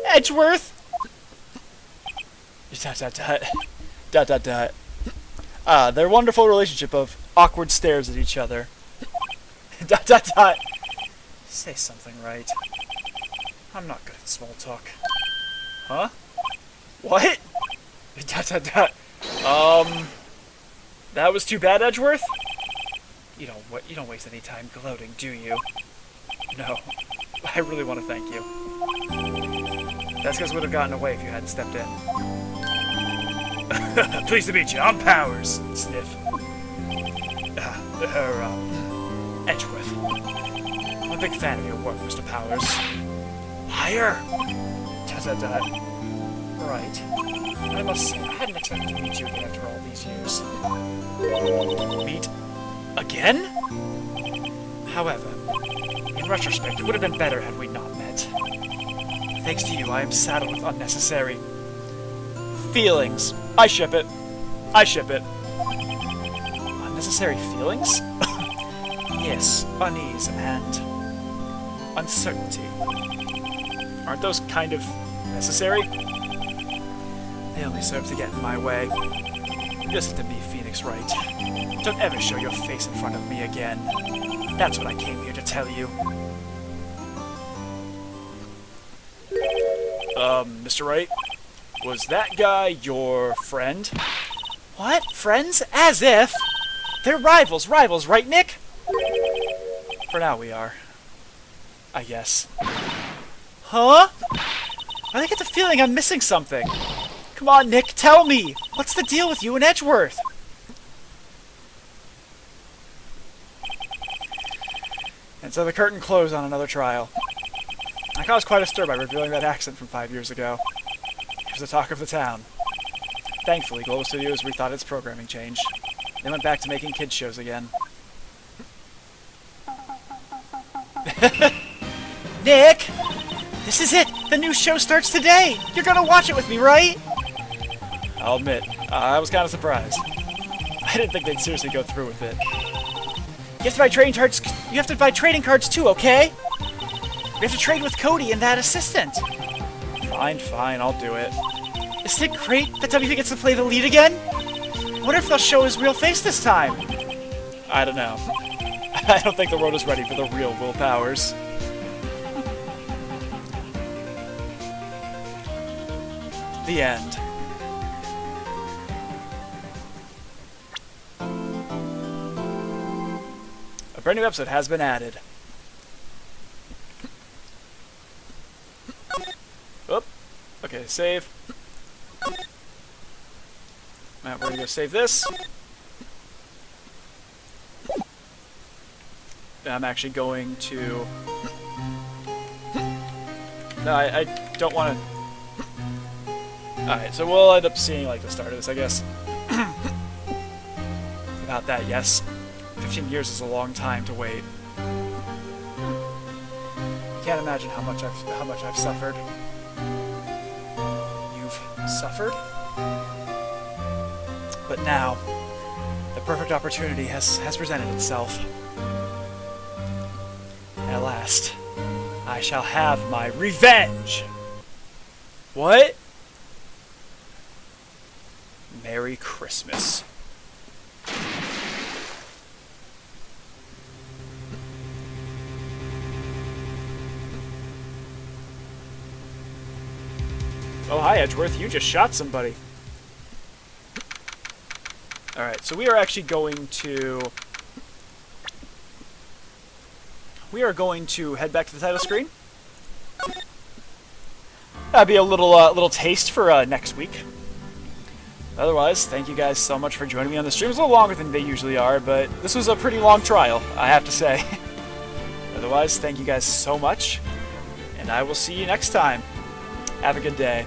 Edgeworth? Their wonderful relationship of awkward stares at each other. Say something right. I'm not good at small talk. Huh? What? That was too bad, Edgeworth? You don't waste any time gloating, do you? No. I really want to thank you. That's because would have gotten away if you hadn't stepped in. Pleased to meet you. I'm Powers. Sniff. Edgeworth. I'm a big fan of your work, Mr. Powers. Liar! Right. I must say, I hadn't expected to meet you again after all these years. Meet? Again? However, in retrospect, it would have been better had we not met. Thanks to you, I am saddled with unnecessary... feelings. I ship it. I ship it. Unnecessary feelings? Yes, unease and... uncertainty. Aren't those kind of necessary? They only serve to get in my way. Listen to me, Phoenix Wright. Don't ever show your face in front of me again. That's what I came here to tell you. Mr. Wright? Was that guy your friend? What? Friends? As if! They're rivals, right, Nick? For now we are. I guess. Huh? I get the feeling I'm missing something. Come on, Nick, tell me! What's the deal with you and Edgeworth? And so the curtain closed on another trial. I caused quite a stir by revealing that accent from 5 years ago. It was the talk of the town. Thankfully, Global Studios rethought its programming change. They went back to making kids shows again. Nick! This is it! The new show starts today! You're gonna watch it with me, right? I'll admit, I was kind of surprised. I didn't think they'd seriously go through with it. You have to buy trading cards. You have to buy trading cards too, okay? We have to trade with Cody and that assistant. Fine, fine, I'll do it. Isn't it great that WP gets to play the lead again? I wonder if they'll show his real face this time. I don't know. I don't think the world is ready for the real Will Powers. The end. A brand new episode has been added. Oop. Okay, save. Now we're gonna go save this. I'm actually going to... No, I don't want to... Alright, so we'll end up seeing, like, the start of this, I guess. About that, yes. 15 years is a long time to wait. Can't imagine how much I've suffered. You've suffered? But now, the perfect opportunity has presented itself. At last, I shall have my revenge! What? Merry Christmas. Oh, hi, Edgeworth. You just shot somebody. Alright, so we are actually going to... We are going to head back to the title screen. That'll be a little taste for next week. Otherwise, thank you guys so much for joining me on the stream. It was a little longer than they usually are, but this was a pretty long trial, I have to say. Otherwise, thank you guys so much, and I will see you next time. Have a good day.